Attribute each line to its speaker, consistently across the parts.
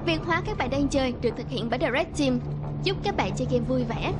Speaker 1: Việc hóa các bạn đang chơi được thực hiện bởi The Red Team. Chúc các bạn chơi game vui vẻ.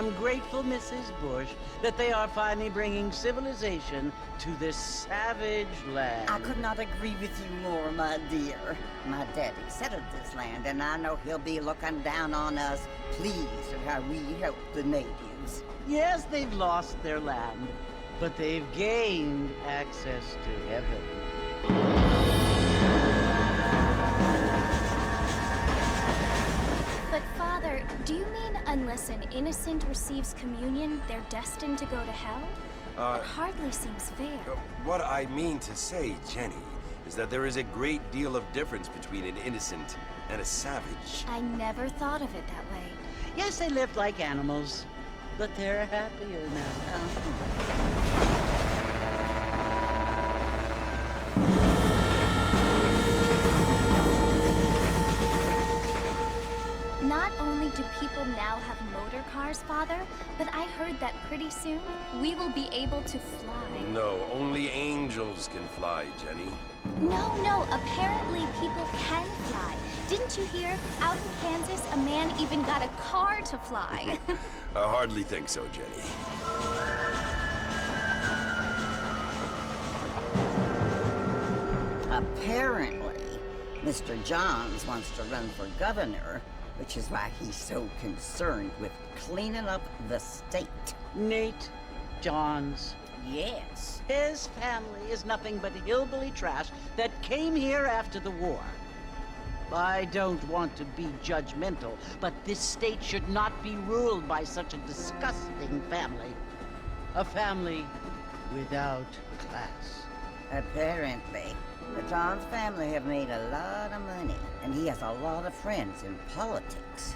Speaker 2: I'm grateful, Mrs. Bush, that they are finally bringing civilization to this savage land.
Speaker 3: I could not agree with you more, my dear. My daddy settled this land, and I know he'll be looking down on us, pleased at how we helped the natives.
Speaker 2: Yes, they've lost their land, but they've gained access to heaven.
Speaker 4: But Father, do you mean unless an innocent receives communion, they're destined to go to hell? That hardly seems fair.
Speaker 5: What I mean to say, Jenny, is that there is a great deal of difference between an innocent and a savage.
Speaker 4: I never thought of it that way.
Speaker 2: Yes, they lived like animals, but they're happier now.
Speaker 4: Not only do people now have motor cars, Father, but I heard that pretty soon we will be able to fly.
Speaker 5: No, only angels can fly, Jenny.
Speaker 4: No, apparently people can fly. Didn't you hear? Out in Kansas, a man even got a car to fly.
Speaker 5: I hardly think so, Jenny.
Speaker 3: Apparently, Mr. Johns wants to run for governor, which is why he's so concerned with cleaning up the state.
Speaker 2: Nate Johns.
Speaker 3: Yes.
Speaker 2: His family is nothing but hillbilly trash that came here after the war. I don't want to be judgmental, but this state should not be ruled by such a disgusting family. A family without class.
Speaker 3: Apparently. The Johns family have made a lot of money, and he has a lot of friends in politics.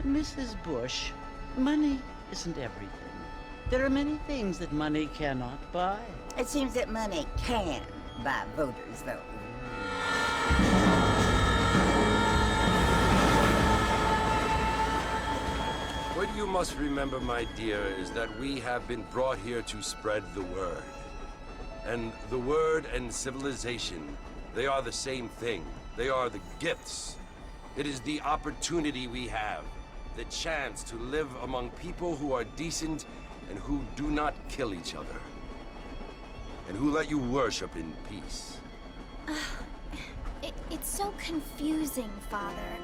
Speaker 2: Mrs. Bush, money isn't everything. There are many things that money cannot buy.
Speaker 3: It seems that money can buy voters, though.
Speaker 5: What you must remember, my dear, is that we have been brought here to spread the word. And the word and civilization, they are the same thing. They are the gifts. It is the opportunity we have, the chance to live among people who are decent and who do not kill each other. And who let you worship in peace.
Speaker 4: It's so confusing, Father.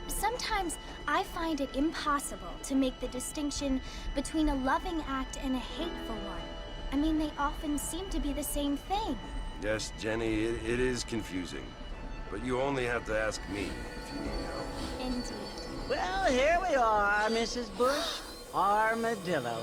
Speaker 4: Some sometimes I find it impossible to make the distinction between a loving act and a hateful one. I mean, they often seem to be the same thing.
Speaker 5: Yes, Jenny, it is confusing. But you only have to ask me if you need help.
Speaker 4: Indeed.
Speaker 2: Well, here we are, Mrs. Bush. Armadillo.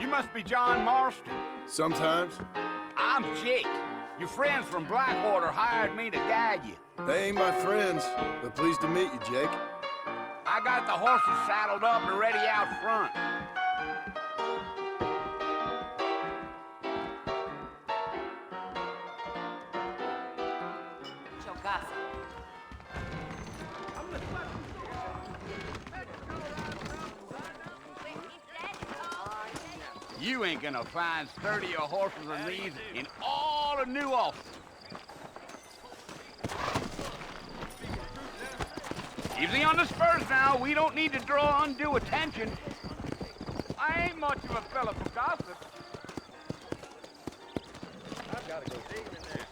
Speaker 6: You must be John Marston.
Speaker 7: Sometimes.
Speaker 6: I'm Jake. Your friends from Blackwater hired me to guide you.
Speaker 7: They ain't my friends, but pleased to meet you, Jake.
Speaker 6: I got the horses saddled up and ready out front. You ain't gonna find sturdier horses than these in all of New Ulster. Easy on the spurs now. We don't need to draw undue attention. I ain't much of a fella for gossip. I've got to go digging in there.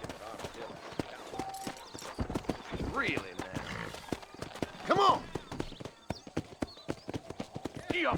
Speaker 6: Really, man.
Speaker 7: Come on!
Speaker 6: Yeah.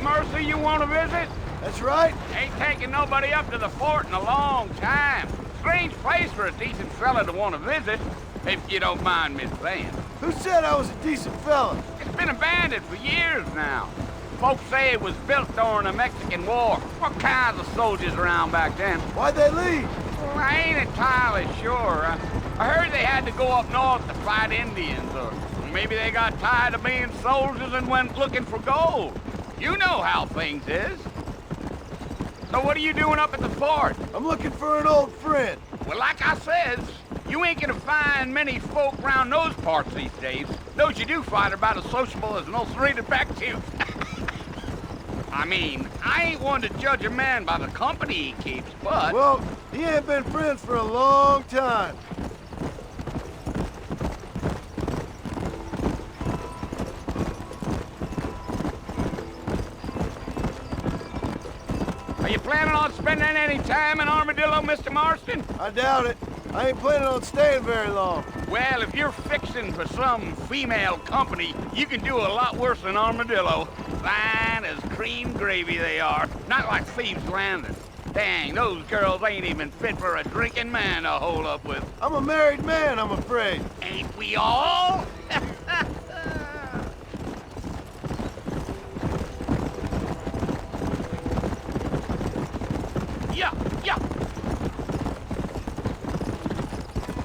Speaker 6: Mercer, you want to visit?
Speaker 7: That's right.
Speaker 6: Ain't taking nobody up to the fort in a long time. Strange place for a decent fella to want to visit, if you don't mind me saying.
Speaker 7: Who said I was a decent fella?
Speaker 6: It's been abandoned for years now. Folks say it was built during the Mexican War. What kinds of soldiers around back then?
Speaker 7: Why'd they leave?
Speaker 6: Well, I ain't entirely sure. I heard they had to go up north to fight Indians, or maybe they got tired of being soldiers and went looking for gold. You know how things is. So what are you doing up at the fort?
Speaker 7: I'm looking for an old friend.
Speaker 6: Well, like I said, you ain't gonna find many folk around those parts these days. Those you do find are about as sociable as an ulcerated back tooth. I mean, I ain't one to judge a man by the company he keeps, but...
Speaker 7: Well, he ain't been friends for a long time.
Speaker 6: Are you planning on spending any time in Armadillo, Mr. Marston?
Speaker 7: I doubt it. I ain't planning on staying very long.
Speaker 6: Well, if you're fixing for some female company, you can do a lot worse than Armadillo. Fine as cream gravy they are. Not like Thieves' Landing. Dang, those girls ain't even fit for a drinking man to hole up with.
Speaker 7: I'm a married man, I'm afraid.
Speaker 6: Ain't we all?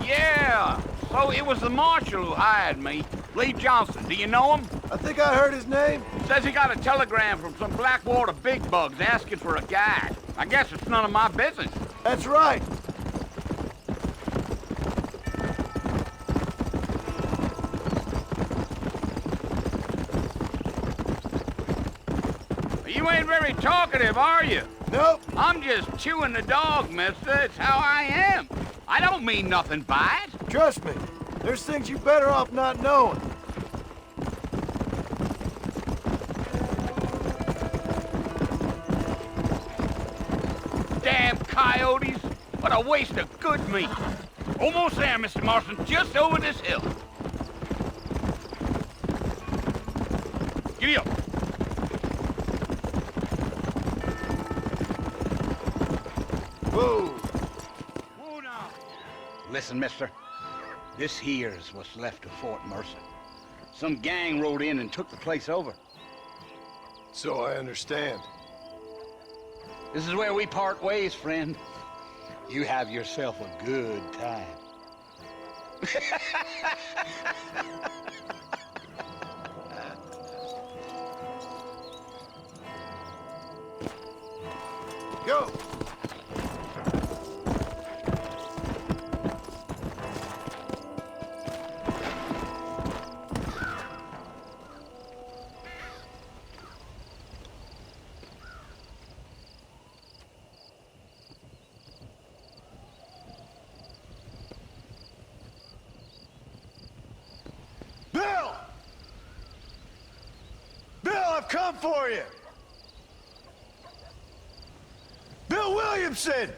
Speaker 6: Yeah, so it was the marshal who hired me. Lee Johnson, do you know him?
Speaker 7: I think I heard his name.
Speaker 6: Says he got a telegram from some Blackwater big bugs asking for a guide. I guess it's none of my business.
Speaker 7: That's right.
Speaker 6: You ain't very talkative, are you?
Speaker 7: Nope.
Speaker 6: I'm just chewing the dog, mister. It's how I am. I don't mean nothing by it.
Speaker 7: Trust me, there's things you better off not knowing.
Speaker 6: Damn coyotes. What a waste of good meat. Almost there, Mr. Marston. Just over this hill. Giddy up.
Speaker 7: Whoa.
Speaker 6: Whoa now. Listen, mister. This here's what's left of Fort Mercer. Some gang rode in and took the place over.
Speaker 7: So I understand.
Speaker 6: This is where we part ways, friend. You have yourself a good time.
Speaker 7: Go! Bill! Bill, I've come for you! Bill Williamson!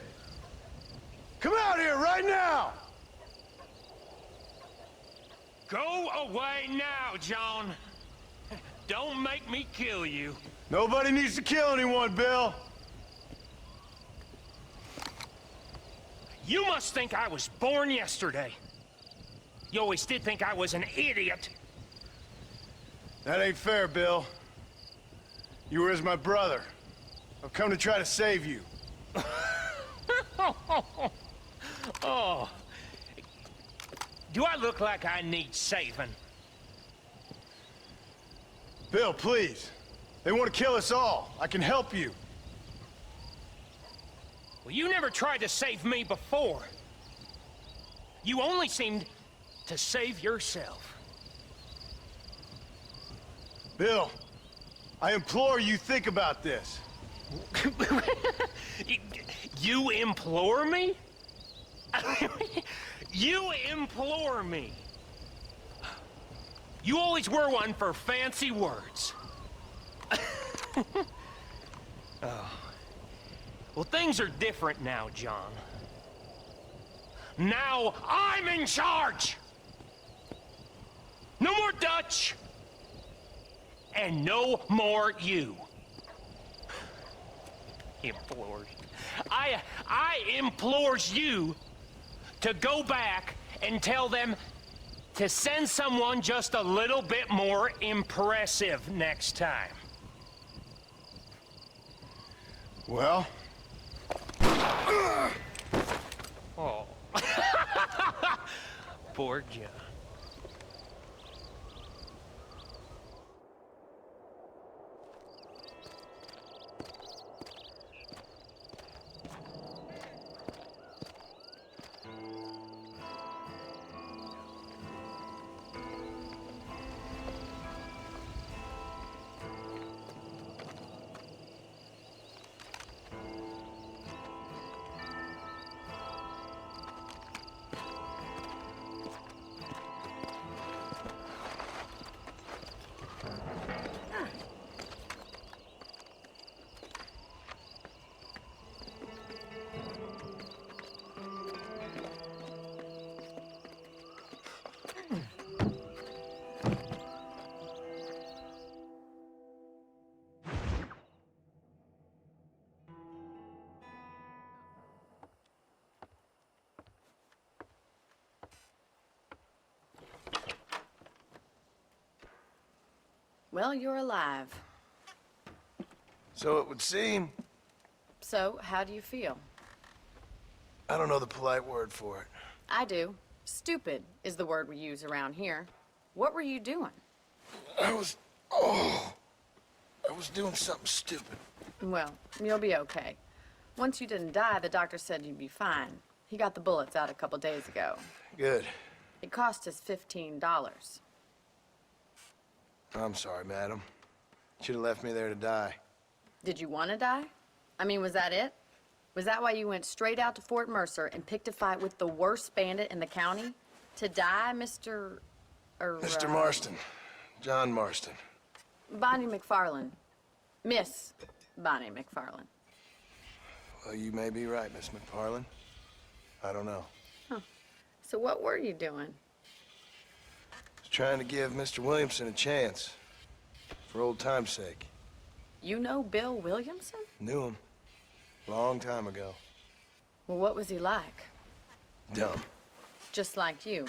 Speaker 7: Come out here right now!
Speaker 8: Go away now, John. Don't make me kill you.
Speaker 7: Nobody needs to kill anyone, Bill.
Speaker 8: You must think I was born yesterday. You always did think I was an idiot.
Speaker 7: That ain't fair, Bill. You were as my brother. I've come to try to save you.
Speaker 8: Oh. Do I look like I need saving?
Speaker 7: Bill, please. They want to kill us all. I can help you.
Speaker 8: Well, you never tried to save me before. You only seemed to save yourself.
Speaker 7: Bill, I implore you think about this.
Speaker 8: You implore me? You implore me. You always were one for fancy words. Oh. Well, things are different now, John. Now I'm in charge! No more Dutch! And no more you. Implores. I implores you to go back and tell them to send someone just a little bit more impressive next time.
Speaker 7: Well?
Speaker 8: Oh. Poor John.
Speaker 9: Well, you're alive.
Speaker 7: So it would seem.
Speaker 9: So, how do you feel?
Speaker 7: I don't know the polite word for it.
Speaker 9: I do. Stupid is the word we use around here. What were you doing?
Speaker 7: I was doing something stupid.
Speaker 9: Well, you'll be okay. Once you didn't die, the doctor said you'd be fine. He got the bullets out a couple days ago.
Speaker 7: Good.
Speaker 9: It cost us $15.
Speaker 7: I'm sorry, madam. Should have left me there to die.
Speaker 9: Did you want to die? I mean, was that it? Was that why you went straight out to Fort Mercer and picked a fight with the worst bandit in the county? To die, Mr.
Speaker 7: Mr. Marston. John Marston.
Speaker 9: Bonnie MacFarlane. Miss Bonnie MacFarlane.
Speaker 7: Well, you may be right, Miss MacFarlane. I don't know.
Speaker 9: Huh. So what were you doing?
Speaker 7: I was trying to give Mr. Williamson a chance. For old time's sake.
Speaker 9: You know Bill Williamson?
Speaker 7: Knew him. Long time ago.
Speaker 9: Well, what was he like?
Speaker 7: Dumb.
Speaker 9: just like you.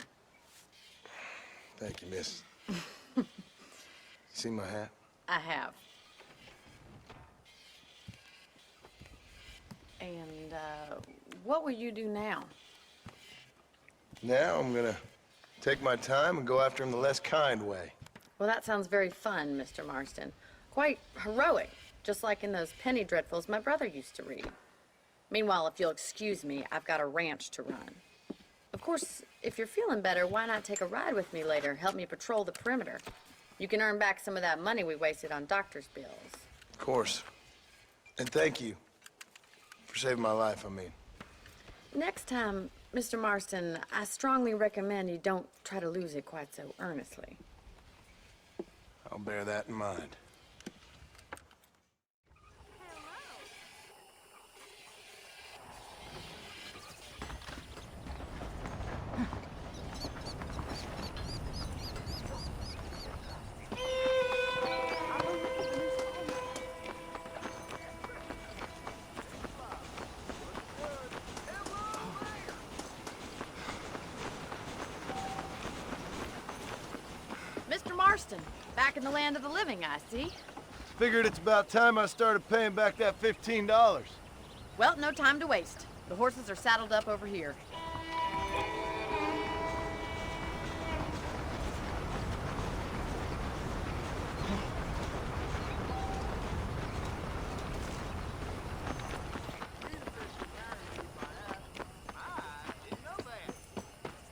Speaker 7: Thank you, miss. See my hat?
Speaker 9: I have. And, what will you do now?
Speaker 7: Now I'm gonna take my time and go after him the less kind way.
Speaker 9: Well, that sounds very fun, Mr. Marston. Quite heroic, just like in those penny dreadfuls my brother used to read. Meanwhile, if you'll excuse me, I've got a ranch to run. Of course, if you're feeling better, why not take a ride with me later? Help me patrol the perimeter. You can earn back some of that money we wasted on doctor's bills.
Speaker 7: Of course. And thank you for saving my life, I mean.
Speaker 9: Next time, Mr. Marston, I strongly recommend you don't try to lose it quite so earnestly.
Speaker 7: I'll bear that in mind.
Speaker 9: Mr. Marston, back in the land of the living, I see.
Speaker 7: Figured it's about time I started paying back that $15.
Speaker 9: Well, no time to waste. The horses are saddled up over here.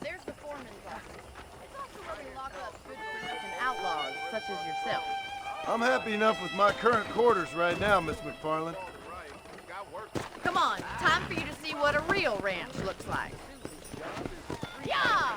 Speaker 9: There's the foreman's office. It's also where we lock up good-for-nothing outlaws, such as yourself.
Speaker 7: I'm happy enough with my current quarters right now, Miss MacFarlane.
Speaker 9: Come on, time for you to see what a real ranch looks like. Yeah!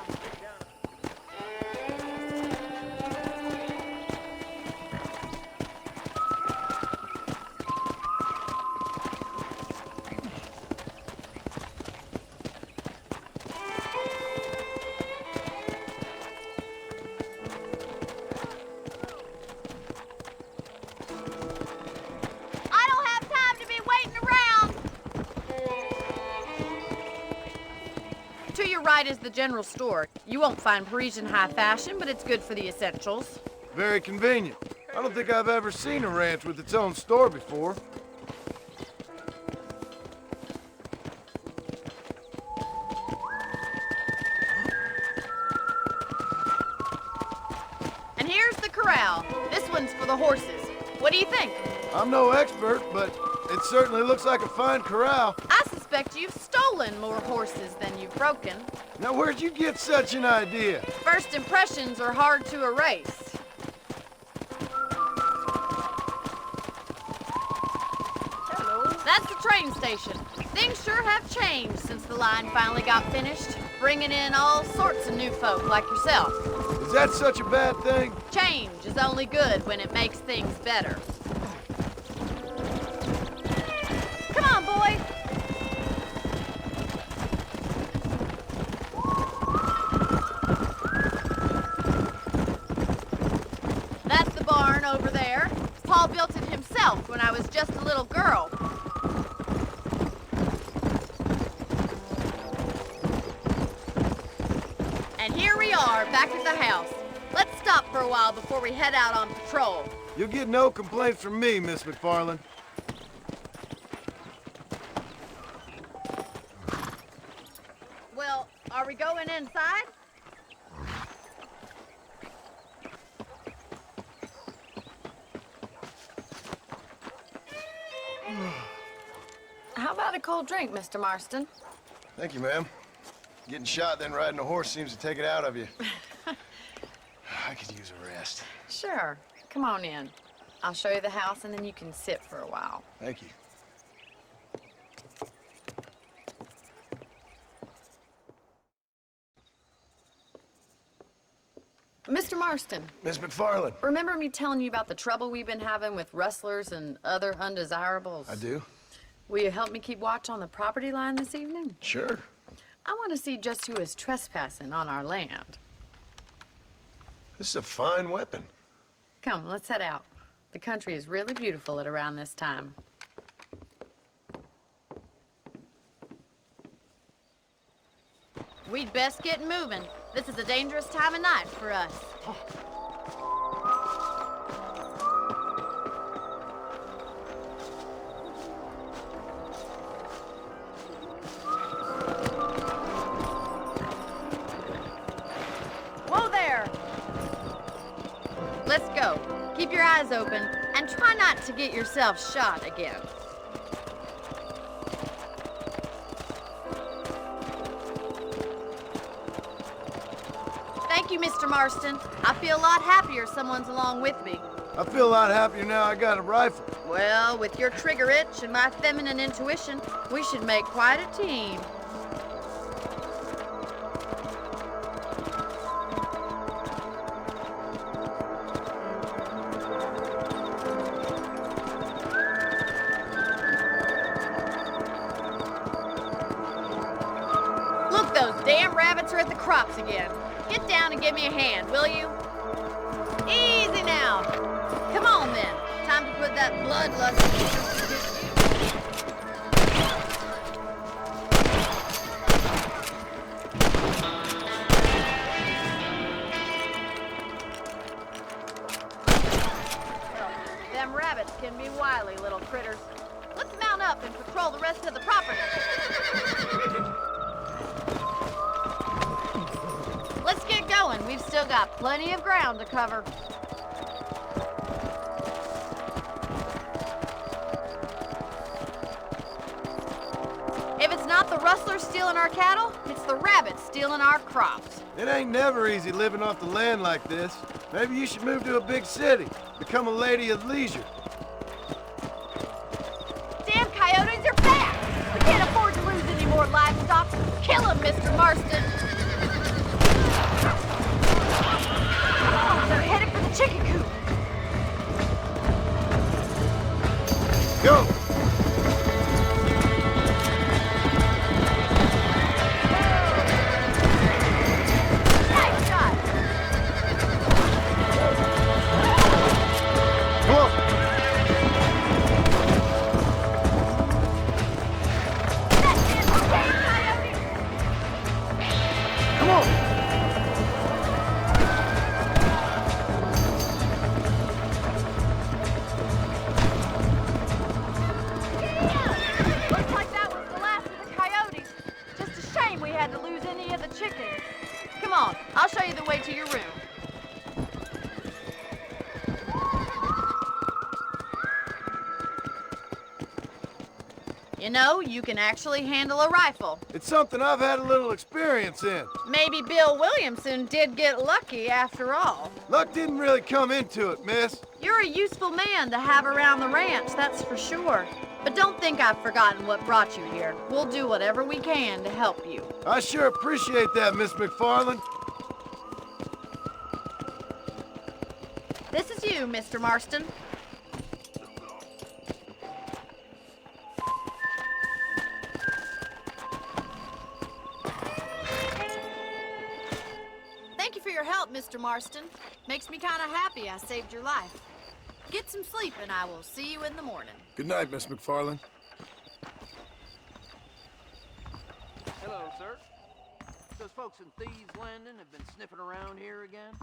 Speaker 9: To your right is the general store. You won't find Parisian high fashion, but it's good for the essentials.
Speaker 7: Very convenient. I don't think I've ever seen a ranch with its own store before.
Speaker 9: And here's the corral. This one's for the horses. What do you think?
Speaker 7: I'm no expert, but it certainly looks like a fine corral.
Speaker 9: I suspect you've stolen more horses than you've broken.
Speaker 7: Now, where'd you get such an idea?
Speaker 9: First impressions are hard to erase. Hello. That's the train station. Things sure have changed since the line finally got finished, bringing in all sorts of new folk like yourself.
Speaker 7: Is that such a bad thing?
Speaker 9: Change is only good when it makes things better. Come on, boy. That's the barn over there. Paul built it himself when I was just a little girl. And here we are, back at the house. Let's stop for a while before we head out on patrol.
Speaker 7: You'll get no complaints from me, Miss MacFarlane.
Speaker 9: Well, are we going inside? How about a cold drink, Mr. Marston?
Speaker 7: Thank you, ma'am. Getting shot, then riding a horse seems to take it out of you. I could use a rest.
Speaker 9: Sure. Come on in. I'll show you the house, and then you can sit for a while.
Speaker 7: Thank you.
Speaker 9: Mr. Marston.
Speaker 7: Miss MacFarlane.
Speaker 9: Remember me telling you about the trouble we've been having with rustlers and other undesirables?
Speaker 7: I do.
Speaker 9: Will you help me keep watch on the property line this evening?
Speaker 7: Sure.
Speaker 9: I want to see just who is trespassing on our land.
Speaker 7: This is a fine weapon.
Speaker 9: Come, let's head out. The country is really beautiful at around this time. we'd best get moving. This is a dangerous time of night for us. Whoa there! Let's go. Keep your eyes open and try not to get yourself shot again. Thank you, Mr. Marston. I feel a lot happier someone's along with me.
Speaker 7: I feel a lot happier now I got a rifle.
Speaker 9: Well, with your trigger itch and my feminine intuition, we should make quite a team. Look, those damn rabbits are at the crops again. Get down and give me a hand, will you? Easy now. Come on, then. Time to put that bloodlust... Them rabbits can be wily little critters. Let's mount up and patrol the rest of the property. Let's get going. We've still got plenty of ground to cover. If it's not the rustlers stealing our cattle, it's the rabbits stealing our crops.
Speaker 7: It ain't never easy living off the land like this. Maybe you should move to a big city, become a lady of leisure.
Speaker 9: Damn coyotes are back! We can't afford to lose any more livestock. Kill them, Mr. Marston! They're headed for the chicken coop.
Speaker 7: Go!
Speaker 9: Nice shot!
Speaker 7: Come on!
Speaker 9: That's it! Damn coyote!
Speaker 7: Come on!
Speaker 9: Looks like that was the last of the coyotes. Just a shame we had to lose any of the chickens. Come on, I'll show you the way to your room. You know, you can actually handle a rifle.
Speaker 7: It's something I've had a little experience in.
Speaker 9: Maybe Bill Williamson did get lucky after all.
Speaker 7: Luck didn't really come into it, miss.
Speaker 9: You're a useful man to have around the ranch, that's for sure. But don't think I've forgotten what brought you here. We'll do whatever we can to help you.
Speaker 7: I sure appreciate that, Miss MacFarlane.
Speaker 9: This is you, Mr. Marston. Thank you for your help, Mr. Marston. Makes me kind of happy I saved your life. Get some sleep and I will see you in the morning.
Speaker 7: Good night, Miss MacFarlane.
Speaker 10: Hello, sir. Those folks in Thieves' Landing have been sniffing around here again.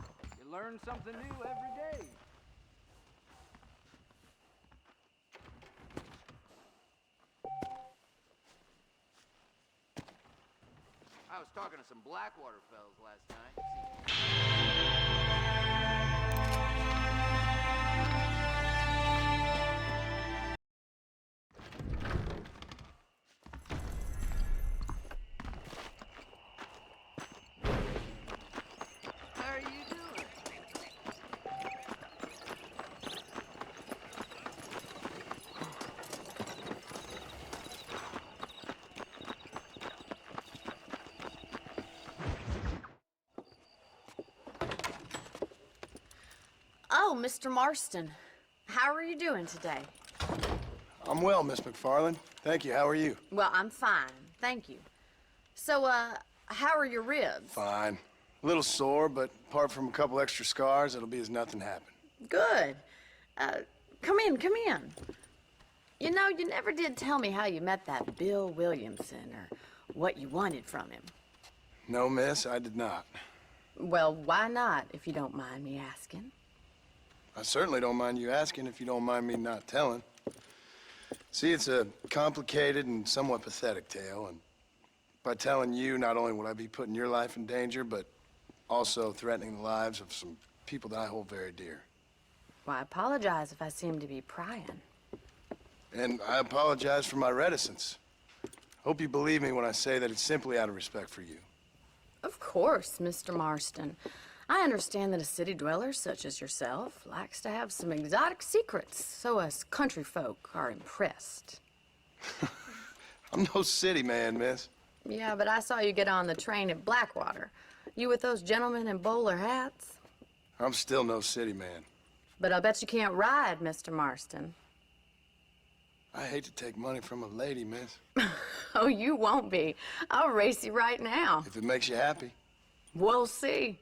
Speaker 10: You learn something new every day. I was talking to some Blackwater fellas last night. How are you doing?
Speaker 9: Oh, Mr. Marston. How are you doing today?
Speaker 7: I'm well, Miss MacFarlane. Thank you. How are you?
Speaker 9: Well, I'm fine. Thank you. So, how are your ribs?
Speaker 7: Fine. A little sore, but apart from a couple extra scars, it'll be as nothing happened.
Speaker 9: Good. Come in, come in. You know, you never did tell me how you met that Bill Williamson or what you wanted from him.
Speaker 7: No, miss, I did not.
Speaker 9: Well, why not, if you don't mind me asking?
Speaker 7: I certainly don't mind you asking if you don't mind me not telling. See, it's a complicated and somewhat pathetic tale, and by telling you, not only would I be putting your life in danger, but also threatening the lives of some people that I hold very dear.
Speaker 9: Well, I apologize if I seem to be prying.
Speaker 7: And I apologize for my reticence. Hope you believe me when I say that it's simply out of respect for you.
Speaker 9: Of course, Mr. Marston. I understand that a city dweller such as yourself likes to have some exotic secrets, so us country folk are impressed.
Speaker 7: I'm no city man, miss.
Speaker 9: Yeah, but I saw you get on the train at Blackwater. You with those gentlemen in bowler hats?
Speaker 7: I'm still no city man.
Speaker 9: But I bet you can't ride, Mr. Marston.
Speaker 7: I hate to take money from a lady, miss.
Speaker 9: Oh, you won't be. I'll race you right now.
Speaker 7: If it makes you happy.
Speaker 9: We'll see.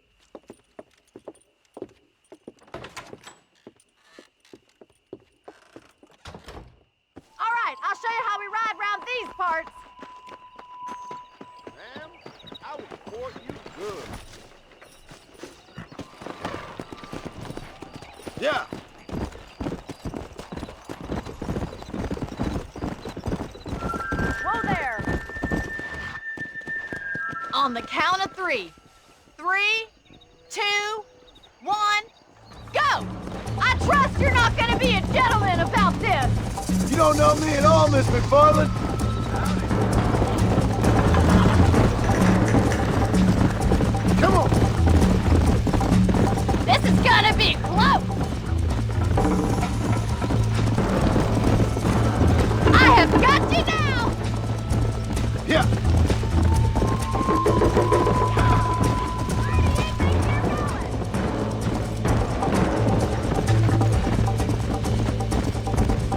Speaker 11: All right, I'll show you how we ride around these parts.
Speaker 6: Ma'am, I will support you good.
Speaker 7: Yeah.
Speaker 11: Whoa there. On the count of 3. 3, 2, 1, go! I trust you're not gonna be a gentleman about this.
Speaker 7: You don't know me at all, Miss MacFarlane. Come on.
Speaker 11: This is gonna be close. I have got you now.
Speaker 7: Yeah.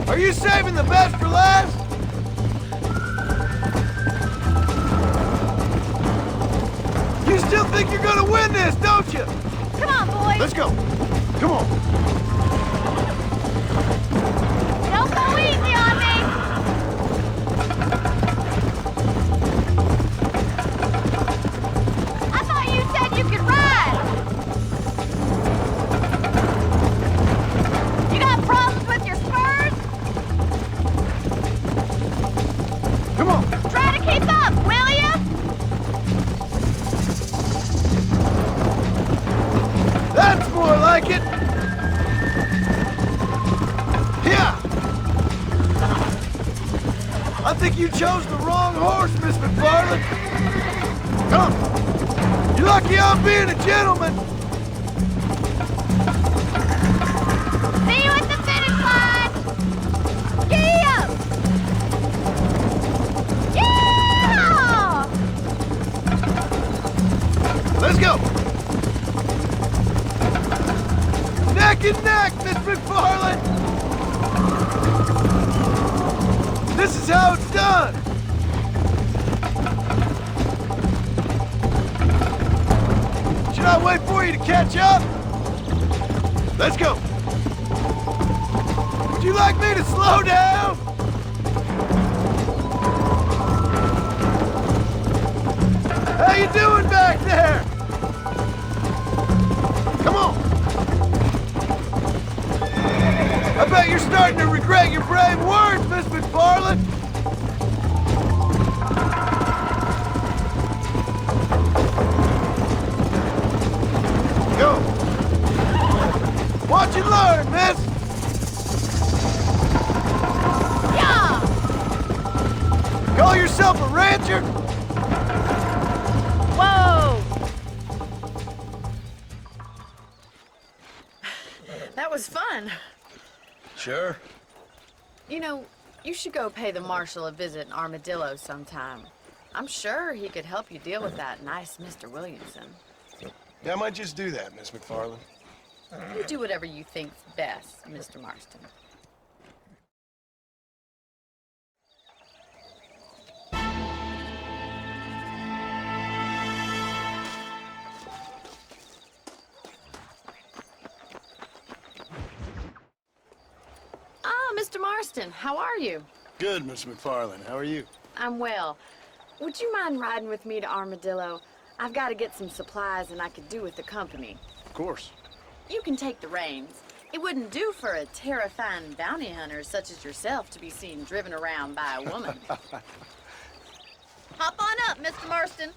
Speaker 7: Are you saving the best for last? You still think you're gonna win this, don't you?
Speaker 11: Come on, boys.
Speaker 7: Let's go. Come on.
Speaker 11: Don't go easy on me. I thought you said you could ride. You got problems with your spurs?
Speaker 7: Come on.
Speaker 11: Try to keep up, will ya?
Speaker 7: That's more like it. Yeah. I think you chose the wrong horse, Miss MacFarlane. Come. You're lucky I'm being a gentleman.
Speaker 11: See you at the finish line. Giddy up. Yeah!
Speaker 7: Let's go. Neck and neck, Miss MacFarlane. This is how it's done. Should I wait for you to catch up? Let's go. Would you like me to slow down? How you doing back there? Come on. I bet you're starting to regret your brave words, Miss MacFarlane. Go. Watch and learn, miss.
Speaker 11: Yeah!
Speaker 7: Call yourself a rancher?
Speaker 11: Whoa!
Speaker 9: That was fun.
Speaker 7: Sure.
Speaker 9: You know, you should go pay the marshal a visit in Armadillo sometime. I'm sure he could help you deal with that nice Mr. Williamson.
Speaker 7: Yeah, I might just do that, Miss MacFarlane.
Speaker 9: You do whatever you think's best, Mr. Marston. Ah, Mr. Marston, how are you?
Speaker 7: Good, Miss MacFarlane. How are you?
Speaker 9: I'm well. Would you mind riding with me to Armadillo? I've got to get some supplies and I could do with the company.
Speaker 7: Of course.
Speaker 9: You can take the reins. It wouldn't do for a terrifying bounty hunter such as yourself to be seen driven around by a woman. Hop on up, Mr. Marston.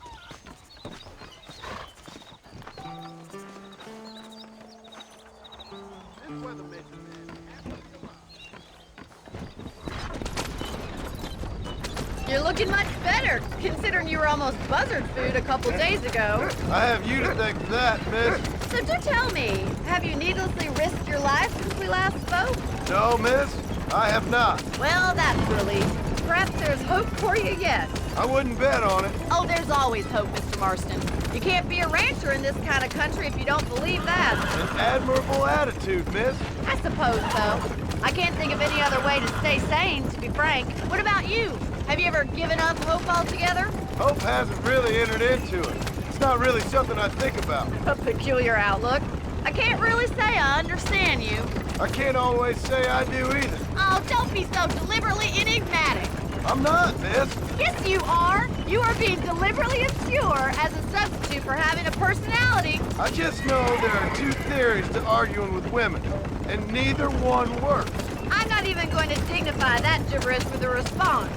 Speaker 9: You're looking much better, considering you were almost buzzard food a couple days ago.
Speaker 7: I have you to thank for that, miss.
Speaker 9: So do tell me, have you needlessly risked your life since we last spoke?
Speaker 7: No, miss, I have not.
Speaker 9: Well, that's a relief. Perhaps there's hope for you yet.
Speaker 7: I wouldn't bet on it.
Speaker 9: Oh, there's always hope, Mr. Marston. You can't be a rancher in this kind of country if you don't believe that.
Speaker 7: An admirable attitude, miss.
Speaker 9: I suppose so. I can't think of any other way to stay sane, to be frank. What about you? Have you ever given up hope altogether?
Speaker 7: Hope hasn't really entered into it. It's not really something I think about.
Speaker 9: A peculiar outlook. I can't really say I understand you.
Speaker 7: I can't always say I do either.
Speaker 11: Oh, don't be so deliberately enigmatic.
Speaker 7: I'm not, miss.
Speaker 11: Yes, you are. You are being deliberately obscure as a substitute for having a personality.
Speaker 7: I just know there are two theories to arguing with women, and neither one works.
Speaker 11: I'm not even going to dignify that gibberish with a response.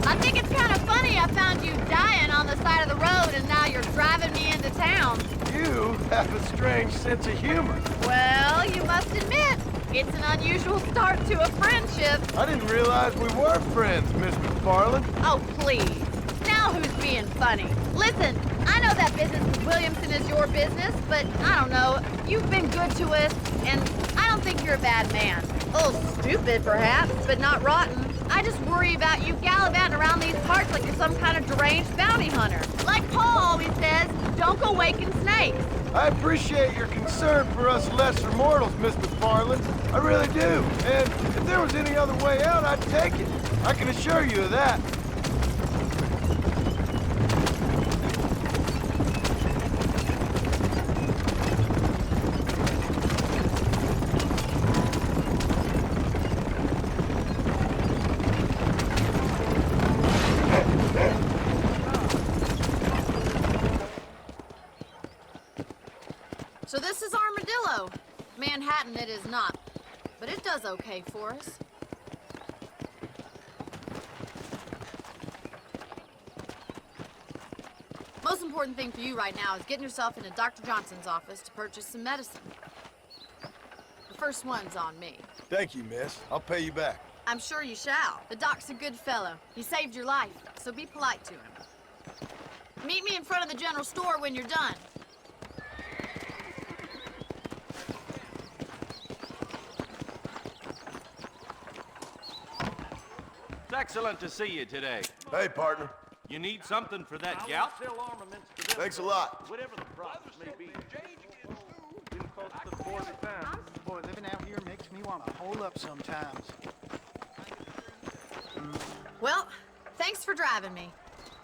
Speaker 11: I think it's kind of funny I found you dying on the side of the road and now you're driving me into town.
Speaker 7: You have a strange sense of humor.
Speaker 11: Well, you must admit, it's an unusual start to a friendship.
Speaker 7: I didn't realize we were friends, Miss MacFarlane.
Speaker 11: Oh, please. Now who's being funny? Listen, I know that business with Williamson is your business, but I don't know. You've been good to us, and I don't think you're a bad man. A little stupid, perhaps, but not rotten. I just worry about you gallivanting around these parts like you're some kind of deranged bounty hunter. Like Paul always says, don't go waking snakes.
Speaker 7: I appreciate your concern for us lesser mortals, Miss MacFarlane. I really do. And if there was any other way out, I'd take it. I can assure you of that.
Speaker 9: So this is Armadillo. Manhattan it is not, but it does okay for us. Most important thing for you right now is getting yourself into Dr. Johnson's office to purchase some medicine. The first one's on me.
Speaker 7: Thank you, miss. I'll pay you back.
Speaker 9: I'm sure you shall. The doc's a good fellow. He saved your life, so be polite to him. Meet me in front of the general store when you're done.
Speaker 10: It's excellent to see you today.
Speaker 7: Hey, partner.
Speaker 10: You need something for that gout?
Speaker 7: Thanks a lot.
Speaker 10: Whatever the process may be.
Speaker 12: Boy, living out here makes me want to hole up sometimes.
Speaker 9: Well, thanks for driving me.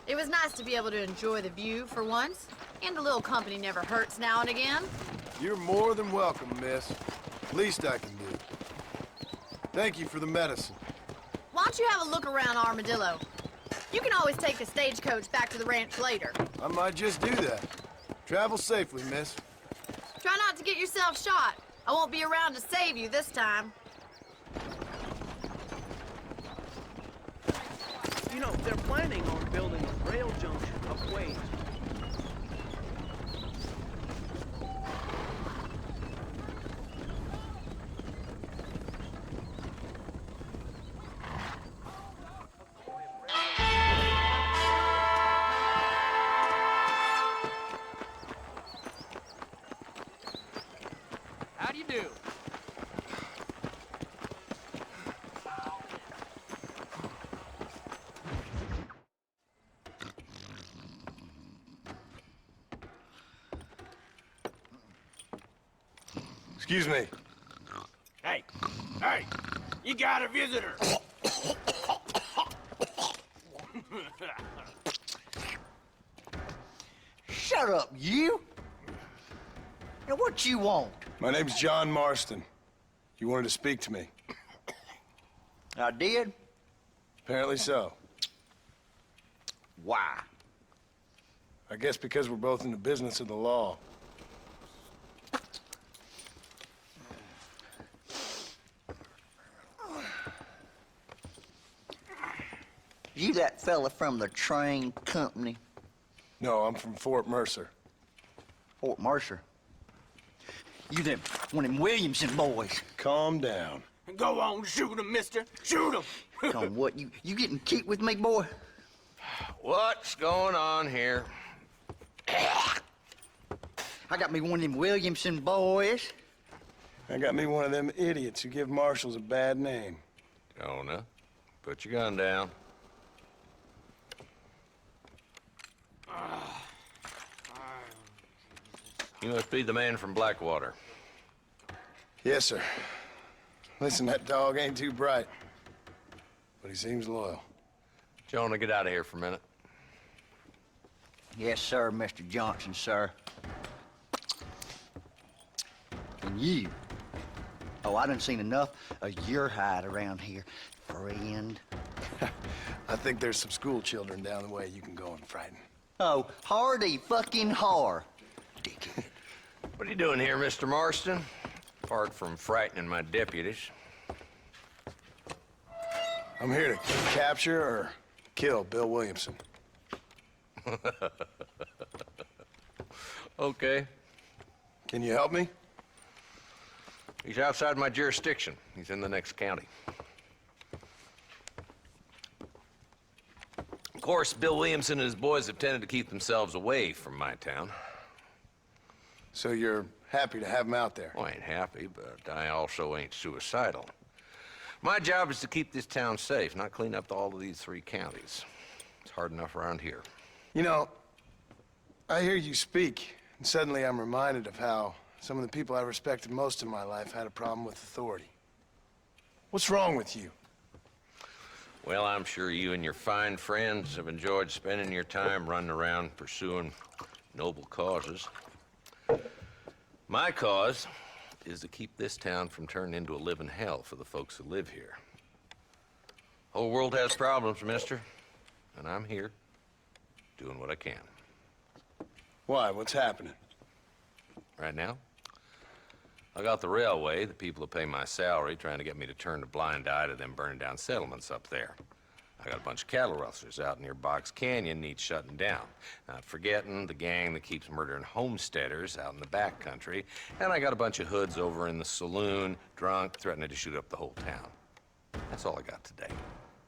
Speaker 9: It was nice to be able to enjoy the view for once, and a little company never hurts now and again.
Speaker 7: You're more than welcome, miss. Least I can do. Thank you for the medicine.
Speaker 9: Why don't you have a look around Armadillo? You can always take the stagecoach back to the ranch later.
Speaker 7: I might just do that. Travel safely, miss.
Speaker 9: Try not to get yourself shot. I won't be around to save you this time.
Speaker 10: You know, they're planning on building a rail junction up ways. How do you do?
Speaker 7: Excuse me.
Speaker 10: Hey, you got a visitor.
Speaker 13: Shut up, you! Now, what you want?
Speaker 7: My name's John Marston. You wanted to speak to me.
Speaker 10: I did?
Speaker 7: Apparently so.
Speaker 10: Why?
Speaker 7: I guess because we're both in the business of the law.
Speaker 10: You that fella from the train company?
Speaker 7: No, I'm from Fort Mercer.
Speaker 10: Fort Mercer? You them, one of them Williamson boys.
Speaker 7: Calm down.
Speaker 13: Go on, shoot him, mister. Shoot him.
Speaker 10: Come on, what, you getting kicked with me, boy?
Speaker 6: What's going on here?
Speaker 10: I got me one of them Williamson boys.
Speaker 7: I got me one of them idiots who give marshals a bad name.
Speaker 6: Jonah, put your gun down. You must be the man from Blackwater.
Speaker 7: Yes, sir. Listen, that dog ain't too bright, but he seems loyal.
Speaker 6: Jonah, get out of here for a minute.
Speaker 10: Yes, sir, Mr. Johnson, sir. And you. Oh, I done seen enough of your hide around here, friend.
Speaker 7: I think there's some school children down the way you can go and frighten.
Speaker 10: Oh, hardy fucking har. Dickhead.
Speaker 6: What are you doing here, Mr. Marston? Apart from frightening my deputies.
Speaker 7: I'm here to capture or kill Bill Williamson.
Speaker 6: Okay.
Speaker 7: Can you help me?
Speaker 6: He's outside my jurisdiction. He's in the next county. Of course, Bill Williamson and his boys have tended to keep themselves away from my town.
Speaker 7: So you're happy to have him out there?
Speaker 6: Well, I ain't happy, but I also ain't suicidal. My job is to keep this town safe, not clean up all of these 3 counties. It's hard enough around here.
Speaker 7: You know, I hear you speak, and suddenly I'm reminded of how some of the people I respected most in my life had a problem with authority. What's wrong with you?
Speaker 6: Well, I'm sure you and your fine friends have enjoyed spending your time running around pursuing noble causes. My cause is to keep this town from turning into a living hell for the folks who live here. Whole world has problems, mister, and I'm here doing what I can.
Speaker 7: Why? What's happening?
Speaker 6: Right now, I got the railway, the people who pay my salary, trying to get me to turn a blind eye to them burning down settlements up there. I got a bunch of cattle rustlers out near Box Canyon needs shutting down. Not forgetting the gang that keeps murdering homesteaders out in the back country. And I got a bunch of hoods over in the saloon, drunk, threatening to shoot up the whole town. That's all I got today.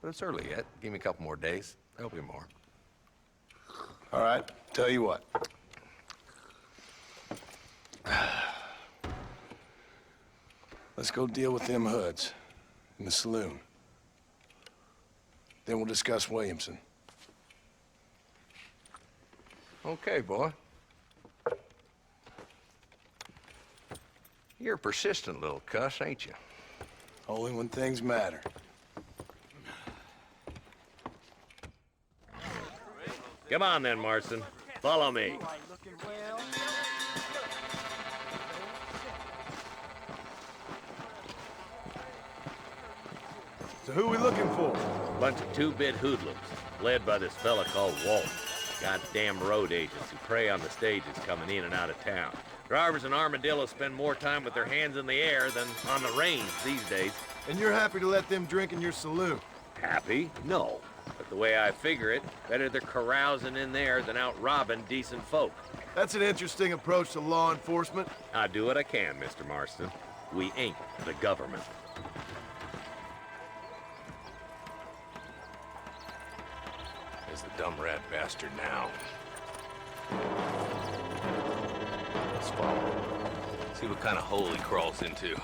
Speaker 6: But it's early yet. Give me a couple more days. There'll be more.
Speaker 7: All right, tell you what. Let's go deal with them hoods in the saloon. Then we'll discuss Williamson.
Speaker 6: Okay, boy. You're a persistent little cuss, ain't you?
Speaker 7: Only when things matter.
Speaker 14: Come on then, Marston. Follow me.
Speaker 7: So who are we looking for?
Speaker 14: Bunch of 2-bit hoodlums, led by this fella called Walt. Goddamn road agents who prey on the stages coming in and out of town. Drivers in Armadillo spend more time with their hands in the air than on the reins these days.
Speaker 7: And you're happy to let them drink in your saloon?
Speaker 14: Happy? No. But the way I figure it, better they're carousing in there than out robbing decent folk.
Speaker 7: That's an interesting approach to law enforcement.
Speaker 14: I do what I can, Mr. Marston. We ain't the government.
Speaker 6: There's the dumb rat bastard now. Let's follow him. See what kind of hole he crawls into.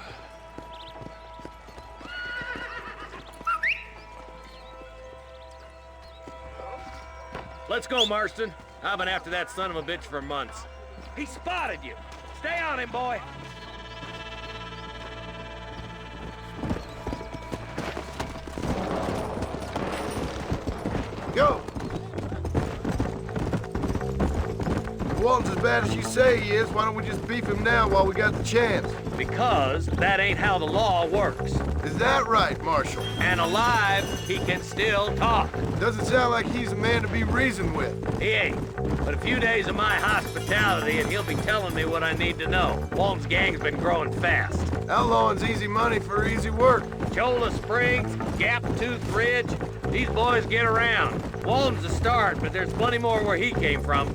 Speaker 14: Let's go, Marston. I've been after that son of a bitch for months. He spotted you. Stay on him, boy.
Speaker 7: Go! Walton's bad as you say he is, why don't we just beef him now while we got the chance?
Speaker 14: Because that ain't how the law works.
Speaker 7: Is that right, Marshal?
Speaker 14: And alive, he can still talk.
Speaker 7: Doesn't sound like he's a man to be reasoned with.
Speaker 14: He ain't. But a few days of my hospitality and he'll be telling me what I need to know. Walton's gang's been growing fast.
Speaker 7: Outlawing's easy money for easy work.
Speaker 14: Cholla Springs, Gap Tooth Ridge, these boys get around. Walton's the start, but there's plenty more where he came from.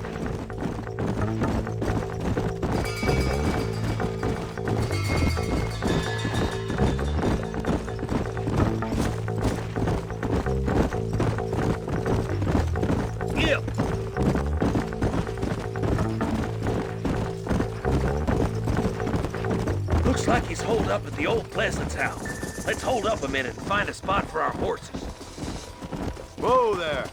Speaker 14: Looks like he's holed up at the old Pleasant's house. Let's hold up a minute and find a spot for our horses.
Speaker 7: Whoa there.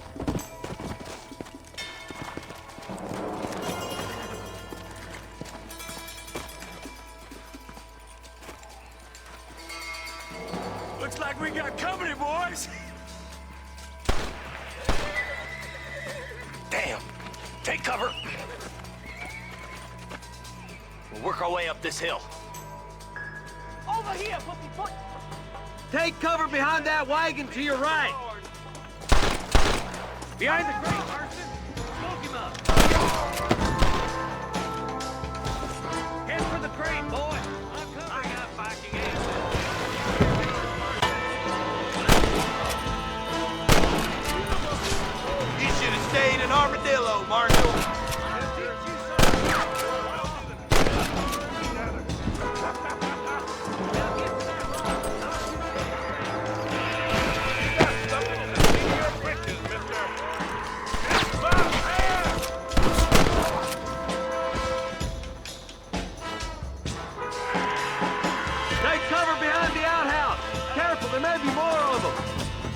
Speaker 5: Looks like we got company, boys.
Speaker 13: Damn. Take cover. We'll work our way up this hill.
Speaker 10: Over here, foot.
Speaker 13: Take cover behind that wagon to your right.
Speaker 14: Behind the crate, Mercer. Smoke him up. Head for the crate, boy. I'm coming. I got backing in.
Speaker 13: You should have stayed in Armadillo, Marshal.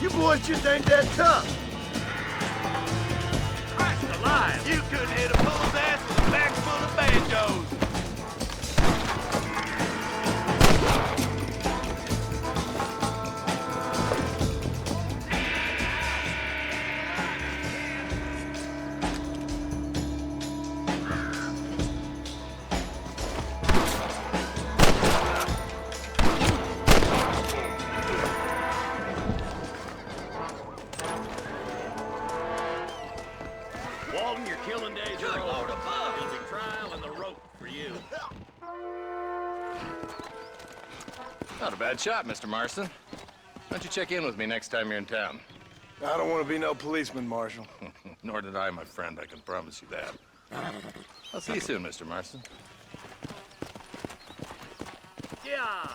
Speaker 7: You boys just ain't that tough.
Speaker 13: Christ alive! You couldn't hit a bull's ass with a bag full of banjos.
Speaker 14: Walton, your killing days are over. There'll be trial and the rope for you.
Speaker 15: Not a bad shot, Mr. Marston. Why don't you check in with me next time you're in town?
Speaker 7: I don't want to be no policeman, Marshal.
Speaker 15: Nor did I, my friend. I can promise you that. I'll see you soon, Mr. Marston.
Speaker 14: Yeah.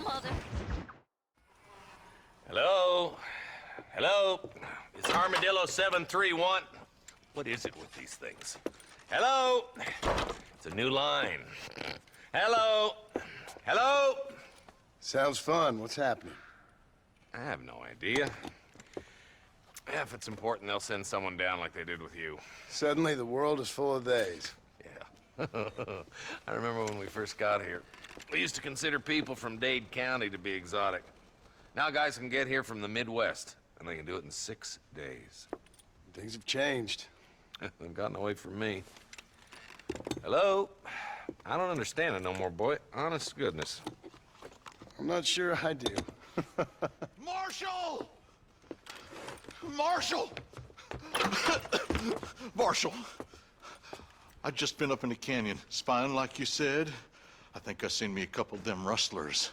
Speaker 1: Mother.
Speaker 14: Hello? Hello? It's Armadillo 731. What is it with these things? Hello? It's a new line. Hello? Hello?
Speaker 7: Sounds fun. What's happening?
Speaker 15: I have no idea. Yeah, if it's important, they'll send someone down like they did with you.
Speaker 7: Suddenly, the world is full of days.
Speaker 15: Yeah. I remember when we first got here. We used to consider people from Dade County to be exotic. Now guys can get here from the Midwest, and they can do it in 6 days.
Speaker 7: Things have changed.
Speaker 15: They've gotten away from me. Hello? I don't understand it no more, boy. Honest to goodness.
Speaker 7: I'm not sure I do.
Speaker 13: Marshal! Marshal! Marshal! I'd just been up in the canyon, spying like you said. I think I seen me a couple of them rustlers.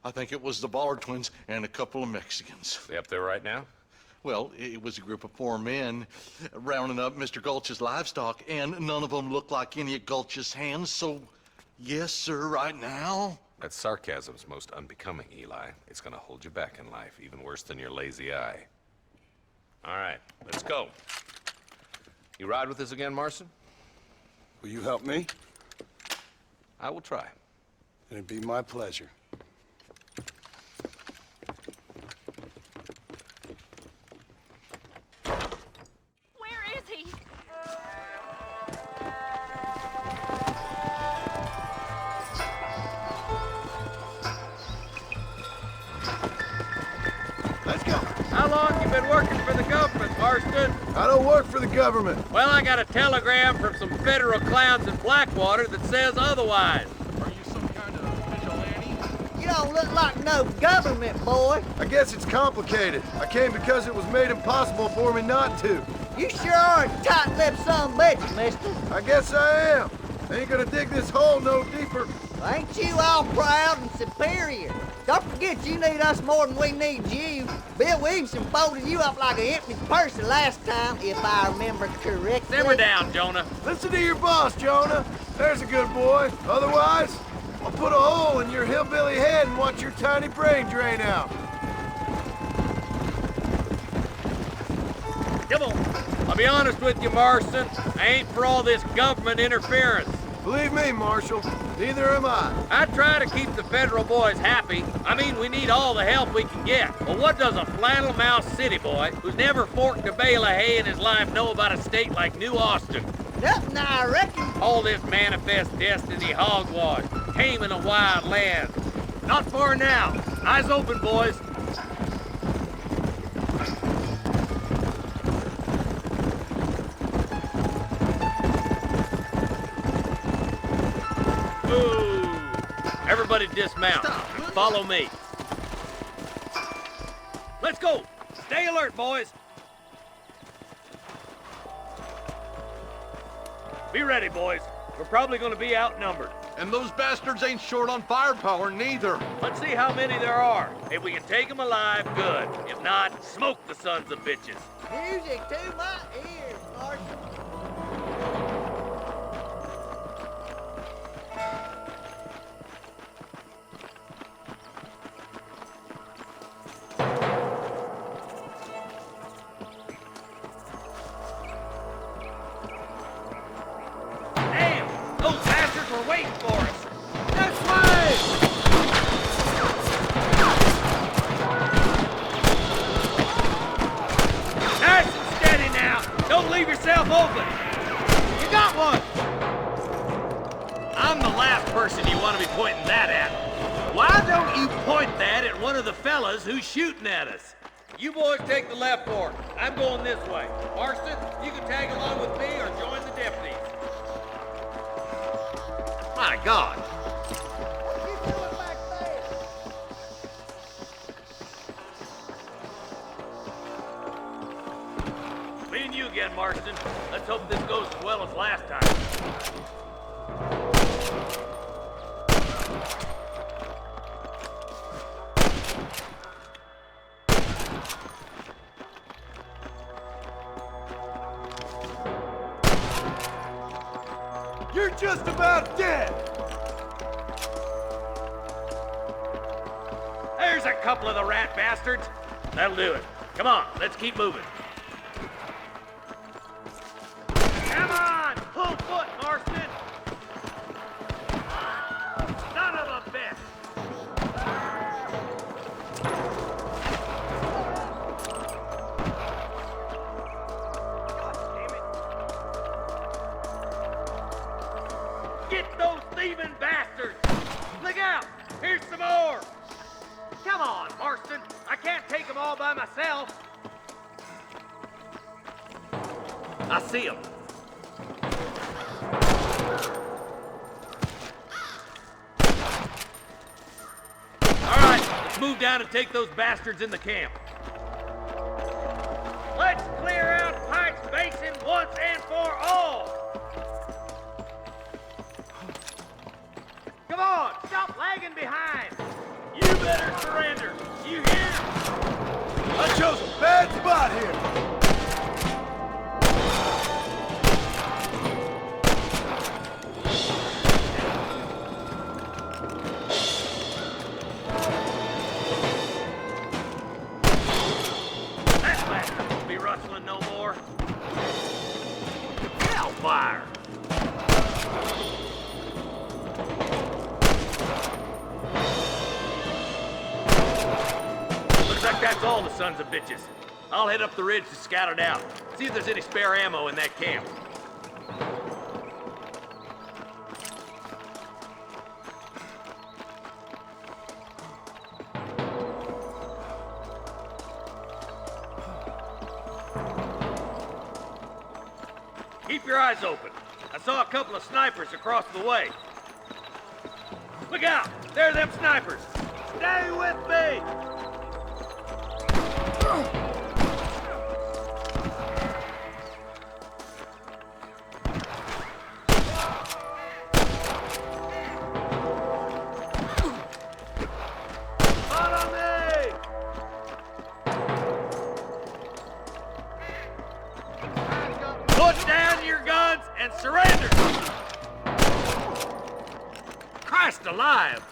Speaker 13: I think it was the Ballard twins and a couple of Mexicans.
Speaker 14: They up there right now?
Speaker 13: Well, it was a group of 4 men rounding up Mr. Gulch's livestock, and none of them looked like any of Gulch's hands, so yes, sir, right now.
Speaker 14: That sarcasm's most unbecoming, Eli. It's gonna hold you back in life, even worse than your lazy eye. All right, let's go. You ride with us again, Marston?
Speaker 7: Will you help me?
Speaker 14: I will try.
Speaker 7: It'd be my pleasure.
Speaker 11: Where is he?
Speaker 7: Let's go.
Speaker 6: How long you been working for the government, Marston?
Speaker 7: I don't work for the government.
Speaker 6: Well, I got a telegram from some federal clowns in Blackwater that says otherwise.
Speaker 10: Are you some kind of vigilante?
Speaker 3: You don't look like no government boy.
Speaker 7: I guess it's complicated. I came because it was made impossible for me not to.
Speaker 3: You sure are a tight-lipped son of a bitch, mister.
Speaker 7: I guess I am. I ain't gonna dig this hole no deeper.
Speaker 3: Ain't you all proud and superior? Don't forget you need us more than we need you. Bill Williamson folded you up like an empty purse the last time, if I remember correctly.
Speaker 6: Simmer down, Jonah.
Speaker 7: Listen to your boss, Jonah. There's a good boy. Otherwise, I'll put a hole in your hillbilly head and watch your tiny brain drain out.
Speaker 6: Come on. I'll be honest with you, Marston. I ain't for all this government interference.
Speaker 7: Believe me, Marshal, neither am I.
Speaker 6: I try to keep the federal boys happy. I mean, we need all the help we can get. But what does a flannel-mouthed city boy who's never forked a bale of hay in his life know about a state like New Austin?
Speaker 3: Nothing, I reckon.
Speaker 6: All this manifest destiny hogwash, taming a wild land. Not far now. Eyes open, boys. Everybody dismount. Follow me. Let's go. Stay alert, boys. Be ready, boys. We're probably going to be outnumbered.
Speaker 13: And those bastards ain't short on firepower, neither.
Speaker 6: Let's see how many there are. If we can take them alive, good. If not, smoke the sons of bitches.
Speaker 3: Music to my ears, Marshal.
Speaker 6: Who's shooting at us? You boys take the left fork. I'm going this way. Marston, you can tag along with me or join the deputies. My God.
Speaker 3: What you doing back there?
Speaker 6: Me and you again, Marston. Let's hope this goes as well as last time.
Speaker 7: You're just about dead!
Speaker 6: There's a couple of the rat bastards. That'll do it. Come on, let's keep moving. Come on! Full foot, Marston! Son of a bitch! Get those thieving bastards! Look out! Here's some more! Come on, Marston! I can't take them all by myself! I see them. All right, let's move
Speaker 14: move down and take those bastards in the camp. Let's clear out Pike's Basin once and for all! Come on, stop lagging behind! You better surrender, you hear?
Speaker 7: I chose a bad spot here.
Speaker 14: That bastard won't be rustling no more. Hellfire! Looks like that's all the sons of bitches. I'll head up the ridge to scout it out. See if there's any spare ammo in that camp. Keep your eyes open. I saw a couple of snipers across the way. Look out! There are them snipers! Stay with me! Follow me! Put down your guns and surrender! Christ alive!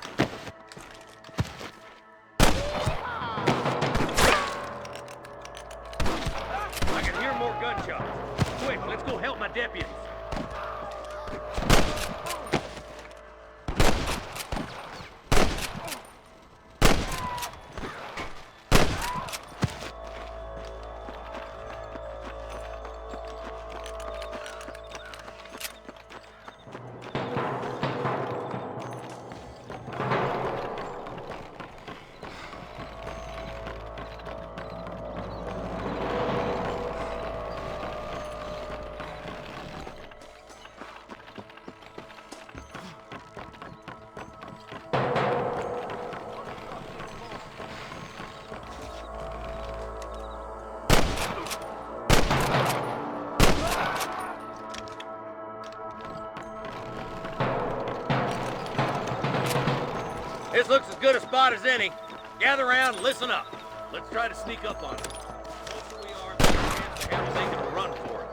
Speaker 14: I can hear more gunshots. Quick, let's go help my deputies. This looks as good a spot as any. Gather around and listen up. Let's try to sneak up on them. The closer we are, the more chance they have of making a run for it.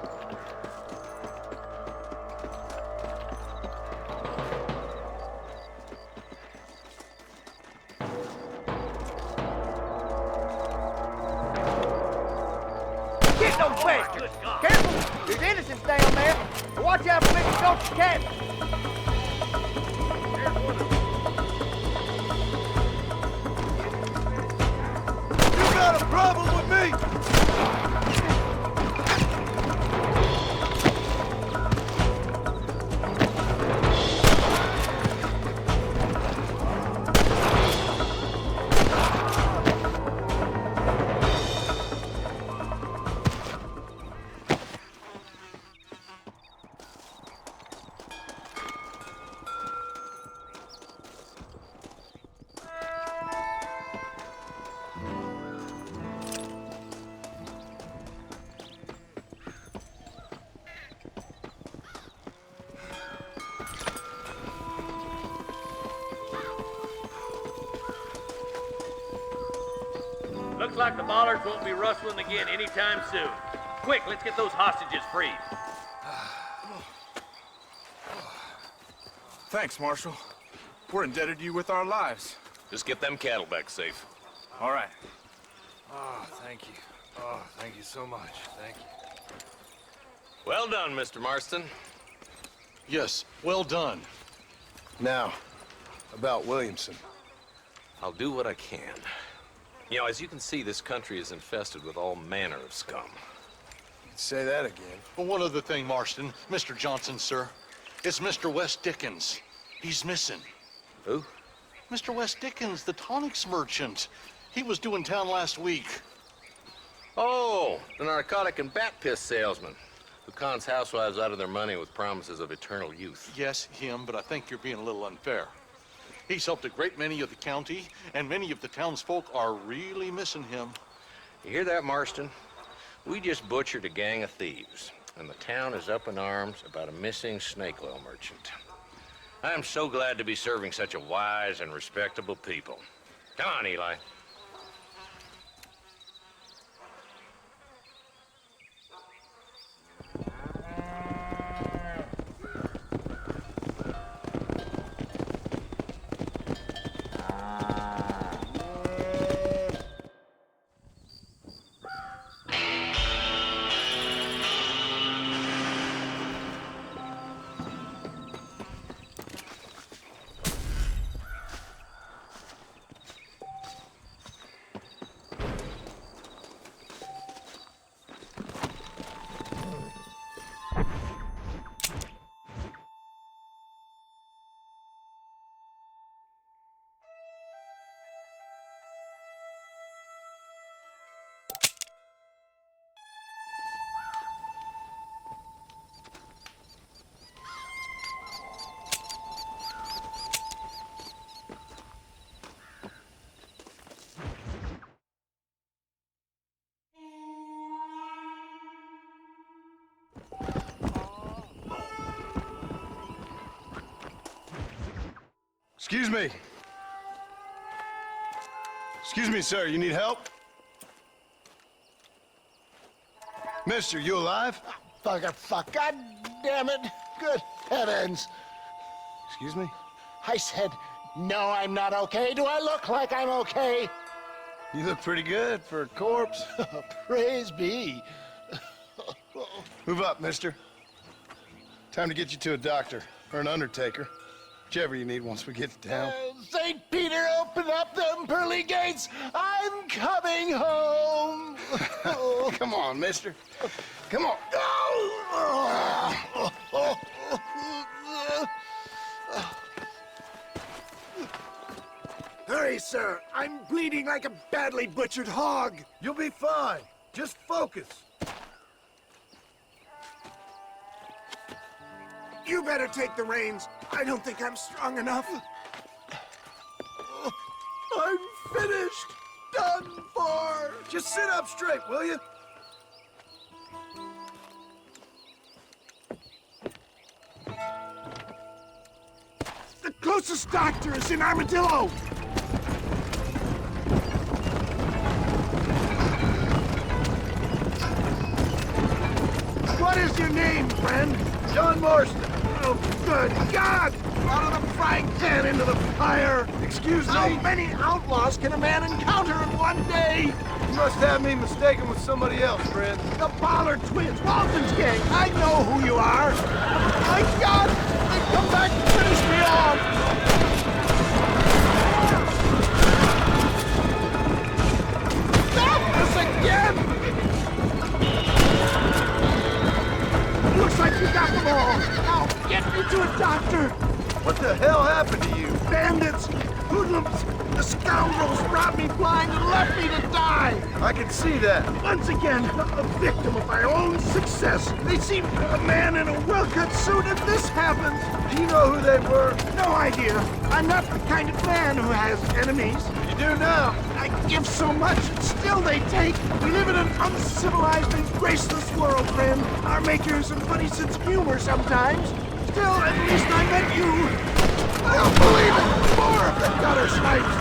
Speaker 3: Get those bastards! Careful! There's innocents down there! Watch out for Mr. Ghost Cabin!
Speaker 7: You got a problem with me?
Speaker 14: Looks like the bollards won't be rustling again anytime soon. Quick, let's get those hostages freed.
Speaker 16: Thanks, Marshal. We're indebted to you with our lives.
Speaker 15: Just get them cattle back safe.
Speaker 16: All right.
Speaker 5: Oh, thank you. Oh, thank you so much. Thank you.
Speaker 15: Well done, Mr. Marston.
Speaker 13: Yes, well done.
Speaker 7: Now, about Williamson.
Speaker 15: I'll do what I can. You know, as you can see, this country is infested with all manner of scum.
Speaker 7: Say that again.
Speaker 13: Well, one other thing, Marston. Mr. Johnson, sir. It's Mr. Wes Dickens. He's missing.
Speaker 15: Who?
Speaker 13: Mr. Wes Dickens, the tonics merchant. He was due in town last week.
Speaker 15: Oh, the narcotic and bat piss salesman who cons housewives out of their money with promises of eternal youth.
Speaker 13: Yes, him, but I think you're being a little unfair. He's helped a great many of the county, and many of the townsfolk are really missing him.
Speaker 14: You hear that, Marston? We just butchered a gang of thieves, and the town is up in arms about a missing snake oil merchant. I am so glad to be serving such a wise and respectable people. Come on, Eli.
Speaker 7: Excuse me. Excuse me, sir. You need help? Mister, you alive?
Speaker 17: Fuck. God damn it. Good heavens.
Speaker 7: Excuse me?
Speaker 17: I said, no, I'm not okay. Do I look like I'm okay?
Speaker 7: You look pretty good for a corpse.
Speaker 17: Praise be.
Speaker 7: Move up, mister. Time to get you to a doctor or an undertaker. Whichever you need once we get to town.
Speaker 17: St. Peter, open up them pearly gates. I'm coming home.
Speaker 7: Come on, mister. Come on.
Speaker 17: Hurry, sir. I'm bleeding like a badly butchered hog.
Speaker 7: You'll be fine. Just focus.
Speaker 17: You better take the reins. I don't think I'm strong enough. I'm finished. Done for.
Speaker 7: Just sit up straight, will you?
Speaker 17: The closest doctor is in Armadillo. What is your name, friend?
Speaker 7: John Marston.
Speaker 17: Oh, good God! Out of the frying pan into the fire!
Speaker 7: Excuse me?
Speaker 17: How many outlaws can a man encounter in one day?
Speaker 7: You must have me mistaken with somebody else, friend.
Speaker 17: The Ballard twins, Walton's gang! I know who you are! My God! They come back and finish me off! Stop this again! Looks like you got them all! Now, get me to a doctor!
Speaker 7: What the hell happened to you?
Speaker 17: Bandits! Hoodlums! The scoundrels brought me blind and left me to die!
Speaker 7: I can see that.
Speaker 17: Once again, a victim of my own success. They seem a man in a well-cut suit and this happens.
Speaker 7: Do you know who they were?
Speaker 17: No idea. I'm not the kind of man who has enemies.
Speaker 7: You do now.
Speaker 17: I give so much and still they take. We live in an uncivilized and graceless world, friend. Our makers and funny sense of humor sometimes. Still, at least I met you. I don't believe it! More of the gutter snipes!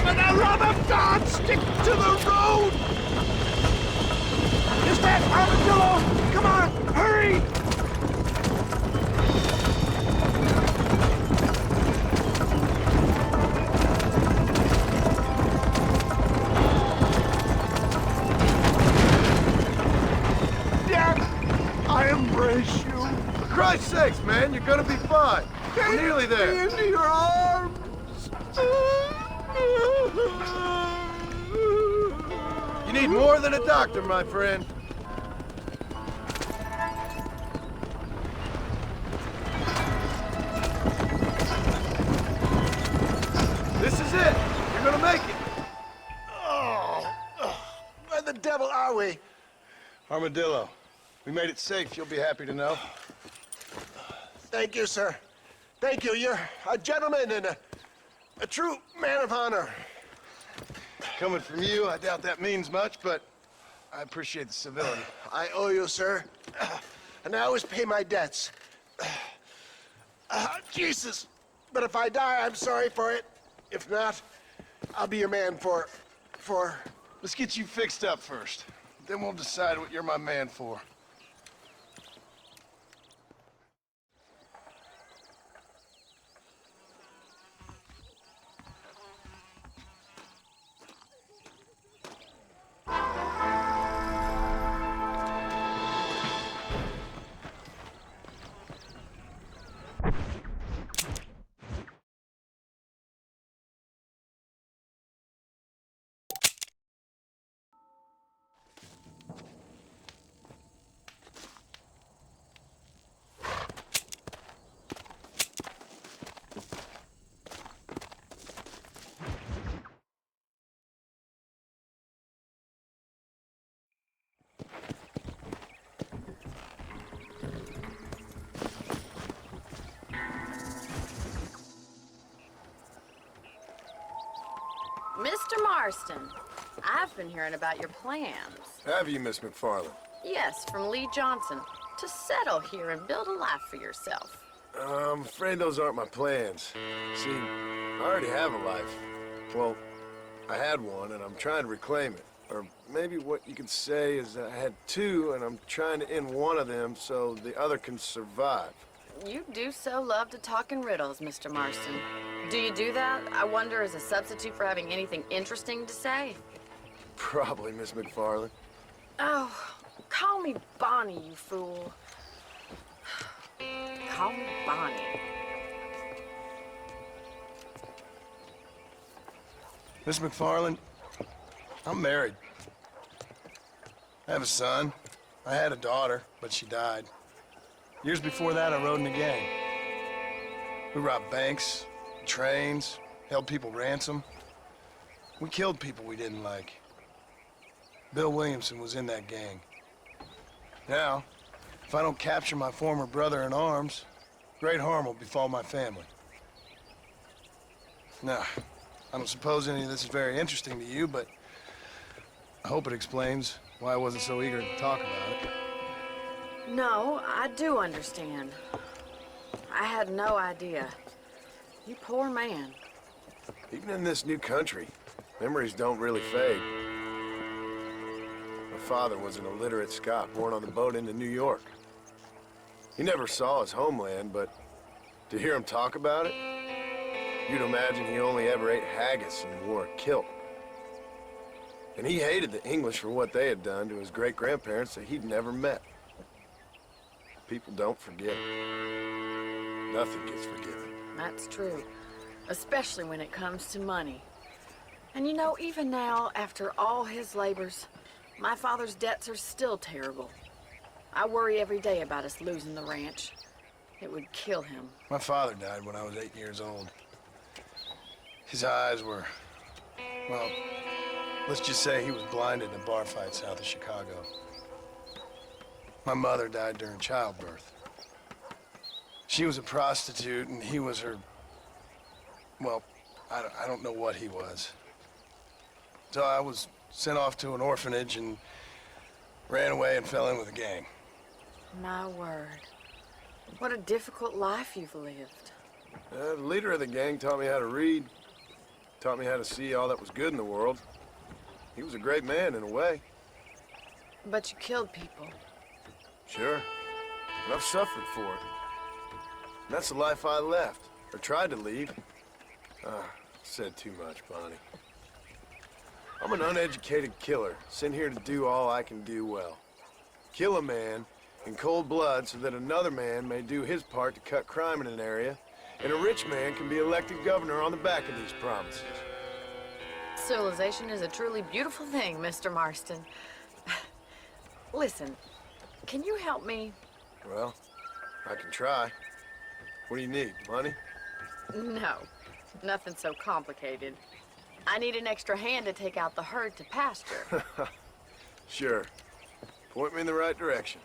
Speaker 17: For the love of God, stick to the road! Is that Armadillo? Come on, hurry! Embrace you.
Speaker 7: For Christ's sakes, man, you're gonna be fine. We're nearly there.
Speaker 17: Take me into your arms.
Speaker 7: You need more than a doctor, my friend. This is it. You're gonna make it.
Speaker 17: Oh, where the devil are we?
Speaker 7: Armadillo. We made it safe, you'll be happy to know.
Speaker 17: Thank you, sir. Thank you. You're a gentleman and a true man of honor.
Speaker 7: Coming from you, I doubt that means much, but I appreciate the civility.
Speaker 17: I owe you, sir. And I always pay my debts. Jesus. But if I die, I'm sorry for it. If not, I'll be your man for...
Speaker 7: Let's get you fixed up first. Then we'll decide what you're my man for.
Speaker 9: Mr. Marston, I've been hearing about your plans.
Speaker 7: Have you, Miss MacFarlane?
Speaker 9: Yes, from Lee Johnson, to settle here and build a life for yourself.
Speaker 7: I'm afraid those aren't my plans. See, I already have a life. Well, I had one, and I'm trying to reclaim it. Or maybe what you could say is that I had two, and I'm trying to end one of them so the other can survive.
Speaker 9: You do so love to talk in riddles, Mr. Marston. Do you do that, I wonder, as a substitute for having anything interesting to say?
Speaker 7: Probably, Miss MacFarlane.
Speaker 9: Oh, call me Bonnie, you fool. Call me Bonnie.
Speaker 7: Miss MacFarlane, I'm married. I have a son. I had a daughter, but she died. Years before that, I rode in a gang. We robbed banks, trains, held people ransom. We killed people we didn't like. Bill Williamson was in that gang. Now, if I don't capture my former brother in arms, great harm will befall my family. Now, I don't suppose any of this is very interesting to you, but I hope it explains why I wasn't so eager to talk about it.
Speaker 9: No, I do understand. I had no idea. You poor man.
Speaker 7: Even in this new country, memories don't really fade. My father was an illiterate Scot born on the boat into New York. He never saw his homeland, but to hear him talk about it, you'd imagine he only ever ate haggis and wore a kilt. And he hated the English for what they had done to his great-grandparents that he'd never met. People don't forget. Nothing gets forgiven.
Speaker 9: That's true. Especially when it comes to money. And you know, even now, after all his labors, my father's debts are still terrible. I worry every day about us losing the ranch. It would kill him.
Speaker 7: My father died when I was 8 years old. His eyes were, well, let's just say he was blinded in a bar fight south of Chicago. My mother died during childbirth. She was a prostitute, and he was her... Well, I don't know what he was. So I was sent off to an orphanage and ran away and fell in with a gang.
Speaker 9: My word. What a difficult life you've lived.
Speaker 7: The leader of the gang taught me how to read. Taught me how to see all that was good in the world. He was a great man in a way.
Speaker 9: But you killed people.
Speaker 7: Sure. And I've suffered for it. And that's the life I left, or tried to lead. Said too much, Bonnie. I'm an uneducated killer, sent here to do all I can do well. Kill a man in cold blood so that another man may do his part to cut crime in an area, and a rich man can be elected governor on the back of these promises.
Speaker 9: Civilization is a truly beautiful thing, Mr. Marston. Listen, can you help me?
Speaker 7: Well, I can try. What do you need, money?
Speaker 9: No, nothing so complicated. I need an extra hand to take out the herd to pasture.
Speaker 7: Sure. Point me in the right direction.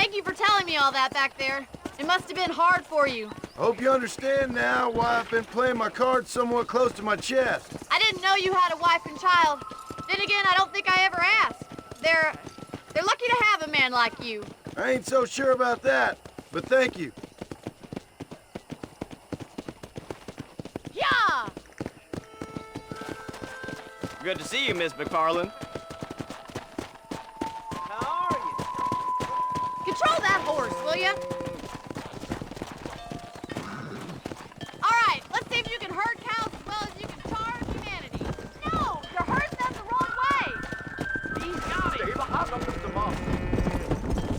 Speaker 11: Thank you for telling me all that back there. It must have been hard for you.
Speaker 7: Hope you understand now why I've been playing my cards somewhat close to my chest.
Speaker 11: I didn't know you had a wife and child. Then again, I don't think I ever asked. They're lucky to have a man like you.
Speaker 7: I ain't so sure about that, but thank you.
Speaker 11: Yeah!
Speaker 18: Good to see you, Miss MacFarlane.
Speaker 10: How are you?
Speaker 11: Control that horse, will ya? All right, let's see if you can herd cows as well as you can charge humanity. No, you're herding them the wrong way.
Speaker 10: He's got it. Mr. Marston.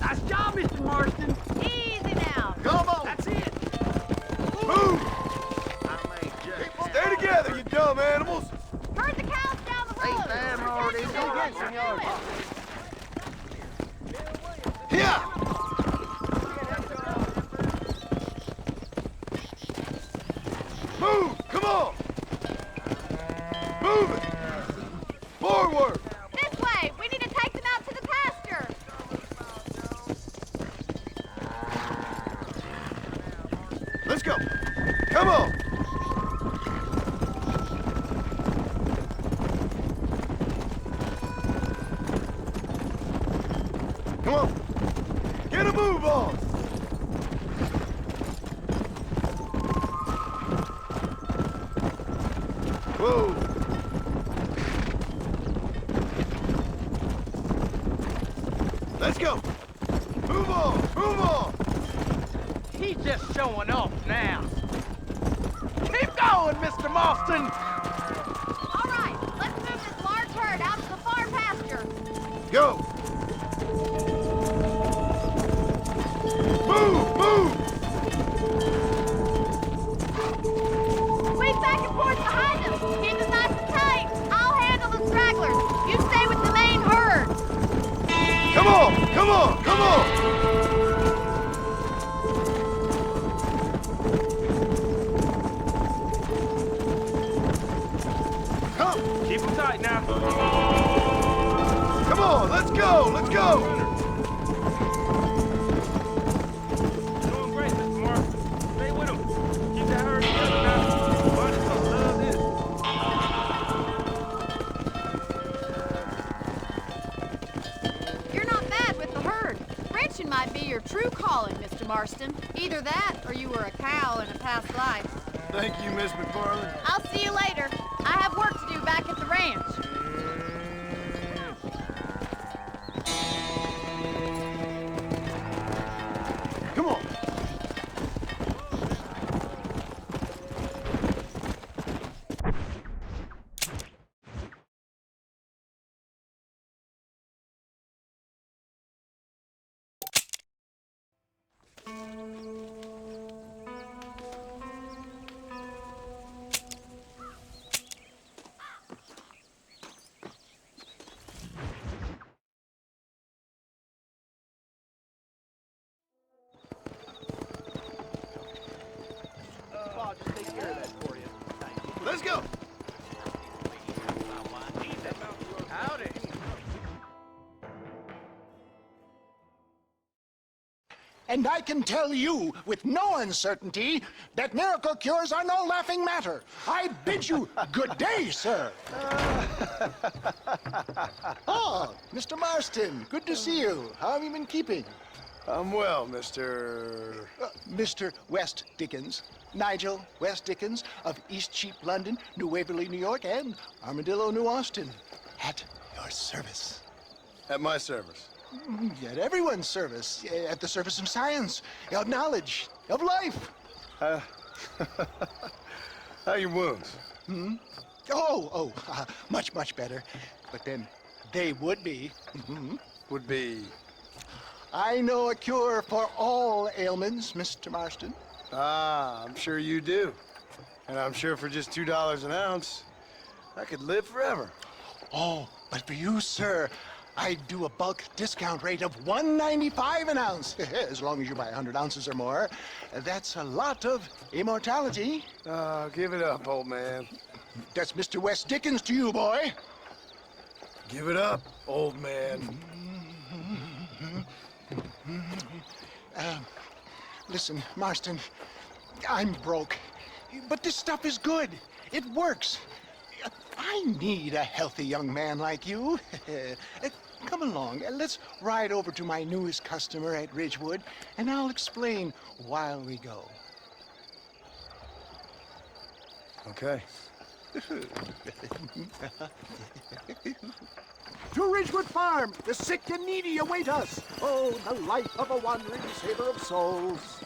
Speaker 10: Nice job, Mr. Marston.
Speaker 11: Easy now.
Speaker 7: Come on.
Speaker 10: That's it.
Speaker 7: Move! Stay together, you dumb animals.
Speaker 11: Herd the cows down the road.
Speaker 7: Here! Move! Come on! Move it! Forward!
Speaker 11: This way. We need to take them out to the pasture.
Speaker 7: Let's go! Come on! Come on! Get a move on! Whoa! Let's go! Move on! Move on!
Speaker 10: He's just showing off now. Keep going, Mr. Marston.
Speaker 11: All right, let's move this large herd out to the farm pasture.
Speaker 7: Go! Move! Move!
Speaker 11: Squeeze back and forth behind them. Keep them nice and tight. I'll handle the stragglers. You stay with the main herd.
Speaker 7: Come on! Come on! Come on! Come!
Speaker 10: Keep them tight now.
Speaker 7: Come on! Let's go! Let's go!
Speaker 10: Doing great, Mr. Marston. Stay with him. Keep that herd together now. Body's gonna love this.
Speaker 11: You're not bad with the herd. Ranching might be your true calling, Mr. Marston. Either that, or you were a cow in a past life.
Speaker 7: Thank you, Miss MacFarlane.
Speaker 11: I'll see you later. I have work to do back at the ranch.
Speaker 7: Come on!
Speaker 10: I'll just take care of that for you. Thank you.
Speaker 7: Let's go!
Speaker 10: Howdy.
Speaker 17: And I can tell you with no uncertainty that miracle cures are no laughing matter. I bid you good day, sir. Oh, Mr. Marston, good to see you. How have you been keeping?
Speaker 7: I'm well, Mr.
Speaker 17: Mr. West Dickens. Nigel West Dickens of Eastcheap, London, New Waverly, New York, and Armadillo, New Austin. At your service.
Speaker 7: At my service.
Speaker 17: At everyone's service. At the service of science, of knowledge, of life.
Speaker 7: How your wounds?
Speaker 17: Much, much better. But then they would be.
Speaker 7: Would be?
Speaker 17: I know a cure for all ailments, Mr. Marston.
Speaker 7: Ah, I'm sure you do. And I'm sure for just $2 an ounce, I could live forever.
Speaker 17: Oh, but for you, sir, I do a bulk discount rate of $1.95 an ounce. As long as you buy 100 ounces or more. That's a lot of immortality.
Speaker 7: Give it up, old man.
Speaker 17: That's Mr. West Dickens to you, boy.
Speaker 7: Give it up, old man.
Speaker 17: Listen, Marston, I'm broke, but this stuff is good. It works. I need a healthy young man like you. Come along, let's ride over to my newest customer at Ridgewood, and I'll explain while we go.
Speaker 7: Okay.
Speaker 17: To Ridgewood Farm, the sick and needy await us. Oh, the life of a wandering saver of souls.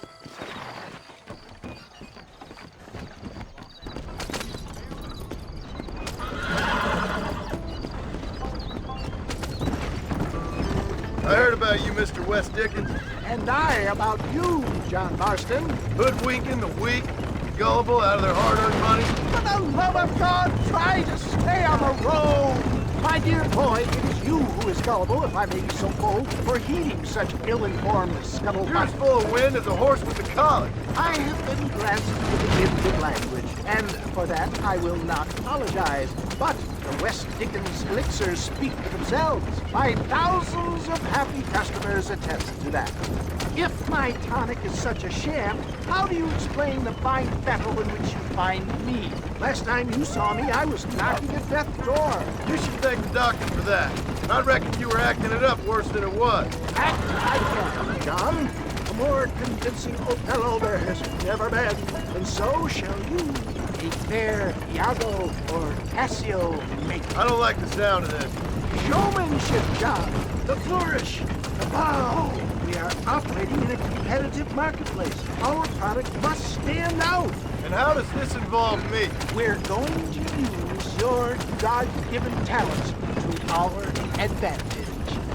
Speaker 7: I heard about you, Mr. West Dickens.
Speaker 17: And I about you, John Marston.
Speaker 7: Hoodwinking the weak, gullible out of their hard-earned money.
Speaker 17: For the love of God, try to stay on the road. My dear boy, it is you who is gullible, if I may be so bold, for heeding such ill-informed scuttlebutt.
Speaker 7: You're as full of wind as a horse with the collar.
Speaker 17: I have been granted the gift of language, and for that I will not apologize. But the West Dickens elixirs speak for themselves. My thousands of happy customers attest to that. If my tonic is such a sham, how do you explain the fine battle in which you find me? Last time you saw me, I was knocking at death's door.
Speaker 7: You should thank the doctor for that. I reckon you were acting it up worse than it was.
Speaker 17: Act I can, John. A more convincing Othello there has never been, and so shall you. A fair Iago or Cassio make.
Speaker 7: I don't like the sound of this.
Speaker 17: Showmanship, John. The flourish. The bow. We are operating in a competitive marketplace. Our product must stand out.
Speaker 7: And how does this involve me?
Speaker 17: We're going to use your God-given talents to our advantage.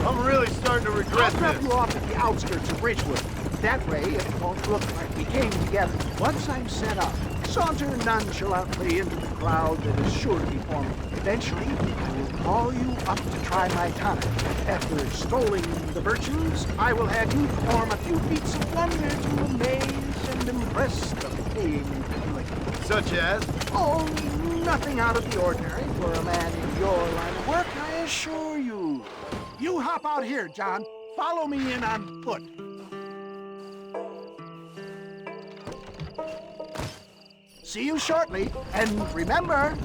Speaker 7: I'm really starting to regret
Speaker 17: I'll drop
Speaker 7: this.
Speaker 17: you off at the outskirts of Ridgewood. That way, it won't look like we came together. Once I'm set up, saunter nonchalantly into the crowd that is sure to be forming. Eventually, I will call you up to try my tonic. After extolling the virtues, I will have you perform a few feats of wonder to amaze and impress the paying public.
Speaker 7: Such as?
Speaker 17: Oh, nothing out of the ordinary for a man in your line of work, I assure you. You hop out here, John. Follow me in on foot. See you shortly, and remember...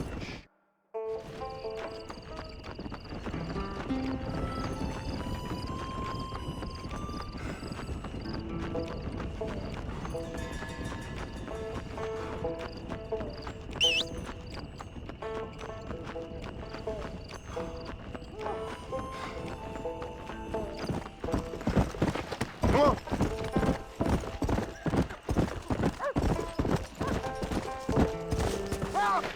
Speaker 17: Come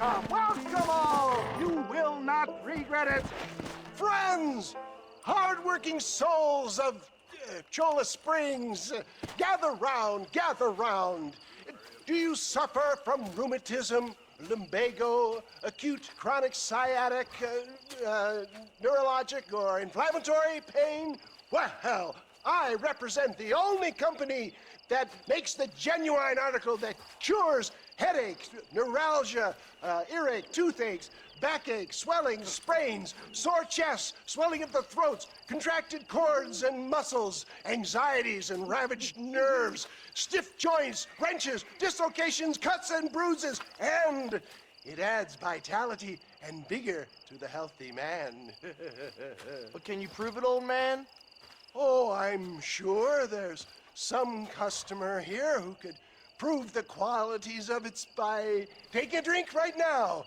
Speaker 17: on. Welcome all! You will not regret it. Friends, hard-working souls of Cholla Springs, gather round, gather round. Do you suffer from rheumatism, lumbago, acute chronic sciatic, neurologic or inflammatory pain? Well, I represent the only company that makes the genuine article that cures headaches, neuralgia, earache, toothaches, backache, swelling, sprains, sore chests, swelling of the throats, contracted cords and muscles, anxieties and ravaged nerves, stiff joints, wrenches, dislocations, cuts and bruises, and it adds vitality and vigor to the healthy man.
Speaker 10: But can you prove it, old man?
Speaker 17: Oh, I'm sure there's some customer here who could prove the qualities of it by taking a drink right now.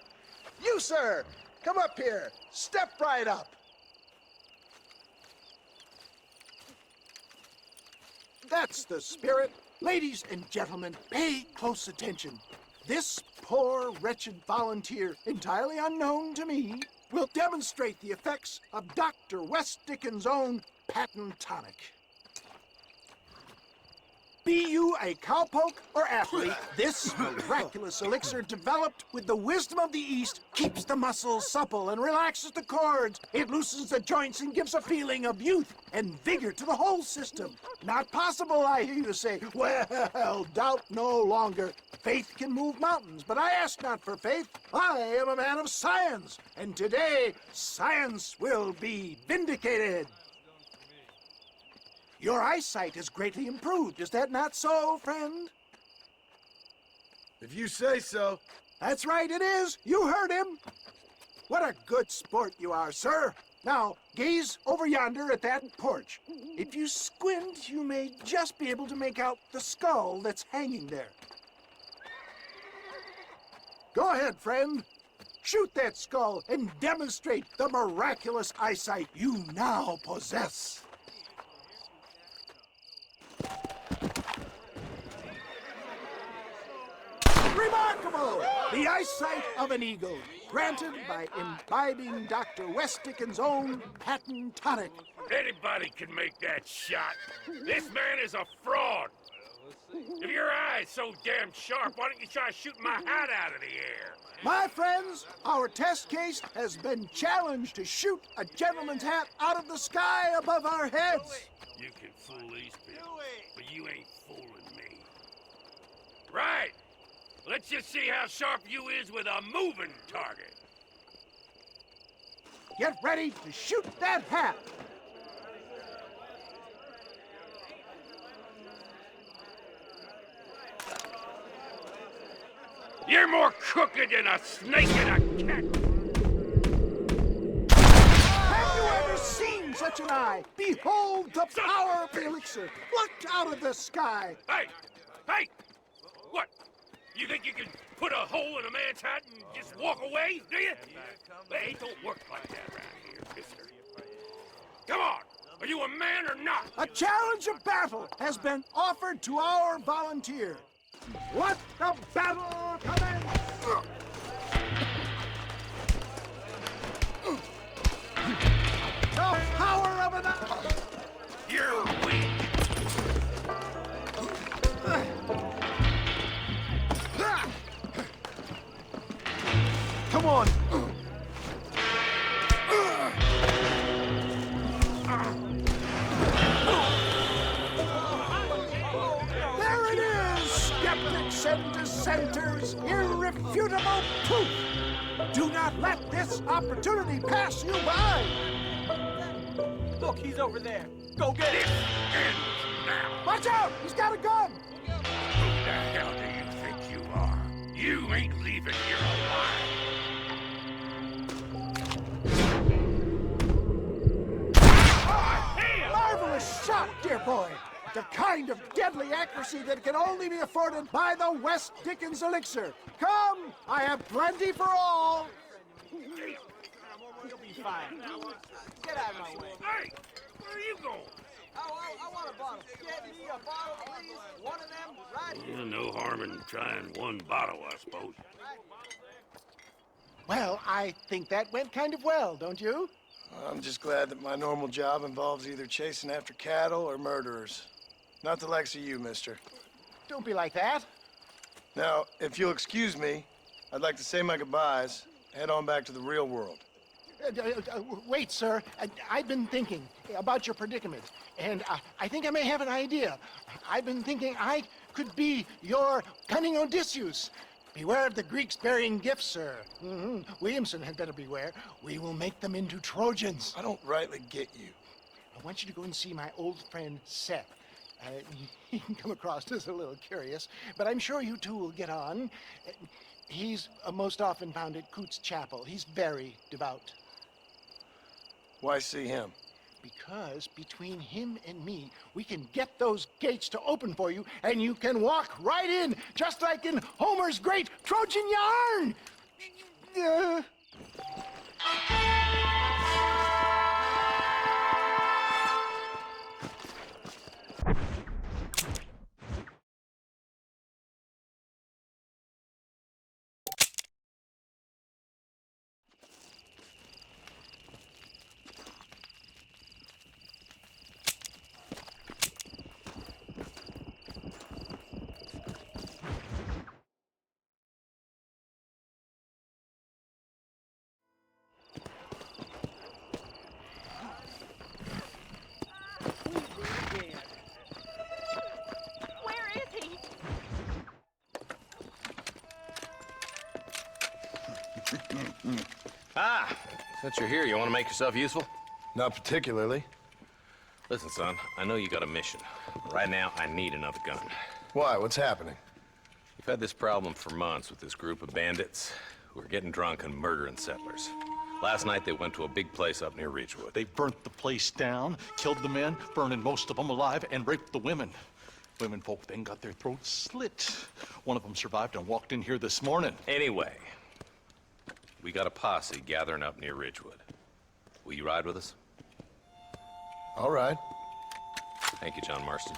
Speaker 17: You, sir, come up here. Step right up. That's the spirit. Ladies and gentlemen, pay close attention. This poor, wretched volunteer, entirely unknown to me, will demonstrate the effects of Dr. West Dickens' own patent tonic. Be you a cowpoke or athlete, this miraculous elixir developed with the wisdom of the East keeps the muscles supple and relaxes the cords. It loosens the joints and gives a feeling of youth and vigor to the whole system. Not possible, I hear you say. Well, doubt no longer. Faith can move mountains, but I ask not for faith. I am a man of science, and today science will be vindicated. Your eyesight is greatly improved. Is that not so, friend?
Speaker 7: If you say so.
Speaker 17: That's right, it is. You heard him. What a good sport you are, sir. Now, gaze over yonder at that porch. If you squint, you may just be able to make out the skull that's hanging there. Go ahead, friend. Shoot that skull and demonstrate the miraculous eyesight you now possess. Remarkable! The eyesight of an eagle, granted by imbibing Dr. West Dickens' own patent tonic.
Speaker 5: Anybody can make that shot. This man is a fraud. If your eye's so damn sharp, why don't you try shooting my hat out of the air?
Speaker 17: My friends, our test case has been challenged to shoot a gentleman's hat out of the sky above our heads.
Speaker 5: You can fool these people, but you ain't fooling me. Right. Let's just see how sharp you is with a moving target.
Speaker 17: Get ready to shoot that hat.
Speaker 5: You're more crooked than a snake in a cat.
Speaker 17: Have you ever seen such an eye? Behold the power of the elixir plucked out of the sky.
Speaker 5: Hey! Hey! What? You think you can put a hole in a man's hat and just walk away, do you? Hey, it don't work like that around here, mister. Come on! Are you a man or not?
Speaker 17: A challenge of battle has been offered to our volunteer. Let the battle commence! The power of an eye!
Speaker 5: You're weak!
Speaker 17: Come on! There it is! Skeptics and dissenters, irrefutable proof! Do not let this opportunity pass you by!
Speaker 10: Look, he's over there. Go get him!
Speaker 5: Now!
Speaker 17: Watch out! He's got a gun!
Speaker 5: Who the hell do you think you are? You ain't leaving here alive!
Speaker 17: Marvelous shot, dear boy! The kind of deadly accuracy that can only be afforded by the West Dickens elixir. Come, I have plenty for all.
Speaker 10: You'll be fine. Get out of my way.
Speaker 5: Hey! Where are you going?
Speaker 10: I want a bottle. Get me a bottle, please. One of them, right here.
Speaker 5: No harm in trying one bottle, I suppose.
Speaker 17: Well, I think that went kind of well, don't you?
Speaker 7: I'm just glad that my normal job involves either chasing after cattle or murderers. Not the likes of you, mister.
Speaker 17: Don't be like that.
Speaker 7: Now, if you'll excuse me, I'd like to say my goodbyes, head on back to the real world.
Speaker 17: Wait, sir. I've been thinking about your predicament, and I think I may have an idea. I've been thinking I could be your cunning Odysseus. Beware of the Greeks bearing gifts, sir. Williamson had better beware. We will make them into Trojans.
Speaker 7: I don't rightly get you.
Speaker 17: I want you to go and see my old friend Seth. He can come across as a little curious, but I'm sure you two will get on. He's most often found at Coote's Chapel. He's very devout.
Speaker 7: Why see him?
Speaker 17: Because between him and me, we can get those gates to open for you, and you can walk right in, just like in Homer's great Trojan yarn!
Speaker 15: Since you're here, you want to make yourself useful?
Speaker 7: Not particularly.
Speaker 15: Listen, son, I know you got a mission. Right now, I need another gun.
Speaker 7: Why? What's happening?
Speaker 15: We've had this problem for months with this group of bandits who are getting drunk and murdering settlers. Last night, they went to a big place up near Ridgewood.
Speaker 13: They burnt the place down, killed the men, burning most of them alive, and raped the women. Women folk then got their throats slit. One of them survived and walked in here this morning.
Speaker 15: Anyway, we got a posse gathering up near Ridgewood. Will you ride with us?
Speaker 7: All right.
Speaker 15: Thank you, John Marston.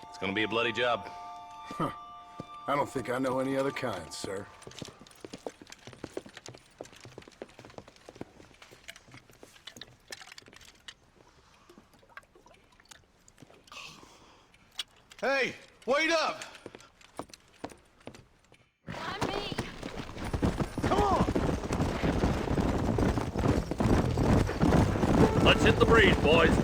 Speaker 15: It's gonna be a bloody job.
Speaker 7: Huh. I don't think I know any other kind, sir.
Speaker 13: Hey, wait up!
Speaker 1: Not me.
Speaker 13: Come on!
Speaker 14: Let's hit the breeze, boys.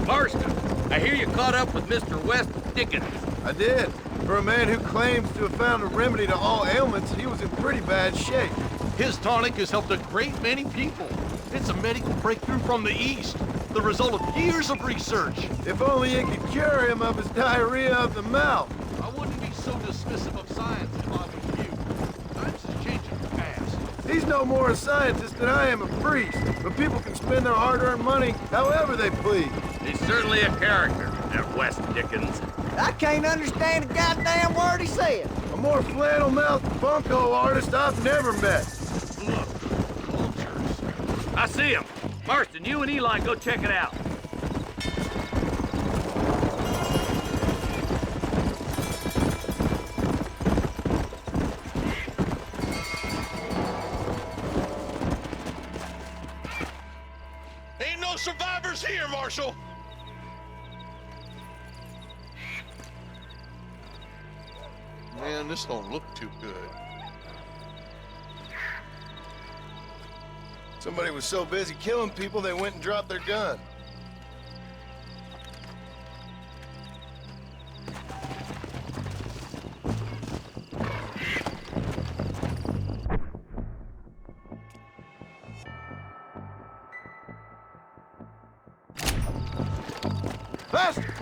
Speaker 14: Marston, I hear you caught up with Mr. West Dickens.
Speaker 7: I did. For a man who claims to have found a remedy to all ailments, he was in pretty bad shape.
Speaker 13: His tonic has helped a great many people. It's a medical breakthrough from the East, the result of years of research.
Speaker 7: If only it could cure him of his diarrhea of the mouth.
Speaker 13: I wouldn't be so dismissive of science if I was you. Times is changing fast.
Speaker 7: He's no more a scientist than I am a priest, but people can spend their hard-earned money however they please.
Speaker 14: He's certainly a character, that West Dickens.
Speaker 3: I can't understand a goddamn word he said.
Speaker 7: A more flannel-mouthed bunko artist I've never met.
Speaker 14: Look, vultures. I see him. Marston, you and Eli go check it out.
Speaker 13: Ain't no survivors here, Marshal! Man, this don't look too good.
Speaker 7: Somebody was so busy killing people, they went and dropped their gun. Faster!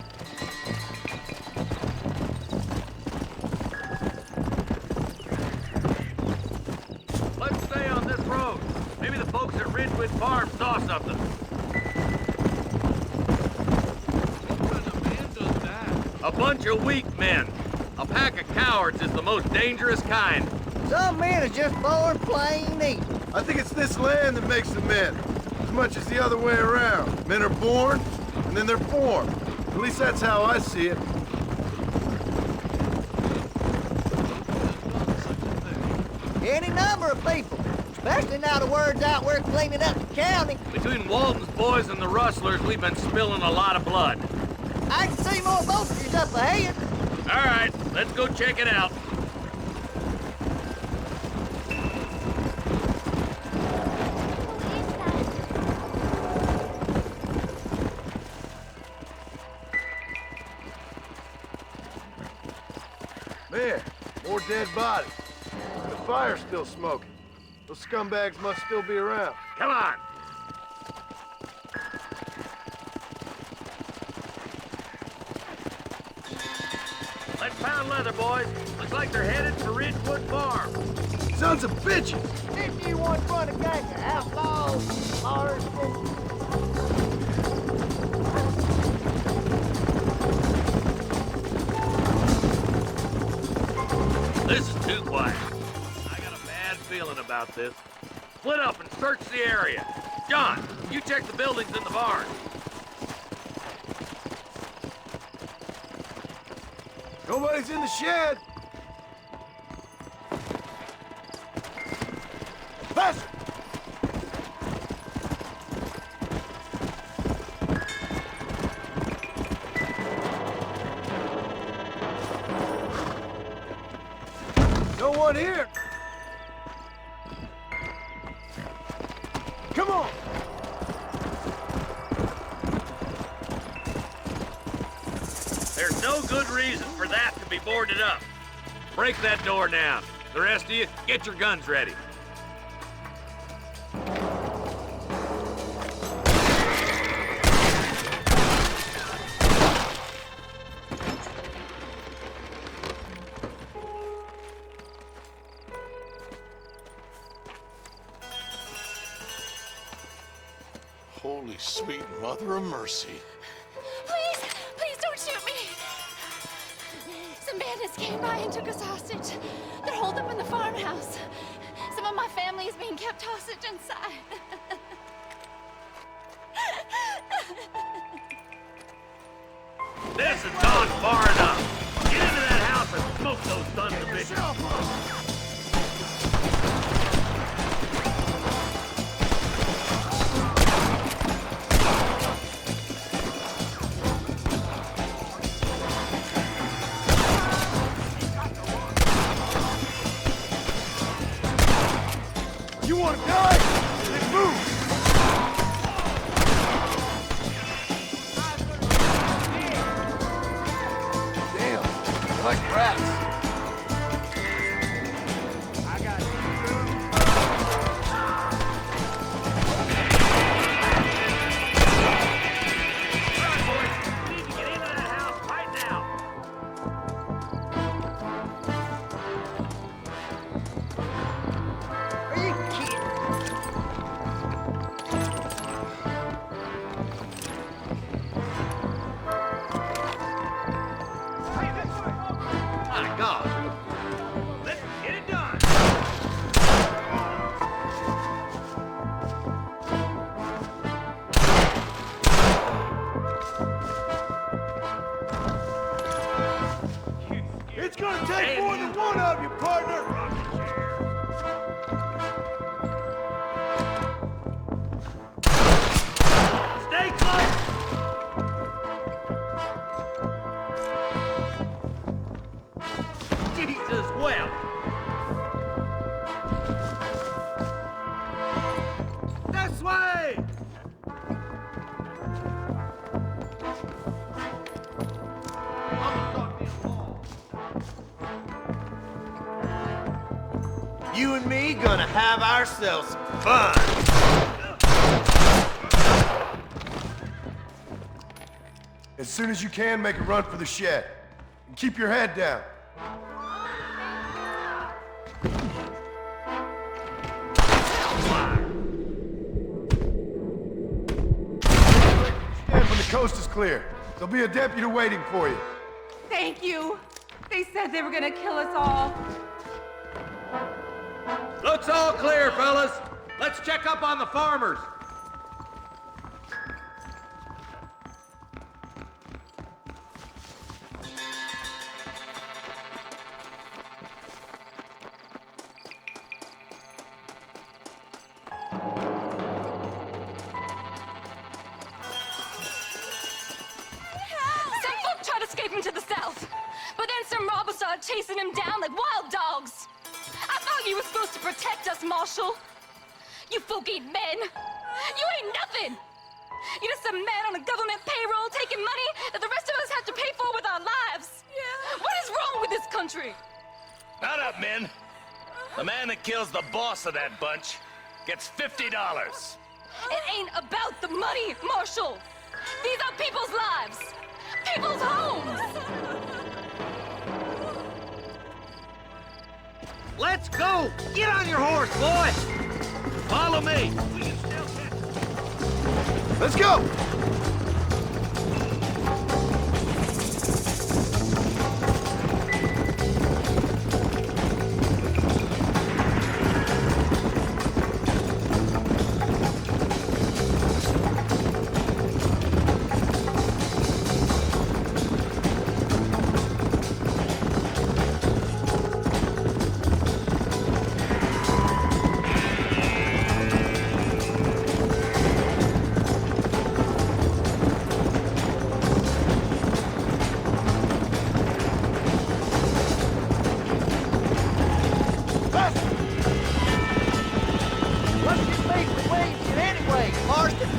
Speaker 14: Let's stay on this road. Maybe the folks at Ridgewood Farm saw something.
Speaker 13: What kind of man does that?
Speaker 14: A bunch of weak men. A pack of cowards is the most dangerous kind.
Speaker 3: Some men are just born plain evil.
Speaker 7: I think it's this land that makes the men, as much as the other way around. Men are born, and then they're formed. At least that's how I see it.
Speaker 3: Any number of people, especially now the word's out we're cleaning up the county.
Speaker 14: Between Walton's boys and the rustlers, we've been spilling a lot of blood.
Speaker 3: I can see more vultures up ahead.
Speaker 14: All right, let's go check it out.
Speaker 7: Man, more dead bodies. The fire's still smoking. Those scumbags must still be around.
Speaker 14: Come on. Let's pound leather, boys. Looks like they're headed for Ridgewood Farm.
Speaker 7: Sons of bitches!
Speaker 3: Didn't you once run a gang of outlaws, Marston?
Speaker 14: This is too quiet. I got a bad feeling about this. Split up and search the area. John, you check the buildings in the barn.
Speaker 7: Nobody's in the shed! Faster! No one here! Come on!
Speaker 14: There's no good reason for that to be boarded up. Break that door down. The rest of you, get your guns ready.
Speaker 13: mother of mercy.
Speaker 19: Please, please don't shoot me. Some bandits came by and took us hostage. They're holed up in the farmhouse. Some of my family is being kept hostage inside.
Speaker 14: This has gone far enough. Get into that house and smoke those sons of bitches.
Speaker 17: You want to die? Then move! Damn, like rats.
Speaker 10: I got you.
Speaker 14: Alright, boys, we need to get into that house right now.
Speaker 3: Are you kidding?
Speaker 14: My God. Let's get it done.
Speaker 17: It's gonna take more than one of you, partner!
Speaker 14: Stay close. Jesus, well. This way!
Speaker 3: You and me gonna have ourselves some fun.
Speaker 17: As soon as you can, make a run for the shed. And keep your head down. Stand when the coast is clear. There'll be a deputy waiting for you.
Speaker 20: Thank you. They said they were gonna kill us all.
Speaker 14: Looks all clear, fellas. Let's check up on the farmers.
Speaker 19: Some folk tried escaping to the south, but then some robbers started chasing him down like wild dogs. I thought you were supposed to protect us, Marshal. You folk ain't men. You ain't nothing. You're just some man on a government payroll taking money that the rest of us have to pay for with our lives. Yeah. What is wrong with this country?
Speaker 14: Not up, men. The man that kills the boss of that bunch gets $50.
Speaker 19: It ain't about the money, Marshal. These are people's lives. People's homes.
Speaker 14: Let's go! Get on your horse, boy! Follow me!
Speaker 17: Let's go!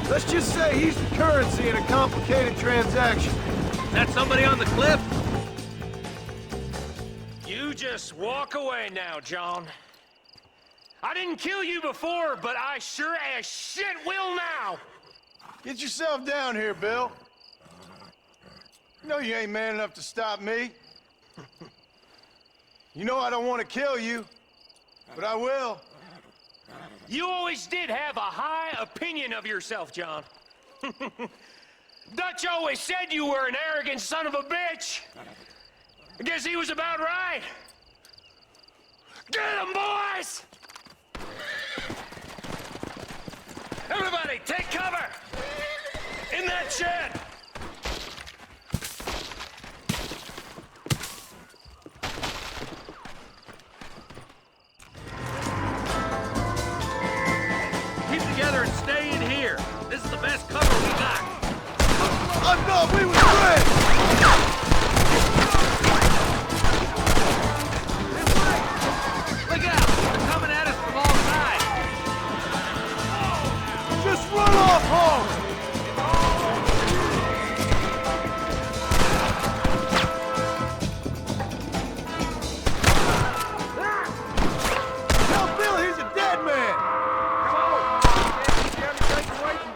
Speaker 17: Let's just say he's the currency in a complicated transaction.
Speaker 14: Is that somebody on the cliff?
Speaker 8: You just walk away now, John. I didn't kill you before, but I sure as shit will now.
Speaker 17: Get yourself down here, Bill. You know you ain't man enough to stop me. You know I don't want to kill you, but I will.
Speaker 8: You always did have a high opinion of yourself, John. Dutch always said you were an arrogant son of a bitch. I guess he was about right. Get him, boys! Everybody, take cover! In that shed!
Speaker 10: Keep together and stay in here. This is the best cover we got.
Speaker 17: I thought we were friends!
Speaker 10: Look out! They're coming at us from all sides.
Speaker 17: Just run off home! Tell Bill he's a dead man! Come on! Can't keep the Undertaker waiting.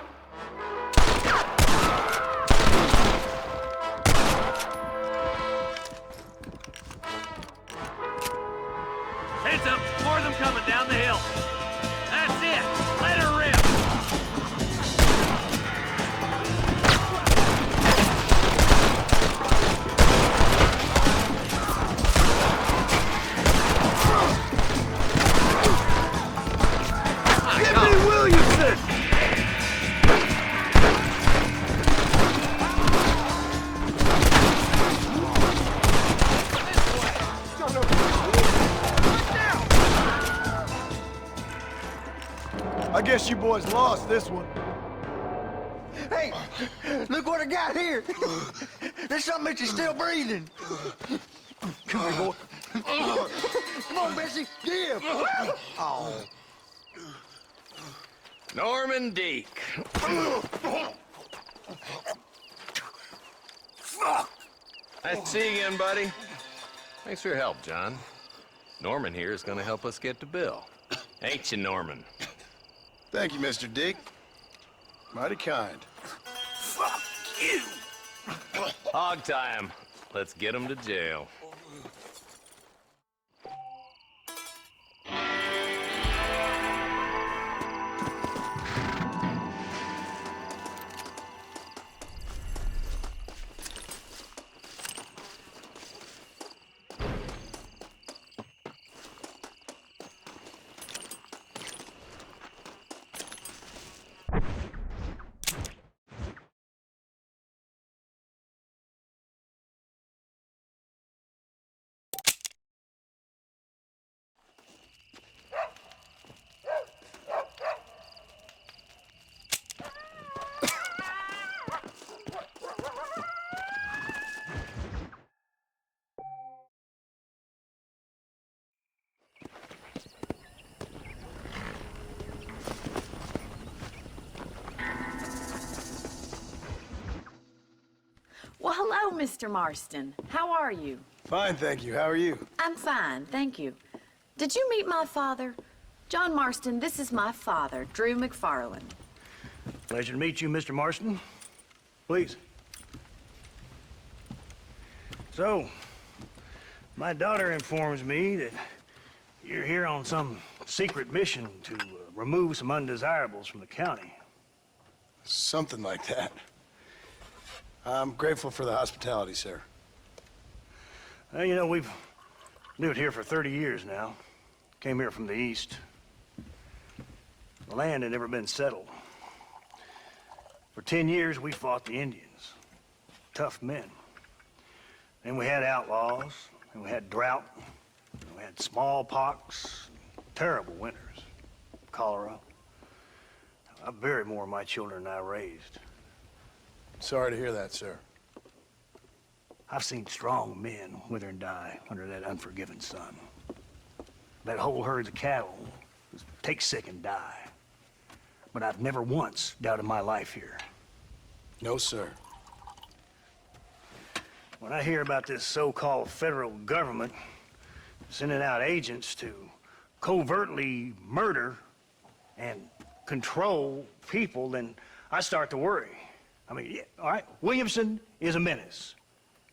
Speaker 10: Heads up! More of them coming down the hill. That's it! Let her rip!
Speaker 17: Give me Williamson! I guess you boys lost this one.
Speaker 3: Hey, look what I got here. There's something that you're still breathing. Come here, boy. Come on, Bessie, give. Oh.
Speaker 14: Norman Deek. Nice to see you again, buddy. Thanks for your help, John. Norman here is gonna help us get to Bill. Ain't you, Norman?
Speaker 7: Thank you, Mr. Dick. Mighty kind.
Speaker 14: Fuck you! Hog tie him. Let's get him to jail.
Speaker 9: Well, hello, Mr. Marston. How are you?
Speaker 7: Fine, thank you. How are you?
Speaker 9: I'm fine, thank you. Did you meet my father? John Marston, this is my father, Drew MacFarlane.
Speaker 12: Pleasure to meet you, Mr. Marston. Please. So, my daughter informs me that you're here on some secret mission to remove some undesirables from the county.
Speaker 7: Something like that. I'm grateful for the hospitality, sir.
Speaker 12: Well, you know, we've lived here for 30 years now. Came here from the east. The land had never been settled. For 10 years, we fought the Indians. Tough men. Then we had outlaws, and we had drought, and we had smallpox, terrible winters, cholera. I buried more of my children than I raised.
Speaker 7: Sorry to hear that, sir.
Speaker 12: I've seen strong men wither and die under that unforgiving sun. That whole herds of cattle take sick and die. But I've never once doubted my life here.
Speaker 7: No, sir.
Speaker 12: When I hear about this so-called federal government sending out agents to covertly murder and control people, then I start to worry. I mean, yeah, all right, Williamson is a menace,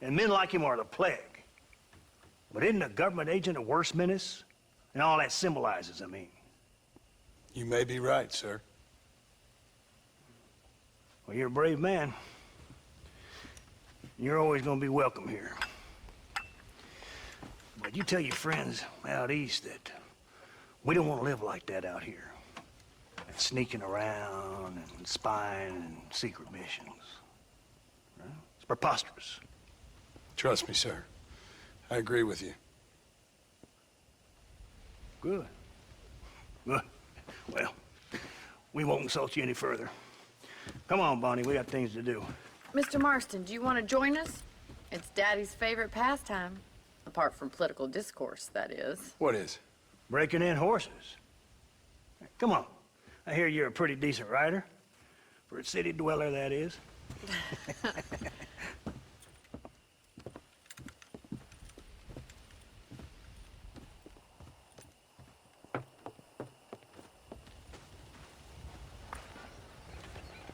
Speaker 12: and men like him are the plague. But isn't a government agent a worse menace? And all that symbolizes, I mean.
Speaker 7: You may be right, sir.
Speaker 12: Well, you're a brave man. You're always gonna be welcome here. But you tell your friends out east that we don't want to live like that out here. Sneaking around and spying and secret missions. Right? It's preposterous.
Speaker 7: Trust me, sir. I agree with you.
Speaker 12: Good. Good. Well, we won't insult you any further. Come on, Bonnie, we got things to do.
Speaker 9: Mr. Marston, do you want to join us? It's Daddy's favorite pastime. Apart from political discourse, that is.
Speaker 7: What is?
Speaker 12: Breaking in horses. Come on. I hear you're a pretty decent rider. For a city dweller, that is.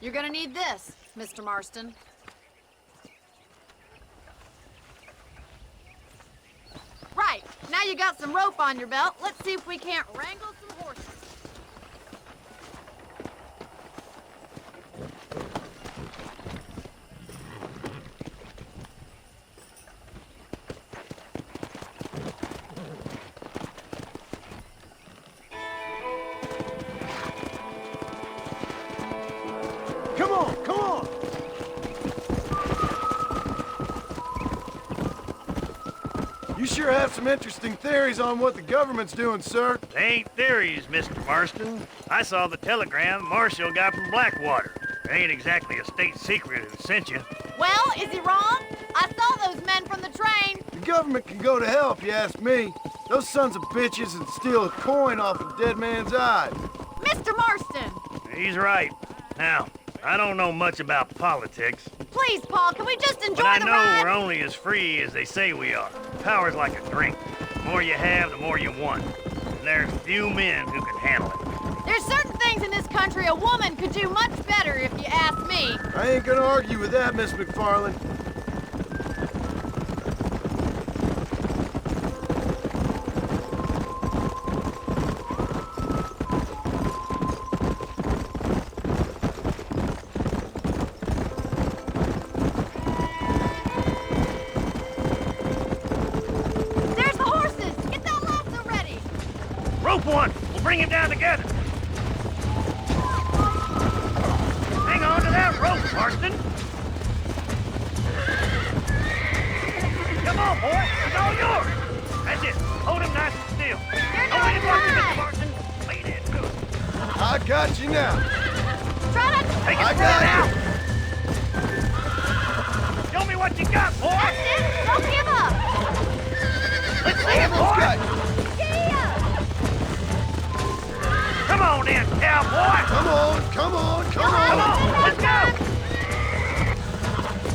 Speaker 11: You're gonna need this, Mr. Marston. Right, now you got some rope on your belt. Let's see if we can't wrangle some horses.
Speaker 17: Come on, come on!
Speaker 7: You sure have some interesting theories on what the government's doing, sir.
Speaker 12: They ain't theories, Mr. Marston. I saw the telegram Marshall got from Blackwater. It ain't exactly a state secret who sent you.
Speaker 11: Well, is he wrong? I saw those men from the train.
Speaker 7: The government can go to hell if you ask me. Those sons of bitches would steal a coin off a dead man's eyes.
Speaker 11: Mr. Marston!
Speaker 12: He's right. Now, I don't know much about politics.
Speaker 11: Please, Paul, can we just enjoy
Speaker 12: But I
Speaker 11: the
Speaker 12: know
Speaker 11: ride?
Speaker 12: we're only as free as they say we are. Power's like a drink. The more you have, the more you want. And there's few men who can handle it.
Speaker 11: There's certain things in this country a woman could do much better, if you ask me.
Speaker 7: I ain't gonna argue with that, Miss MacFarlane.
Speaker 11: There's the horses! Get that lasso ready!
Speaker 12: Rope one! We'll bring him down together. Hang on to that rope, Marston. Come on, boy. It's all yours. That's it. Hold him nice and still. Don't let him watch you, Mr. Marston. Lead into it.
Speaker 7: I got you now.
Speaker 11: Try not to
Speaker 12: Take
Speaker 7: I
Speaker 12: it
Speaker 7: got
Speaker 12: out.
Speaker 7: you.
Speaker 12: Show me what you got, boy.
Speaker 11: That's it! Don't give up!
Speaker 12: Let's see it, boy.
Speaker 7: Got you.
Speaker 12: Come on in, cowboy.
Speaker 7: Come on, come on, come on.
Speaker 12: Come on, let's go.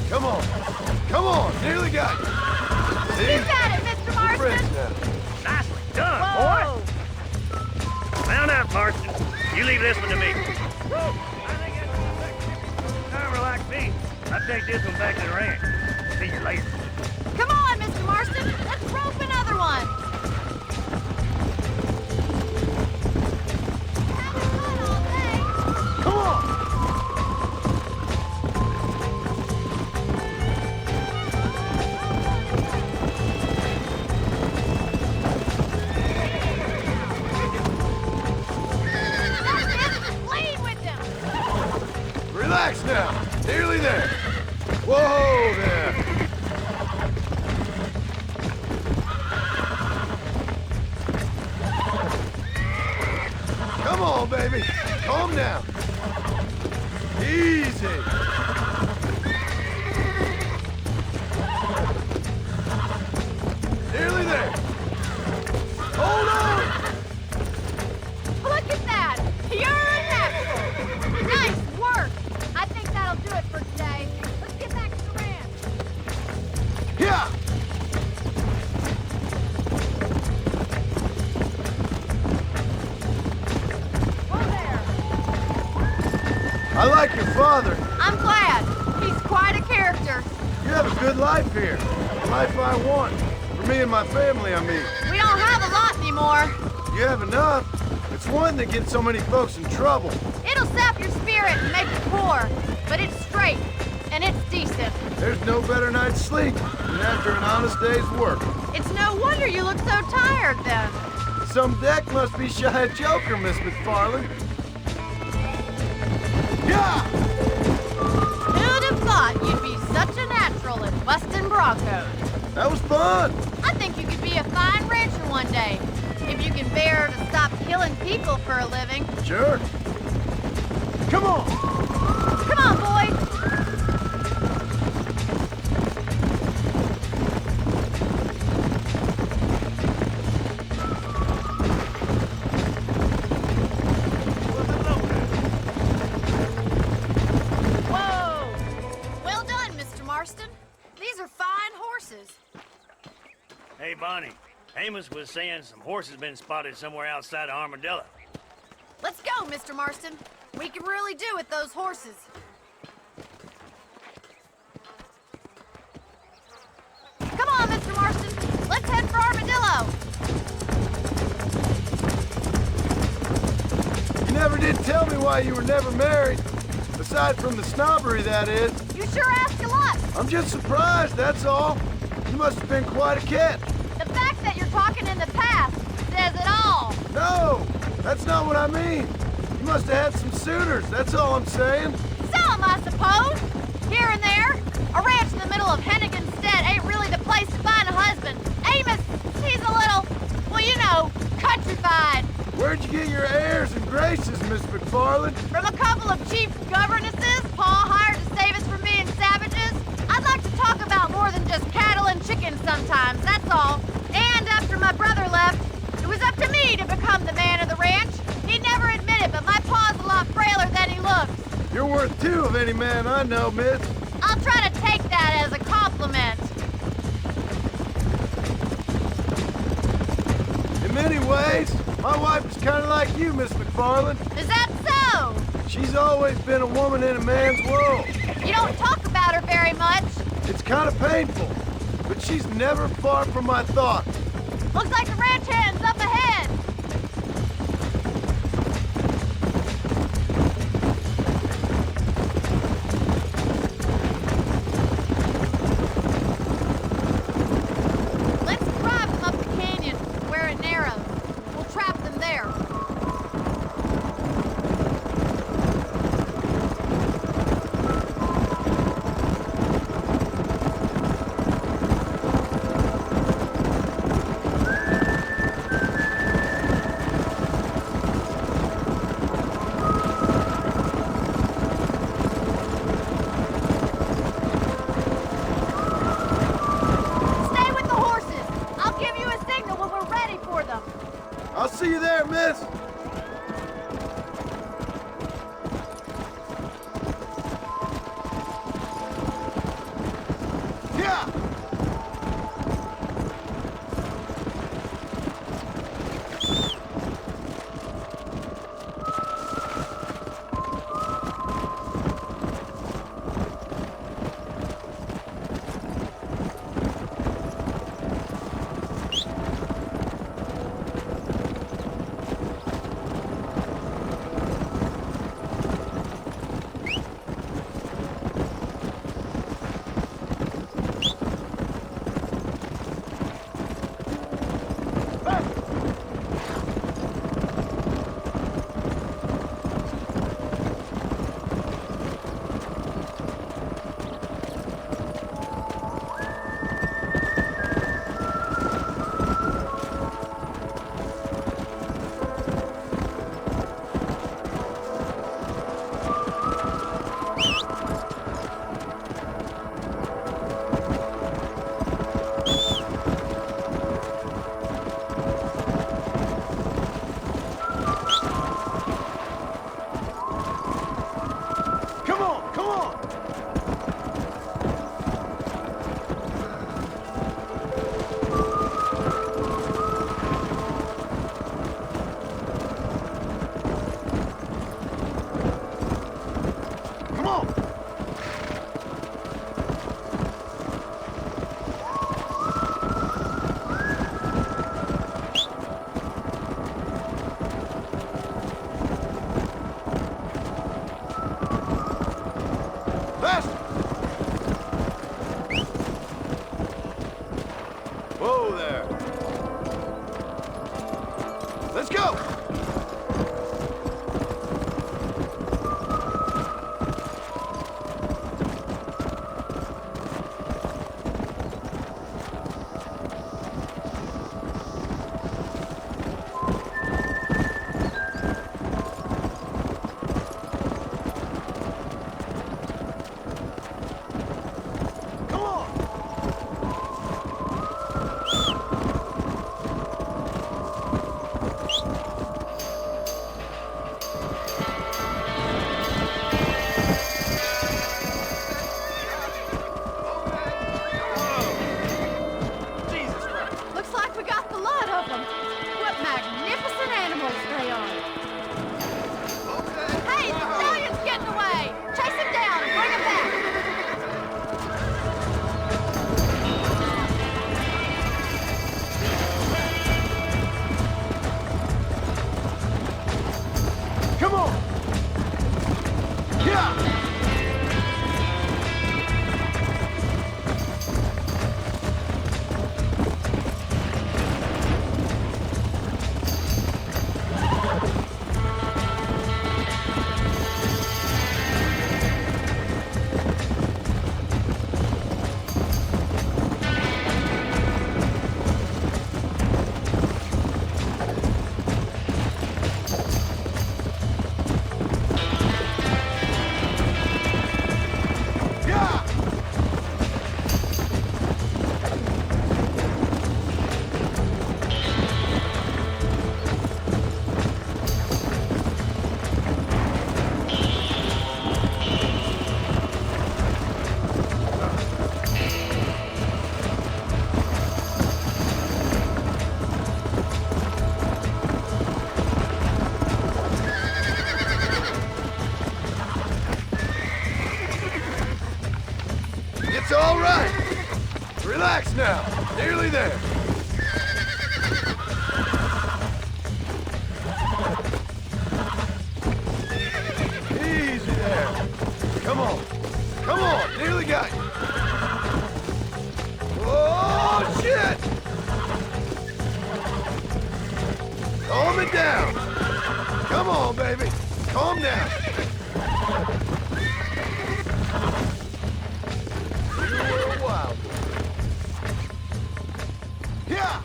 Speaker 7: Come on, come on. Nearly got you. See?
Speaker 11: Keep at it, Mr.
Speaker 7: We're friends
Speaker 11: Marston!
Speaker 7: now.
Speaker 12: Nicely done,
Speaker 11: Whoa!
Speaker 12: boy. Mount up, Marston. You leave this one to me. I think it's a timer like me. I'll take this one back to the ranch. See you later.
Speaker 11: Come on, Mr. Marston! Let's rope another one! Having fun all day.
Speaker 7: Come on.
Speaker 11: That's it! Lead with them!
Speaker 7: Relax now. Nearly there. Whoa there. Come on, baby. Calm down. Easy. Nearly there. Hold on.
Speaker 11: Look at that! You're a natural! Nice work! I think that'll do it for today. Let's get back to the ranch.
Speaker 7: Yeah.
Speaker 11: Whoa there!
Speaker 7: I like your father.
Speaker 11: I'm glad. He's quite a character.
Speaker 7: You have a good life here. The life I want. For me and my family, I mean.
Speaker 11: We don't have a lot anymore.
Speaker 7: You have enough. It's one that gets so many folks in trouble.
Speaker 11: It'll sap your spirit and make you poor, but it's straight. and it's decent.
Speaker 7: There's no better night's sleep than after an honest day's work.
Speaker 11: It's no wonder you look so tired then.
Speaker 7: Some deck must be shy of Joker, Miss MacFarlane. Yeah!
Speaker 11: Who'd have thought you'd be such a natural at busting Broncos?
Speaker 7: That was fun.
Speaker 11: I think you could be a fine rancher one day, if you can bear to stop killing people for a living.
Speaker 7: Sure. Come on!
Speaker 11: Come on, boy! Whoa! Well done, Mr. Marston. These are fine horses.
Speaker 12: Hey, Bonnie. Amos was saying some horses been spotted somewhere outside of Armadillo.
Speaker 11: Let's go, Mr. Marston. We can really do with those horses. Come on, Mr. Marston. Let's head for Armadillo.
Speaker 7: You never did tell me why you were never married. Aside from the snobbery, that is.
Speaker 11: You sure ask a lot.
Speaker 7: I'm just surprised, that's all. You must have been quite a catch.
Speaker 11: The fact that you're talking in the past says it all.
Speaker 7: No, that's not what I mean. You must have had some suitors, that's all I'm saying.
Speaker 11: Some, I suppose. Here and there. A ranch in the middle of Hennigan's Stead ain't really the place to find a husband. Amos, he's a little, well, you know, countrified.
Speaker 7: Where'd you get your airs and graces, Miss MacFarlane?
Speaker 11: From a couple of chief governesses Pa hired to save us from being savages. I'd like to talk about more than just cattle and chickens sometimes, that's all. And after my brother left, it was up to me to become the man of the ranch. He'd never admit it, but my pa's a lot frailer than he looks.
Speaker 7: You're worth two of any man I know, miss.
Speaker 11: I'll try to take that as a compliment.
Speaker 7: In many ways, my wife is kind of like you, Miss MacFarlane.
Speaker 11: Is that so?
Speaker 7: She's always been a woman in a man's world.
Speaker 11: You don't talk about her very much.
Speaker 7: It's kind of painful, but she's never far from my thoughts.
Speaker 11: Looks like the ranch hand's up ahead. Let's drive them up the canyon where it narrows. We'll trap them there. Stay with the horses. I'll give you a signal when we're ready for them.
Speaker 7: I'll see you there, miss. Yeah! go! It's all right. Relax now. Nearly there. Easy there. Come on. Come on. Nearly got you. Oh, shit. Calm it down. Come on, baby. Calm down. Wild. Yeah.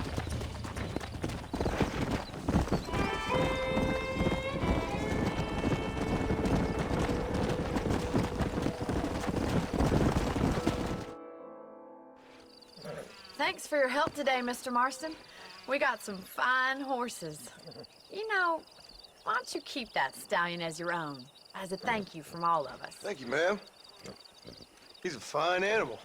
Speaker 9: Thanks for your help today, Mr. Marston. We got some fine horses. You know, why don't you keep that stallion as your own, as a thank you from all of us?
Speaker 7: Thank you, ma'am. He's a fine animal.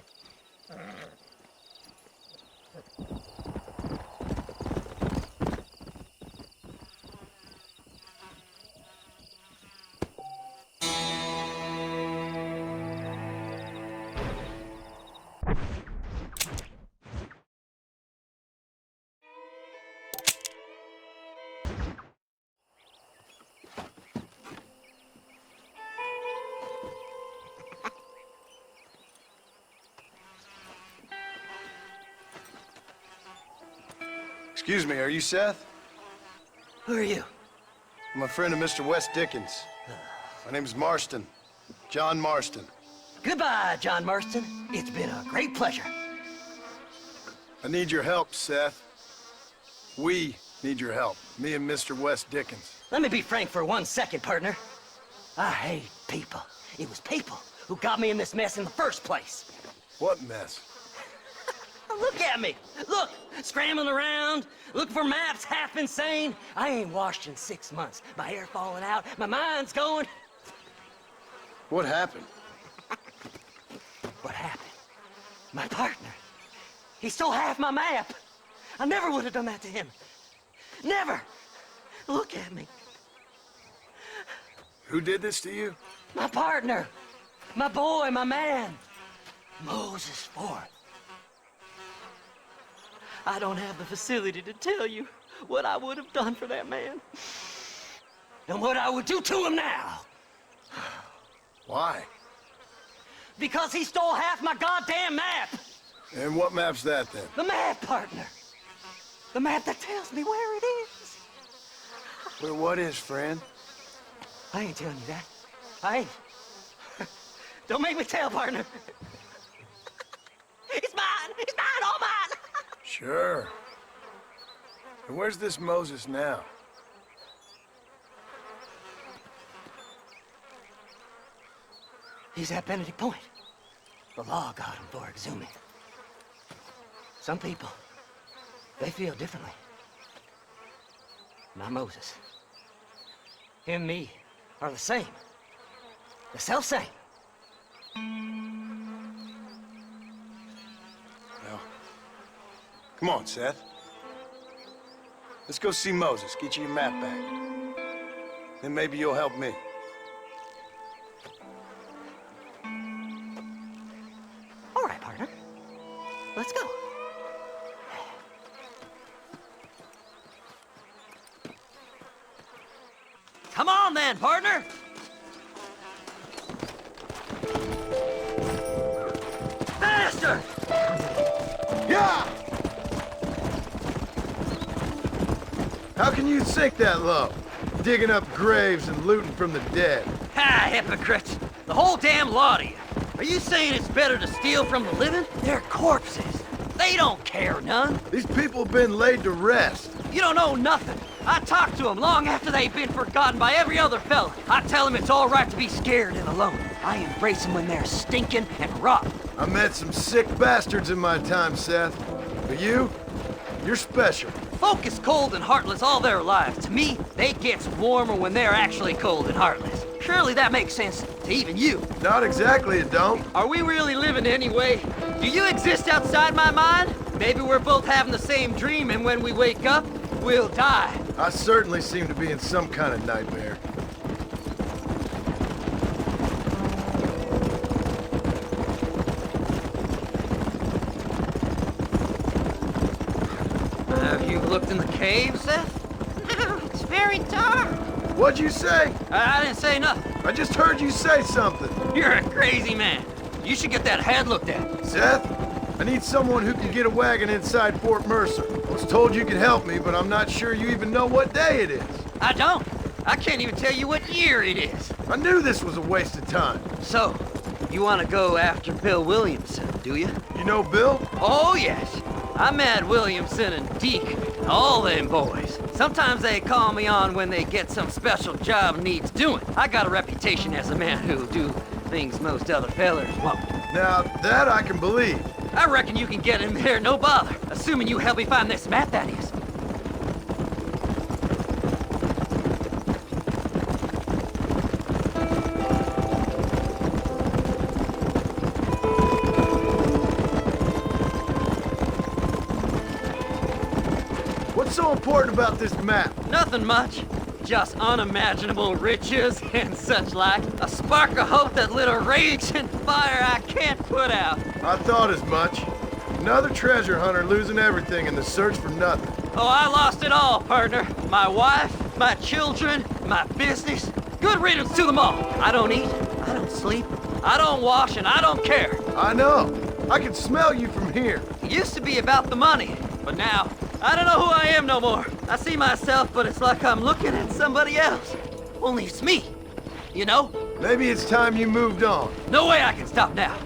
Speaker 7: Excuse me, are you Seth?
Speaker 3: Who are you?
Speaker 7: I'm a friend of Mr. Wes Dickens. My name's Marston. John Marston.
Speaker 3: Goodbye, John Marston. It's been a great pleasure.
Speaker 7: I need your help, Seth. We need your help. Me and Mr. Wes Dickens.
Speaker 3: Let me be frank for 1 second, partner. I hate people. It was people who got me in this mess in the first place.
Speaker 7: What mess?
Speaker 3: Look at me. Look, scrambling around, looking for maps, half insane. I ain't washed in 6 months. My hair falling out, my mind's going.
Speaker 7: What happened?
Speaker 3: What happened? My partner. He stole half my map. I never would have done that to him. Never. Look at me.
Speaker 7: Who did this to you?
Speaker 3: My partner. My boy, my man. Moses Ford. I don't have the facility to tell you what I would have done for that man. And what I would do to him now.
Speaker 7: Why?
Speaker 3: Because he stole half my goddamn map.
Speaker 7: And what map's that, then?
Speaker 3: The map, partner. The map that tells me where it is.
Speaker 7: Where what is, friend?
Speaker 3: I ain't telling you that. I ain't. Don't make me tell, partner. It's mine! It's mine! All mine!
Speaker 7: Sure. And where's this Moses now?
Speaker 3: He's at Benedict Point. The law got him for exhuming. Some people, they feel differently. Not Moses. Him and me are the same. The self-same.
Speaker 7: Well, come on, Seth. Let's go see Moses, get you your map back. Then maybe you'll help me.
Speaker 3: All right, partner. Let's go. Come on then, partner! Faster!
Speaker 7: Yeah! How can you sink that low? Digging up graves and looting from the dead.
Speaker 3: Ha, hypocrites! The whole damn lot of you. Are you saying it's better to steal from the living? They're corpses. They don't care none.
Speaker 7: These people have been laid to rest.
Speaker 3: You don't know nothing. I talked to them long after they've been forgotten by every other fella. I tell them it's all right to be scared and alone. I embrace them when they're stinking and rotten.
Speaker 7: I met some sick bastards in my time, Seth. But you're special.
Speaker 3: Folk is cold and heartless all their lives. To me, they gets warmer when they're actually cold and heartless. Surely that makes sense to even you.
Speaker 7: Not exactly, it don't.
Speaker 3: Are we really living anyway? Do you exist outside my mind? Maybe we're both having the same dream, and when we wake up, we'll die.
Speaker 7: I certainly seem to be in some kind of nightmare.
Speaker 3: Have you looked in the cave, Seth?
Speaker 11: No, it's very dark.
Speaker 7: What'd you say?
Speaker 3: I didn't say nothing.
Speaker 7: I just heard you say something.
Speaker 3: You're a crazy man. You should get that head looked at.
Speaker 7: Seth, I need someone who can get a wagon inside Fort Mercer. I was told you could help me, but I'm not sure you even know what day it is.
Speaker 3: I don't. I can't even tell you what year it is.
Speaker 7: I knew this was a waste of time.
Speaker 3: So, you want to go after Bill Williamson, do you?
Speaker 7: You know Bill?
Speaker 3: Oh, yes. I met Williamson and Deke, all them boys. Sometimes they call me on when they get some special job needs doing. I got a reputation as a man who'll do things most other fellers won't.
Speaker 7: Now, that I can believe.
Speaker 3: I reckon you can get in there, no bother. Assuming you help me find this map, that is.
Speaker 7: What's so important about this map?
Speaker 3: Nothing much. Just unimaginable riches and such like. A spark of hope that lit a raging fire I can't put out.
Speaker 7: I thought as much. Another treasure hunter losing everything in the search for nothing.
Speaker 3: Oh, I lost it all, partner. My wife, my children, my business. Good riddance to them all. I don't eat, I don't sleep, I don't wash, and I don't care.
Speaker 7: I know. I can smell you from here.
Speaker 3: It used to be about the money, but now, I don't know who I am no more. I see myself, but it's like I'm looking at somebody else. Only it's me, you know?
Speaker 7: Maybe it's time you moved on.
Speaker 3: No way I can stop now.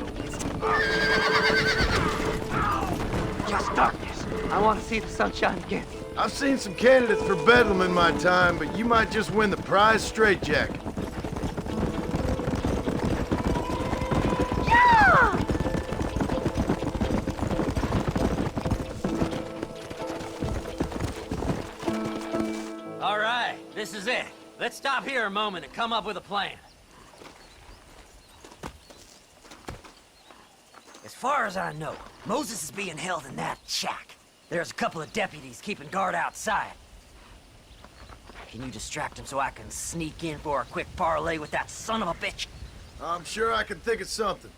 Speaker 3: Just darkness. I want to see the sunshine again.
Speaker 7: I've seen some candidates for Bedlam in my time, but you might just win the prize straitjacket.
Speaker 11: Yeah!
Speaker 3: All right, this is it. Let's stop here a moment and come up with a plan. As far as I know, Moses is being held in that shack. There's a couple of deputies keeping guard outside. Can you distract him so I can sneak in for a quick parlay with that son of a bitch?
Speaker 7: I'm sure I can think of something.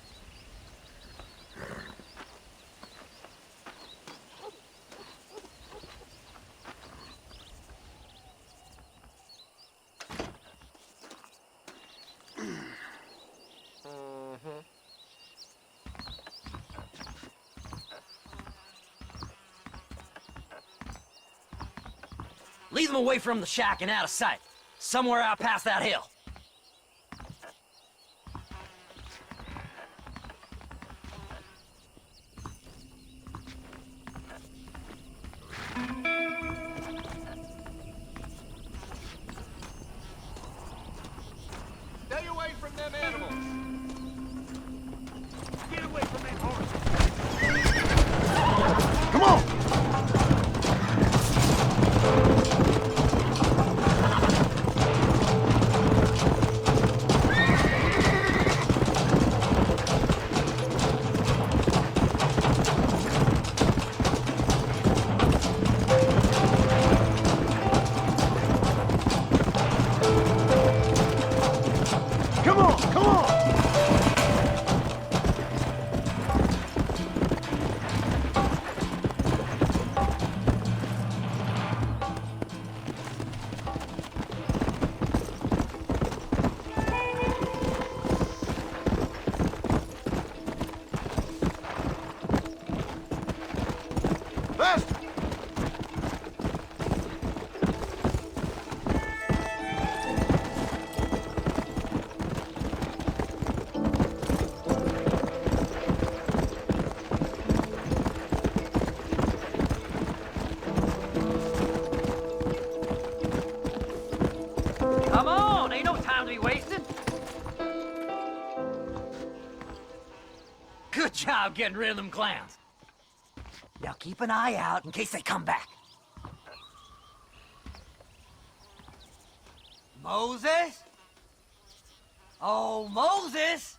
Speaker 21: Lead them away from the shack and out of sight. Somewhere out past that hill.
Speaker 10: Stay away from them animals. Get away from that horse.
Speaker 17: Come on! Come on, come on! Faster!
Speaker 21: Come on, ain't no time to be wasted. Good job getting rid of them clowns. Now keep an eye out in case they come back. Moses? Oh, Moses!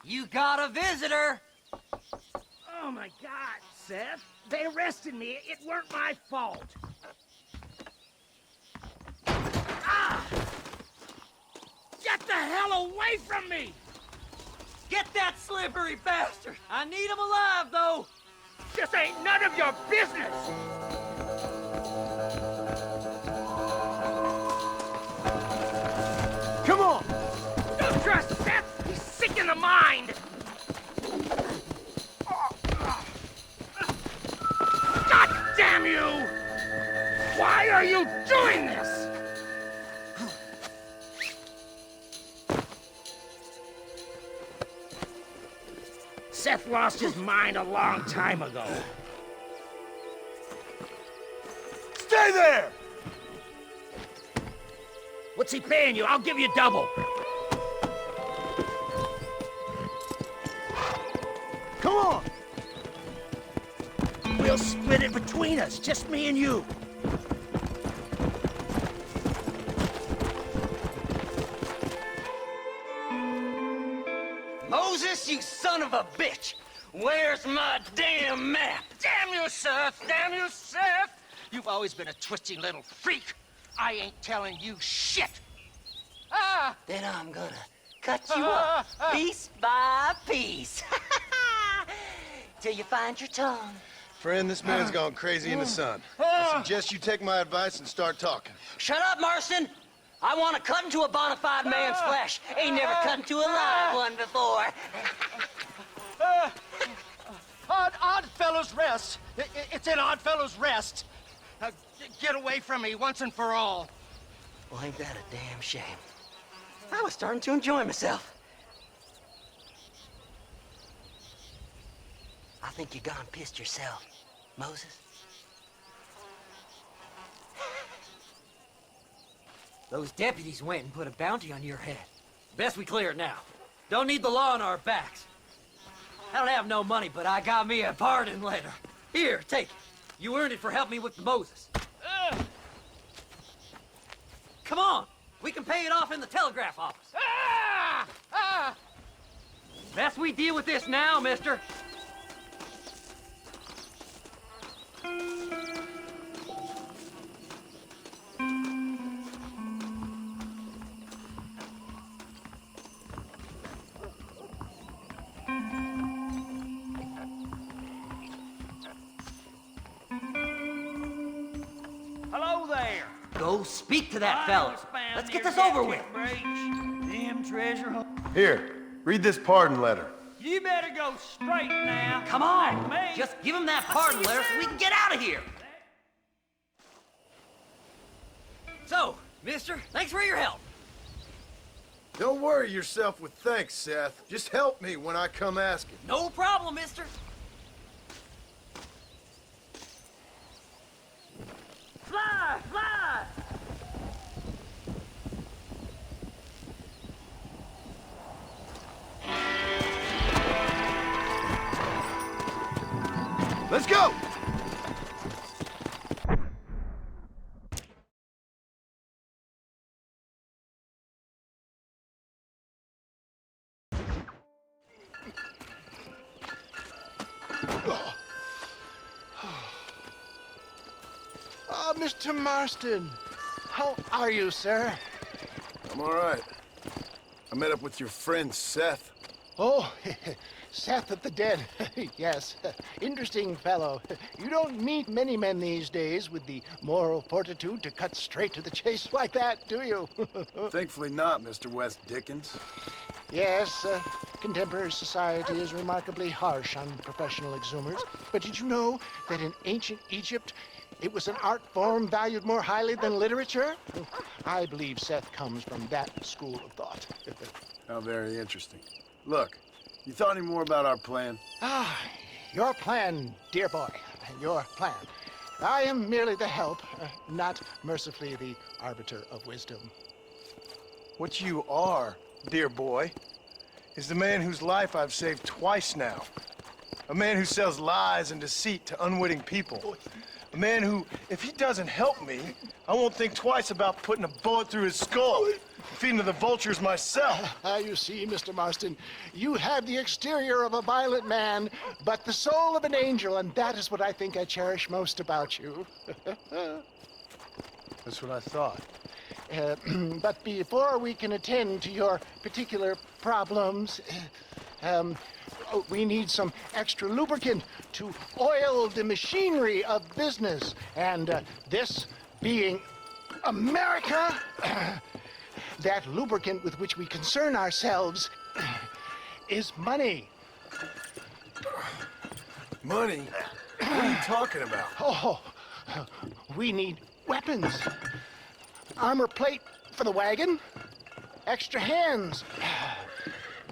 Speaker 21: You got a visitor!
Speaker 17: Oh my God, Seth. They arrested me. It weren't my fault. Ah! Get the hell away from me!
Speaker 21: Get that slippery bastard! I need him alive, though!
Speaker 17: This ain't none of your business! Come on! Don't trust Seth! He's sick in the mind! God damn you! Why are you doing this? Seth lost his mind a long time ago. Stay there! What's he paying you? I'll give you double. Come on! We'll split it between us, just me and you.
Speaker 21: Moses, you son of a bitch! Where's my damn map?
Speaker 17: Damn you, Seth! Damn you, Seth! You've always been a twisty little freak. I ain't telling you shit. Ah!
Speaker 21: Then I'm gonna cut you up piece by piece. Till you find your tongue.
Speaker 7: Friend, this man's gone crazy in the sun. I suggest you take my advice and start talking.
Speaker 21: Shut up, Marston! I want to cut into a bona fide man's flesh. Ain't never cut into a live one before.
Speaker 17: Odd Fellow's Rest. It's in Odd Fellow's Rest. Get away from me once and for all.
Speaker 21: Well, ain't that a damn shame? I was starting to enjoy myself. I think you gone pissed yourself, Moses. Those deputies went and put a bounty on your head. Best we clear it now. Don't need the law on our backs. I don't have no money, but I got me a pardon letter. Here, take it. You earned it for helping me with the Moses. Come on. We can pay it off in the telegraph office. Best we deal with this now, mister.
Speaker 10: Hello there.
Speaker 21: Go speak to that fella. Let's get this over with.
Speaker 10: Damn treasure.
Speaker 7: Here, read this pardon letter.
Speaker 10: You better go straight now.
Speaker 21: Come on.
Speaker 10: Like me.
Speaker 21: Just give him that pardon letter so we can get out of here. So, mister, thanks for your help.
Speaker 7: Don't worry yourself with thanks, Seth. Just help me when I come asking.
Speaker 21: No problem, mister. Fly! Fly!
Speaker 17: Let's go!
Speaker 4: Mr. Marston, how are you, sir?
Speaker 7: I'm all right. I met up with your friend, Seth.
Speaker 4: Oh, Seth of the Dead. Yes, interesting fellow. You don't meet many men these days with the moral fortitude to cut straight to the chase like that, do you?
Speaker 7: Thankfully not, Mr. West Dickens.
Speaker 4: Yes, contemporary society is remarkably harsh on professional exhumers. But did you know that in ancient Egypt, it was an art form valued more highly than literature? I believe Seth comes from that school of thought.
Speaker 7: How very interesting. Look, you thought any more about our plan?
Speaker 4: Your plan, dear boy. Your plan. I am merely the help, not mercifully the arbiter of wisdom.
Speaker 7: What you are, dear boy, is the man whose life I've saved twice now. A man who sells lies and deceit to unwitting people. A man who, if he doesn't help me, I won't think twice about putting a bullet through his skull, feeding to the vultures myself.
Speaker 4: You see, Mr. Marston, you have the exterior of a violent man, but the soul of an angel, and that is what I think I cherish most about you.
Speaker 7: That's what I thought.
Speaker 4: But before we can attend to your particular problems, we need some extra lubricant to oil the machinery of business. And this being America, that lubricant with which we concern ourselves is money.
Speaker 7: Money? What are you talking about?
Speaker 4: Oh, we need weapons. Armor plate for the wagon, extra hands,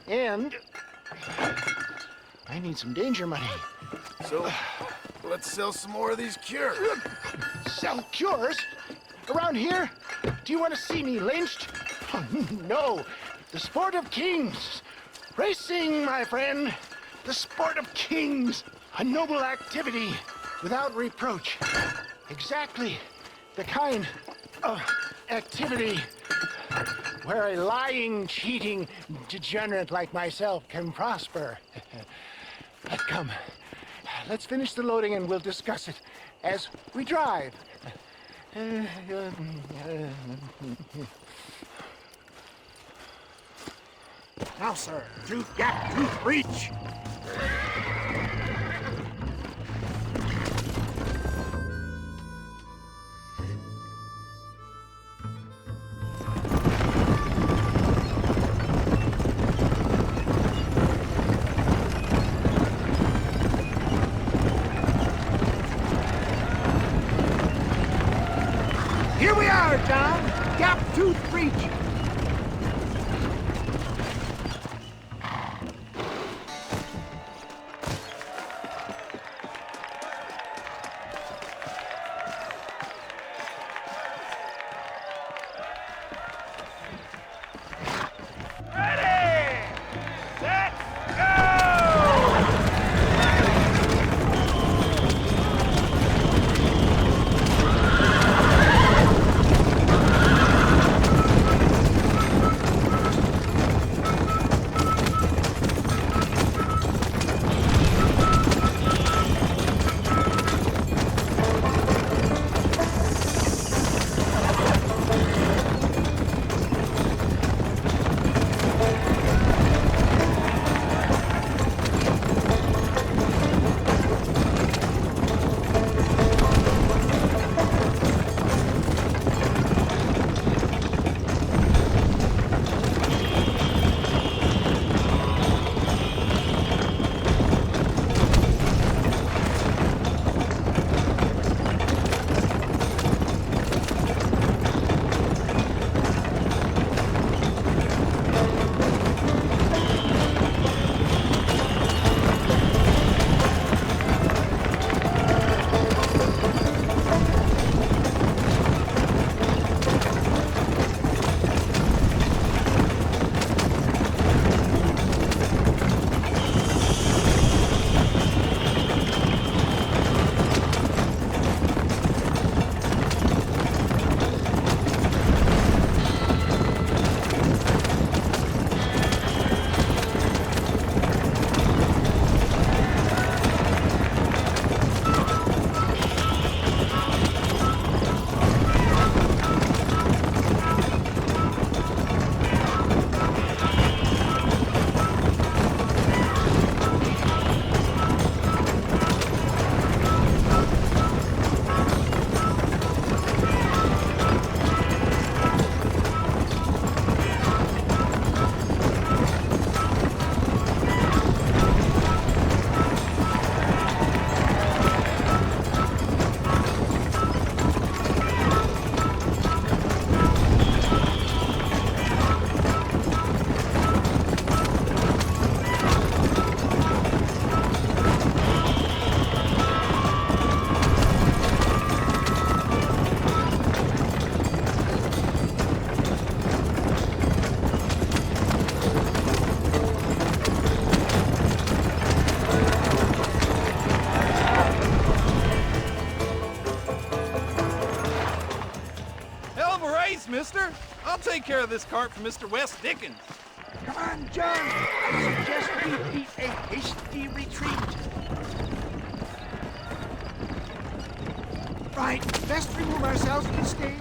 Speaker 4: and I need some danger money.
Speaker 7: So, let's sell some more of these cures.
Speaker 4: Sell cures? Around here? Do you want to see me lynched? Oh, no. The sport of kings. Racing, my friend. The sport of kings. A noble activity without reproach. Exactly the kind of activity where a lying, cheating degenerate like myself can prosper. But come, let's finish the loading and we'll discuss it as we drive.
Speaker 17: Now, sir, tooth gap, tooth reach. Here we are, John. Gap tooth reach.
Speaker 16: mister. I'll take care of this cart for Mr. West Dickens.
Speaker 17: Come on, John. I suggest we beat a hasty retreat. Right, best remove ourselves at this stage.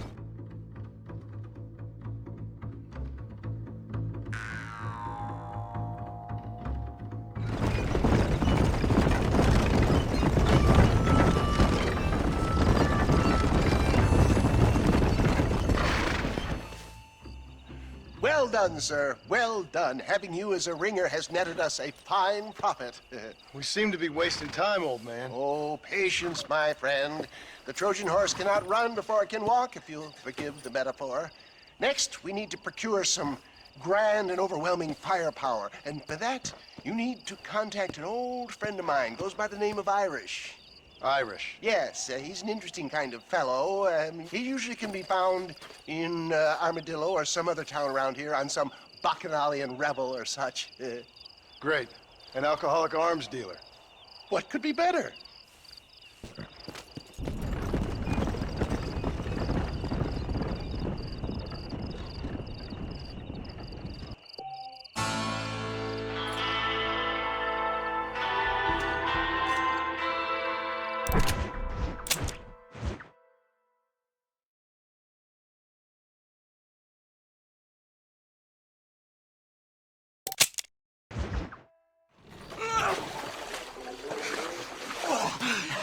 Speaker 2: Well done, sir. Well done. Having you as a ringer has netted us a fine profit.
Speaker 7: We seem to be wasting time, old man.
Speaker 2: Oh, patience, my friend. The Trojan horse cannot run before it can walk, if you'll forgive the metaphor. Next, we need to procure some grand and overwhelming firepower. And for that, you need to contact an old friend of mine. Goes by the name of Irish.
Speaker 7: Irish?
Speaker 2: Yes, he's an interesting kind of fellow. He usually can be found in Armadillo or some other town around here on some bacchanalian revel or such.
Speaker 7: Great. An alcoholic arms dealer.
Speaker 2: What could be better?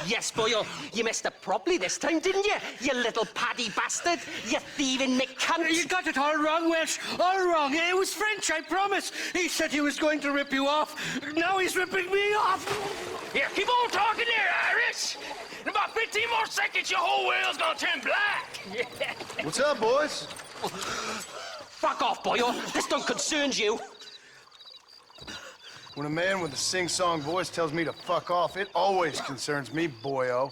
Speaker 22: Yes, boyo, you messed up properly this time, didn't you? You little paddy bastard. You thieving McCunt.
Speaker 17: You got it all wrong, Welsh. All wrong. It was French, I promise. He said he was going to rip you off. Now he's ripping me off.
Speaker 8: Here, keep on talking there, Irish. In about 15 more seconds, your whole world's gonna turn black.
Speaker 7: What's up, boys?
Speaker 22: Fuck off, boyo. This don't concern you.
Speaker 7: When a man with a sing-song voice tells me to fuck off, it always concerns me, boyo.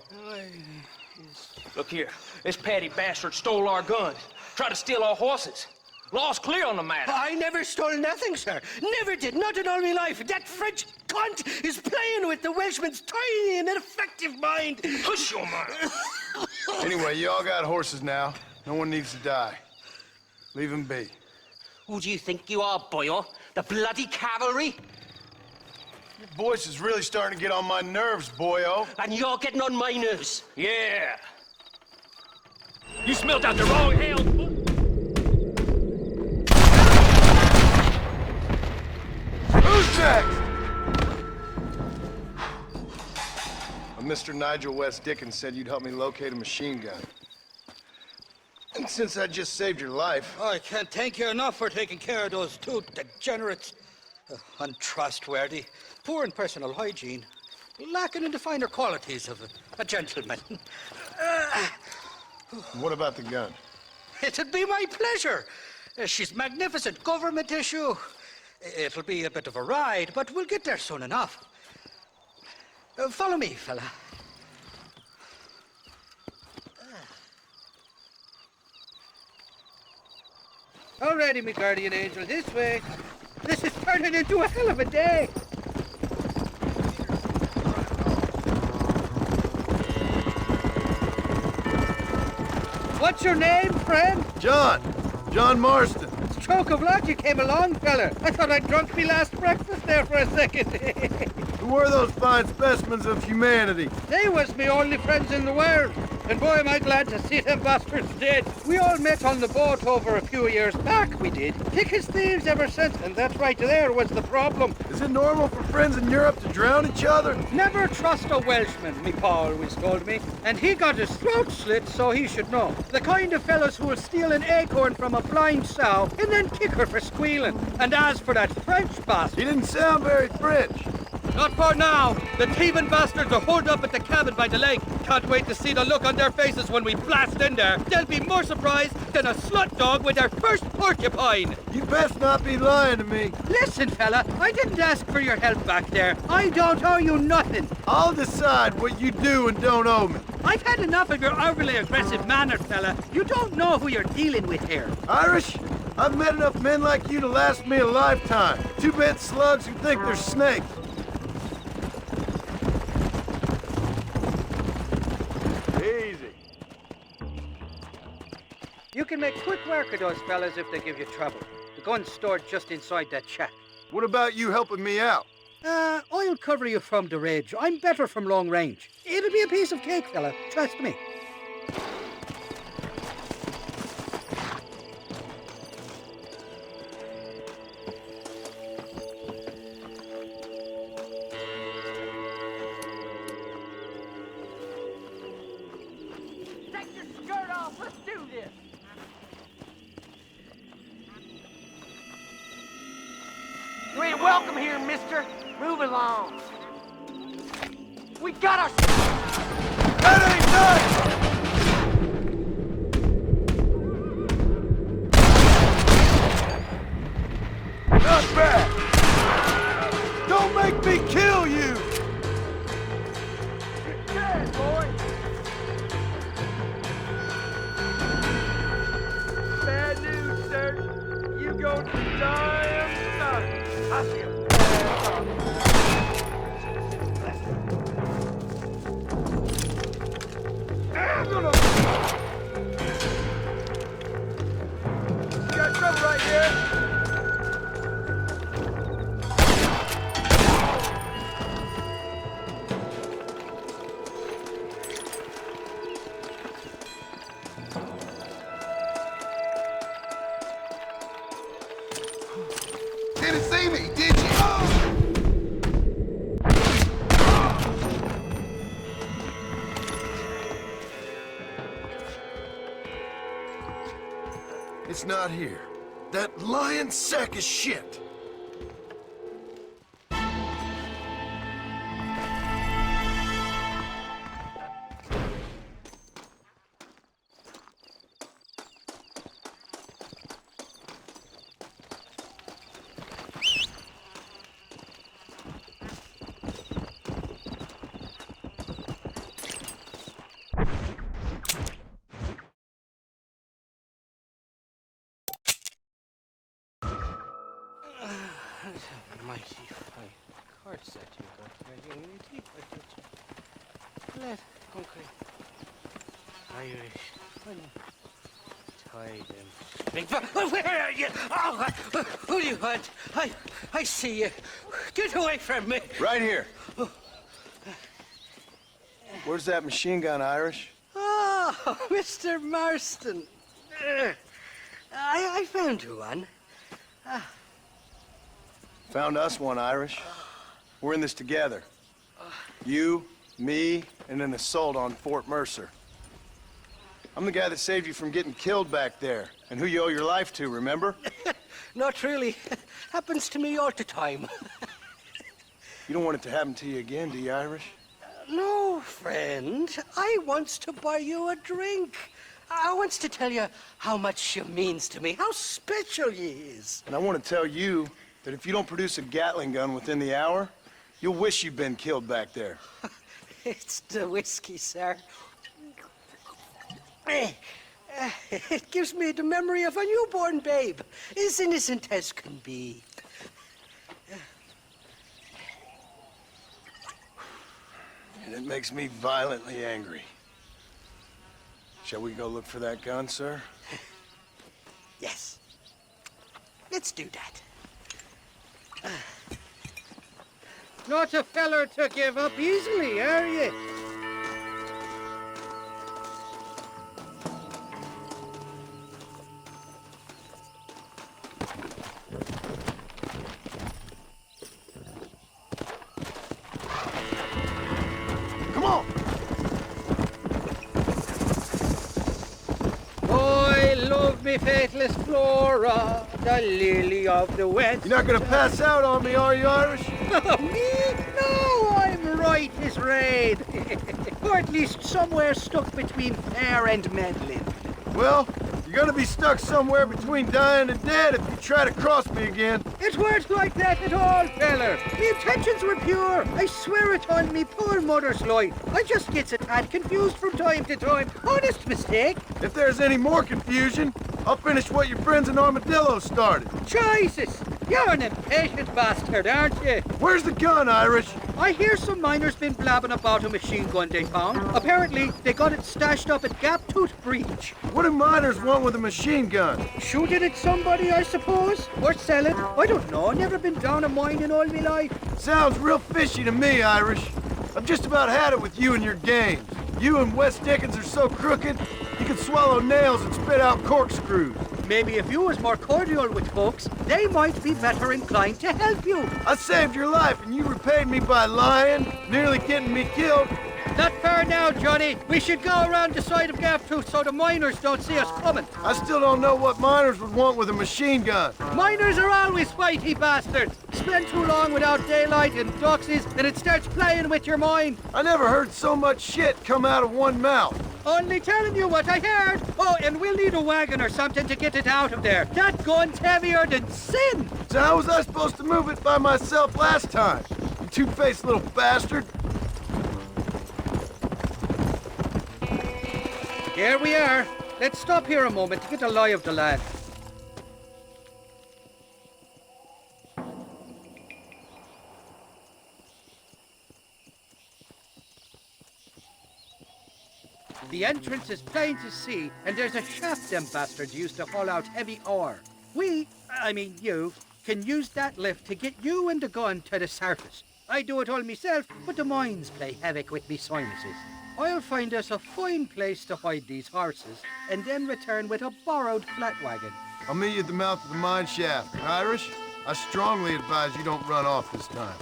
Speaker 10: Look here, this patty bastard stole our guns, tried to steal our horses. Law's clear on the matter.
Speaker 17: I never stole nothing, sir. Never did. Not in all my life. That French cunt is playing with the Welshman's tiny and ineffective mind.
Speaker 8: Hush your mouth.
Speaker 7: Anyway, you all got horses now. No one needs to die. Leave him be.
Speaker 22: Who do you think you are, boyo? The bloody cavalry?
Speaker 7: Your voice is really starting to get on my nerves, boyo.
Speaker 22: And you're getting on my nerves.
Speaker 8: Yeah. You smelled out the wrong hell.
Speaker 7: Who's next? Mr. Nigel West Dickens said you'd help me locate a machine gun. And since I just saved your life...
Speaker 17: I can't thank you enough for taking care of those two degenerates. Untrustworthy, poor in personal hygiene, lacking in the finer qualities of a gentleman.
Speaker 7: What about the gun?
Speaker 17: It'd be my pleasure. She's magnificent, government issue. It'll be a bit of a ride, but we'll get there soon enough. Follow me, fella. Alrighty, me guardian angel, this way. This is turning into a hell of a day. What's your name, friend?
Speaker 7: John Marston.
Speaker 17: Stroke of luck you came along, fella. I thought I'd drunk me last breakfast there for a second.
Speaker 7: Who were those fine specimens of humanity?
Speaker 17: They was me only friends in the world. And boy, am I glad to see them bastards dead. We all met on the boat over a few years back, we did. Thick as thieves ever since, and that right there was the problem.
Speaker 7: Is it normal for friends in Europe to drown each other?
Speaker 17: Never trust a Welshman, me pa always told me. And he got his throat slit, so he should know. The kind of fellows who will steal an acorn from a blind sow and then kick her for squealing. And as for that French bastard...
Speaker 7: He didn't sound very French.
Speaker 17: Not for now. The thieving bastards are holed up at the cabin by the lake. Can't wait to see the look on their faces when we blast in there. They'll be more surprised than a slut dog with their first porcupine.
Speaker 7: You best not be lying to me.
Speaker 17: Listen, fella, I didn't ask for your help back there. I don't owe you nothing.
Speaker 7: I'll decide what you do and don't owe me.
Speaker 17: I've had enough of your overly aggressive manner, fella. You don't know who you're dealing with here.
Speaker 7: Irish, I've met enough men like you to last me a lifetime. Two-bit slugs who think they're snakes. Easy.
Speaker 6: You can make quick work of those fellas if they give you trouble. The gun's stored just inside that shack.
Speaker 7: What about you helping me out?
Speaker 6: I'll cover you from the ridge. I'm better from long range. It'll be a piece of cake, fella. Trust me.
Speaker 10: Take your skirt off. Let's do this. You ain't welcome here, mister. Move along. We got our...
Speaker 7: That ain't done! Not bad! Don't make me kill you!
Speaker 10: You're dead, boy. Bad news, sir. You going to die of nothing. I feel You got trouble right here.
Speaker 2: Didn't see me, did you? It's not here. That lying sack of shit.
Speaker 21: Where are you? Oh, who do you want? I see you. Get away from me.
Speaker 7: Right here. Where's that machine gun, Irish?
Speaker 21: Oh, Mr. Marston. I found you one.
Speaker 7: Found us one, Irish. We're in this together. You, me, and an assault on Fort Mercer. I'm the guy that saved you from getting killed back there, and who you owe your life to, remember?
Speaker 21: Not really. Happens to me all the time.
Speaker 7: You don't want it to happen to you again, do you, Irish?
Speaker 21: No, friend. I wants to buy you a drink. I wants to tell you how much you means to me, how special you is.
Speaker 7: And I want to tell you that if you don't produce a Gatling gun within the hour, you'll wish you'd been killed back there.
Speaker 21: It's the whiskey, sir. It gives me the memory of a newborn babe, as innocent as can be.
Speaker 7: And it makes me violently angry. Shall we go look for that gun, sir?
Speaker 21: Yes. Let's do that.
Speaker 6: Not a feller to give up easily, are you?
Speaker 7: Come on!
Speaker 6: I love me faithless Flora, the lily of the West.
Speaker 7: You're not gonna pass out on me, are you, Irish?
Speaker 6: Me? No, I'm right as rain. Or at least somewhere stuck between fair and meddling.
Speaker 7: Well, you're gonna be stuck somewhere between dying and dead if you try to cross me again.
Speaker 6: It weren't like that at all, feller. Me intentions were pure. I swear it on me poor mother's life. I just gets a tad confused from time to time. Honest mistake.
Speaker 7: If there's any more confusion, I'll finish what your friends in Armadillo started.
Speaker 6: Jesus! You're an impatient bastard, aren't you?
Speaker 7: Where's the gun, Irish?
Speaker 6: I hear some miners been blabbing about a machine gun they found. Apparently, they got it stashed up at Gaptooth Breach.
Speaker 3: What do miners want with a machine gun?
Speaker 6: Shoot it at somebody, I suppose? Or sell it? I don't know. Never been down a mine in all my life.
Speaker 3: Sounds real fishy to me, Irish. I've just about had it with you and your games. You and Wes Dickens are so crooked, you can swallow nails and spit out corkscrews.
Speaker 6: Maybe if you was more cordial with folks, they might be better inclined to help you.
Speaker 3: I saved your life and you repaid me by lying, nearly getting me killed.
Speaker 6: Not fair now, Johnny. We should go around the side of Gaptooth so the miners don't see us coming.
Speaker 3: I still don't know what miners would want with a machine gun.
Speaker 6: Miners are always fighty bastards. Spend too long without daylight and doxies and it starts playing with your mind.
Speaker 3: I never heard so much shit come out of one mouth.
Speaker 6: Only telling you what I heard. Oh, and we'll need a wagon or something to get it out of there. That gun's heavier than sin.
Speaker 3: So how was I supposed to move it by myself last time? You two-faced little bastard.
Speaker 6: Here we are. Let's stop here a moment to get a lie of the land. The entrance is plain to see, and there's a shaft them bastards used to haul out heavy ore. You, can use that lift to get you and the gun to the surface. I do it all myself, but the mines play havoc with me sinuses. I'll find us a fine place to hide these horses, and then return with a borrowed flat wagon.
Speaker 3: I'll meet you at the mouth of the mine shaft. Irish, I strongly advise you don't run off this time.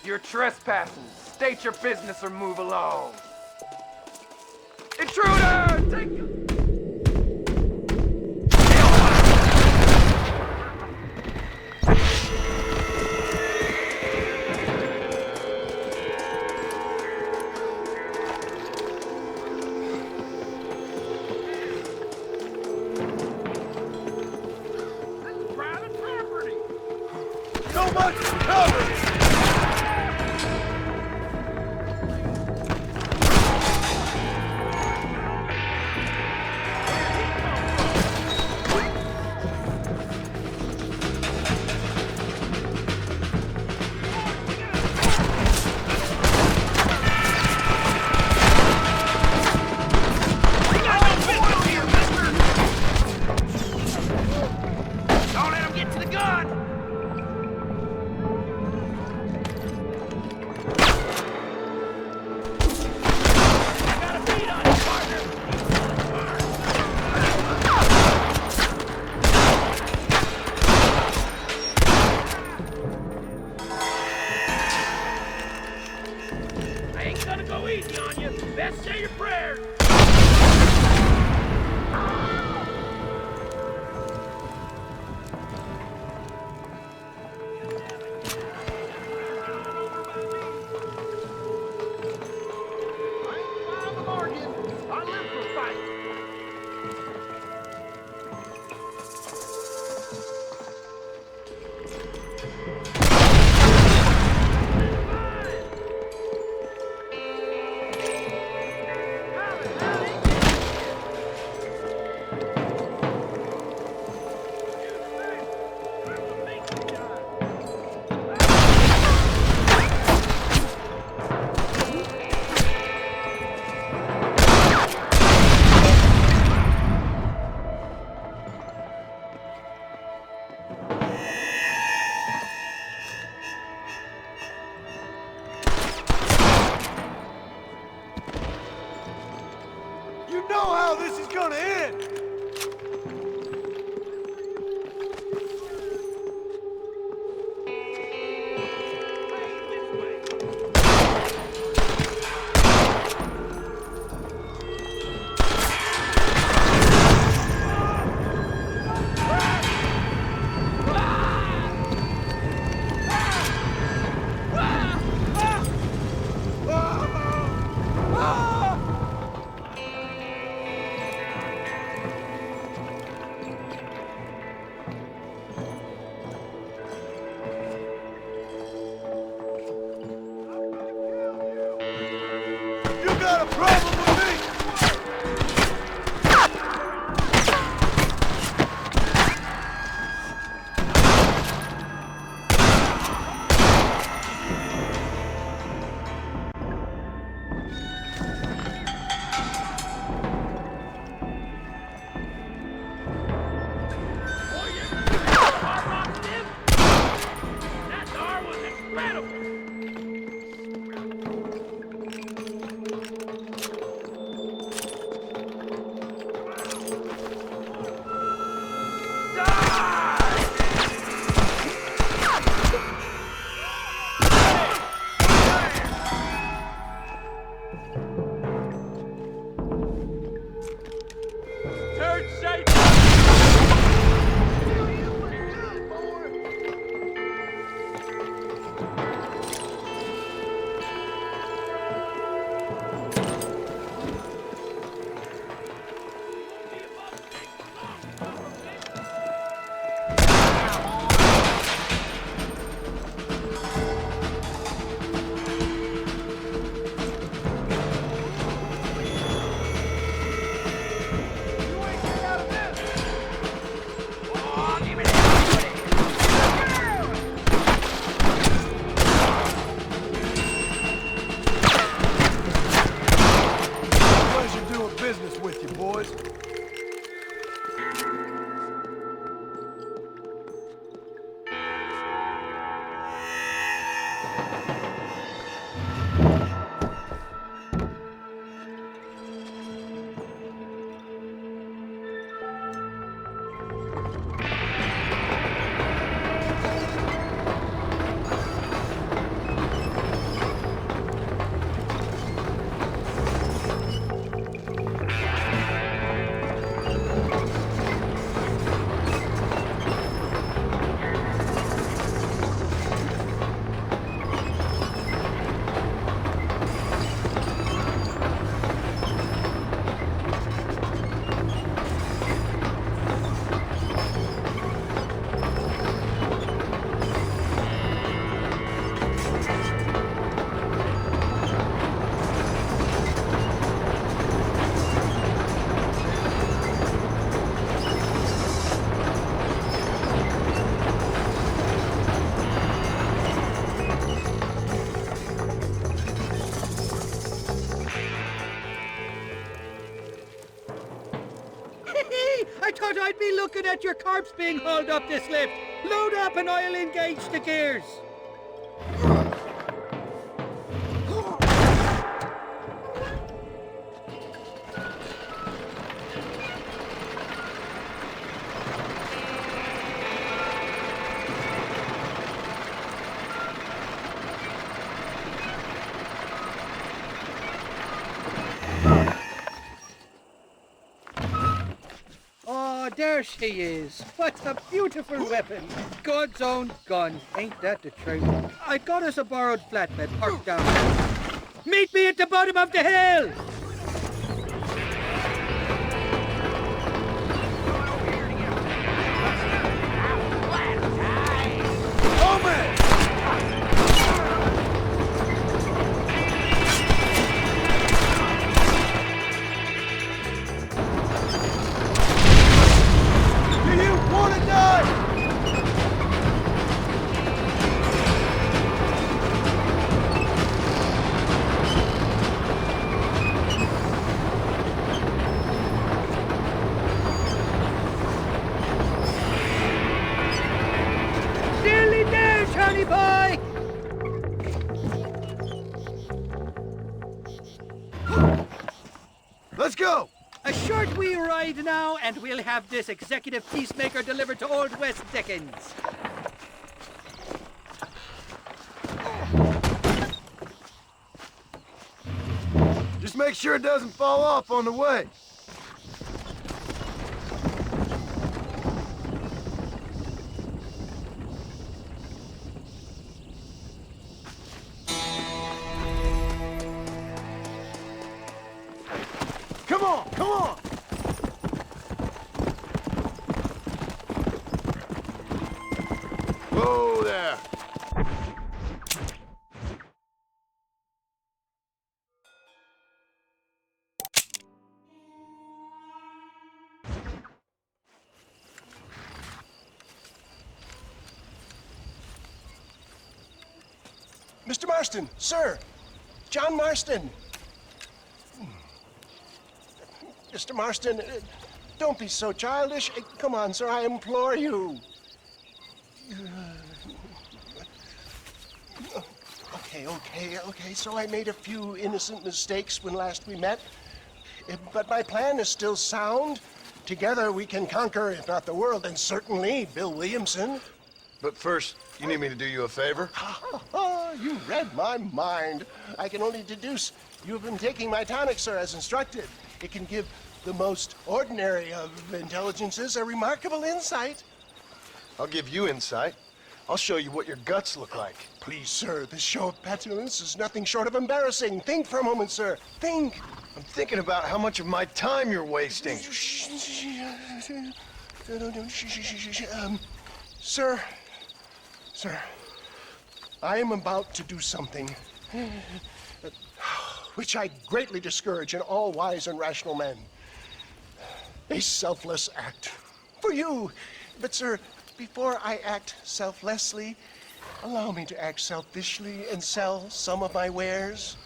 Speaker 10: You're trespassing. State your business or move along. Intruder! Take it!
Speaker 3: So much cover!
Speaker 6: thought I'd be looking at your corpse being hauled up this lift. Load up and I'll engage the gears. There she is. What a beautiful weapon. God's own gun. Ain't that the truth? I got us a borrowed flatbed parked down there. Meet me at the bottom of the hill!
Speaker 3: Let's go!
Speaker 6: A short wee ride now, and we'll have this executive peacemaker delivered to Old West Dickens.
Speaker 3: Just make sure it doesn't fall off on the way. Come on, come on! Whoa there!
Speaker 2: Mr. Marston, sir! John Marston! Mr. Marston, don't be so childish. Come on, sir, I implore you. Okay, so I made a few innocent mistakes when last we met. But my plan is still sound. Together we can conquer, if not the world, then certainly Bill Williamson.
Speaker 7: But first, you need me to do you a favor?
Speaker 2: You read my mind. I can only deduce you've been taking my tonic, sir, as instructed. It can give the most ordinary of intelligences a remarkable insight.
Speaker 7: I'll give you insight. I'll show you what your guts look like.
Speaker 2: Please, sir, this show of petulance is nothing short of embarrassing. Think for a moment, sir. Think.
Speaker 7: I'm thinking about how much of my time you're wasting.
Speaker 2: Sir, I am about to do something which I greatly discourage in all wise and rational men. A selfless act for you. But, sir, before I act selflessly, allow me to act selfishly and sell some of my wares.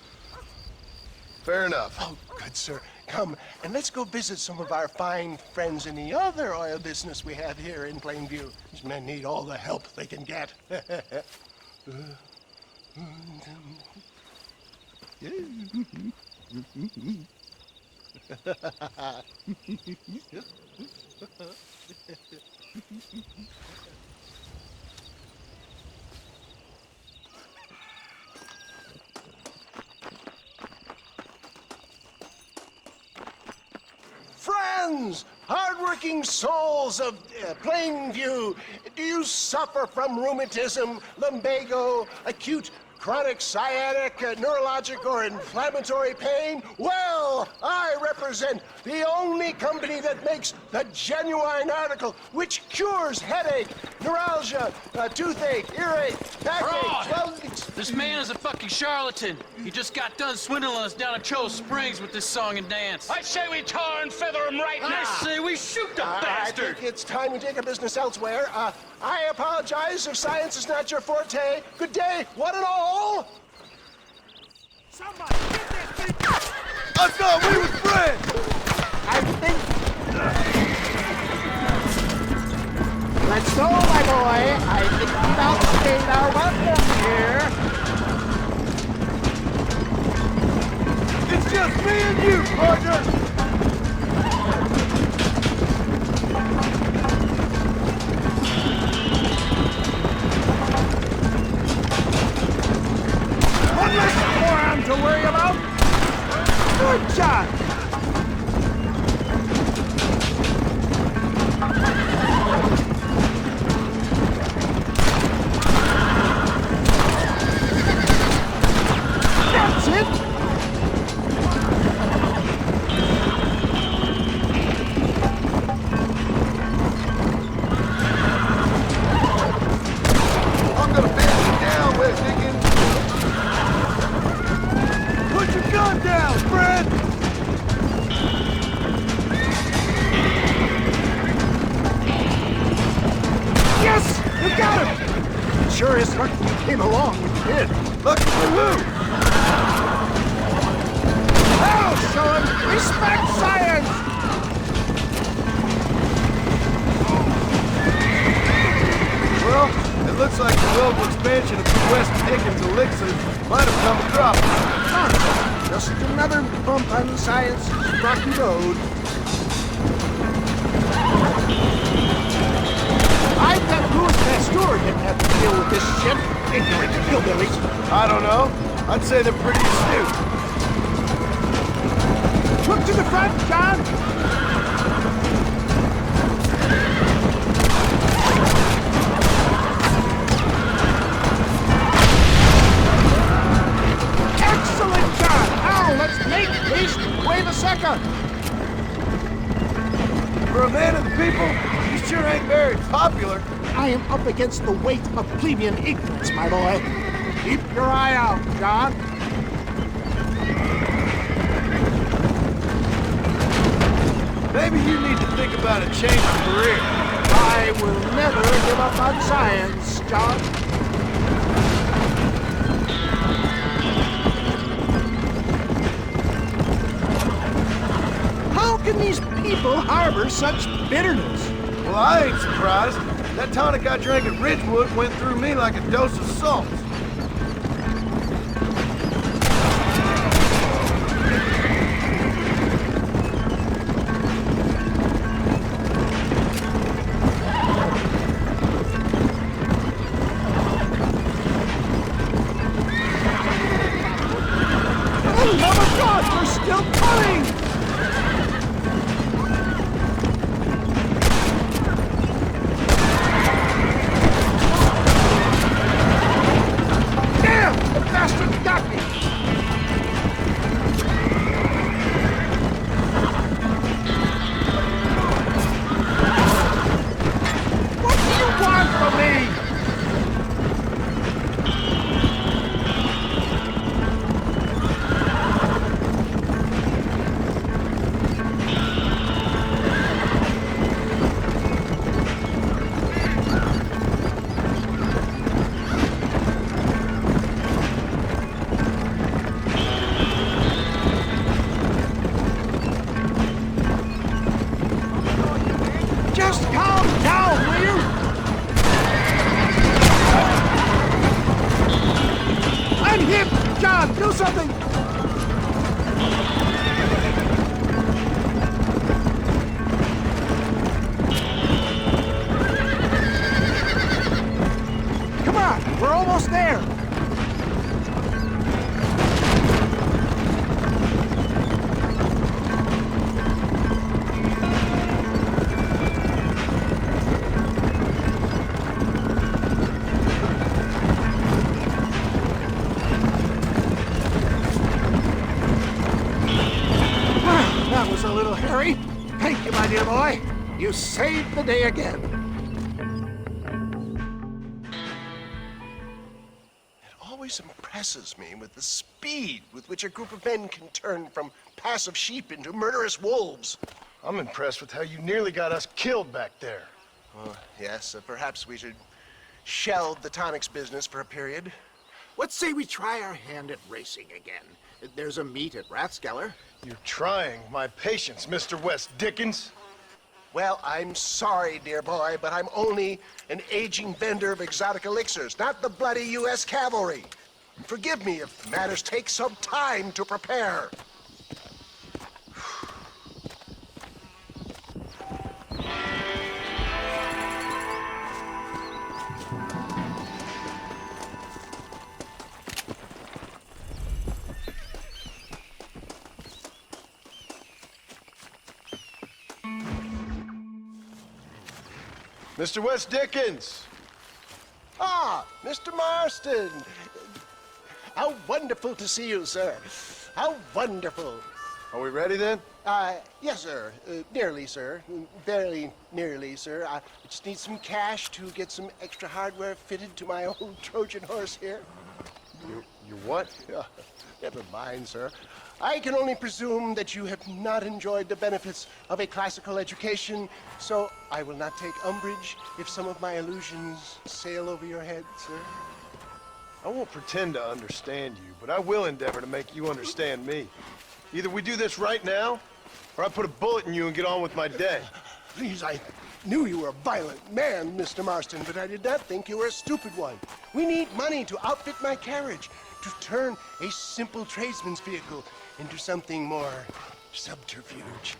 Speaker 7: Fair enough.
Speaker 2: Oh, good, sir. Come, and let's go visit some of our fine friends in the other oil business we have here in Plainview. These men need all the help they can get. Friends, hardworking souls of Plainview, do you suffer from rheumatism, lumbago, acute chronic sciatic, neurologic, or inflammatory pain? Well, I represent the only company that makes the genuine article which cures headache, neuralgia, toothache, earache, backache. Well,
Speaker 10: this man is a fucking charlatan. He just got done swindling us down at Cho Springs with this song and dance.
Speaker 8: I say we tar and feather him right now.
Speaker 10: I say we shoot the bastard.
Speaker 2: I think it's time we take our business elsewhere. I apologize if science is not your forte. Good day, one and all.
Speaker 17: Somebody get this thing!
Speaker 3: I thought we were friends!
Speaker 17: I think... So, my boy, I think we've outstayed our welcome here.
Speaker 3: It's just me and you, partner.
Speaker 17: One less moron to worry about. Good job. That's it.
Speaker 3: I'm gonna bend you down, West Dickens. Put your gun down, friend.
Speaker 17: Yes, you got him. Sure is lucky you came along when you did.
Speaker 3: Lucky for who?
Speaker 17: That'll show him. Respect science.
Speaker 3: Well, it looks like the global expansion of the West Dickens elixirs might have come a drop.
Speaker 17: Just another bump on science's rocky road. I bet Louis Pasteur didn't have to deal with this shit. Ignorant hillbillies.
Speaker 3: I don't know. I'd say they're pretty astute.
Speaker 17: Look to the front, John. Excellent, John. Now let's make haste. Wave a second.
Speaker 3: For a man of the people, you sure ain't very popular.
Speaker 17: I am up against the weight of plebeian ignorance, my boy. Keep your eye out, John.
Speaker 3: Maybe you need to think about a change of career.
Speaker 17: I will never give up on science, John. How can these people harbor such bitterness?
Speaker 3: Well, I ain't surprised. That tonic I drank at Ridgewood went through me like a dose of salt.
Speaker 17: Oh, love of God, we're still coming! Damn! The bastard got me! What do you want from me? Just calm down, will you? I'm hit! John, do something! Come on, we're almost there! That was a little hairy. Thank you, my dear boy. You saved the day again.
Speaker 2: It always impresses me with the speed with which a group of men can turn from passive sheep into murderous wolves.
Speaker 3: I'm impressed with how you nearly got us killed back there.
Speaker 2: Yes, perhaps we should shelve the tonics business for a period.
Speaker 17: Let's say we try our hand at racing again. There's a meet at Rathskeller.
Speaker 3: You're trying my patience, Mr. West Dickens.
Speaker 2: Well, I'm sorry, dear boy, but I'm only an aging vendor of exotic elixirs, not the bloody U.S. cavalry. Forgive me if matters take some time to prepare.
Speaker 7: Mr. West Dickens!
Speaker 2: Ah, Mr. Marston! How wonderful to see you, sir. How wonderful.
Speaker 7: Are we ready then?
Speaker 2: Yes, sir. Nearly, sir. Barely nearly, sir. I just need some cash to get some extra hardware fitted to my old Trojan horse here.
Speaker 7: You what?
Speaker 2: Never mind, sir. I can only presume that you have not enjoyed the benefits of a classical education, so I will not take umbrage if some of my allusions sail over your head, sir.
Speaker 7: I won't pretend to understand you, but I will endeavor to make you understand me. Either we do this right now, or I put a bullet in you and get on with my day.
Speaker 2: Please, I knew you were a violent man, Mr. Marston, but I did not think you were a stupid one. We need money to outfit my carriage, to turn a simple tradesman's vehicle into something more subterfuge.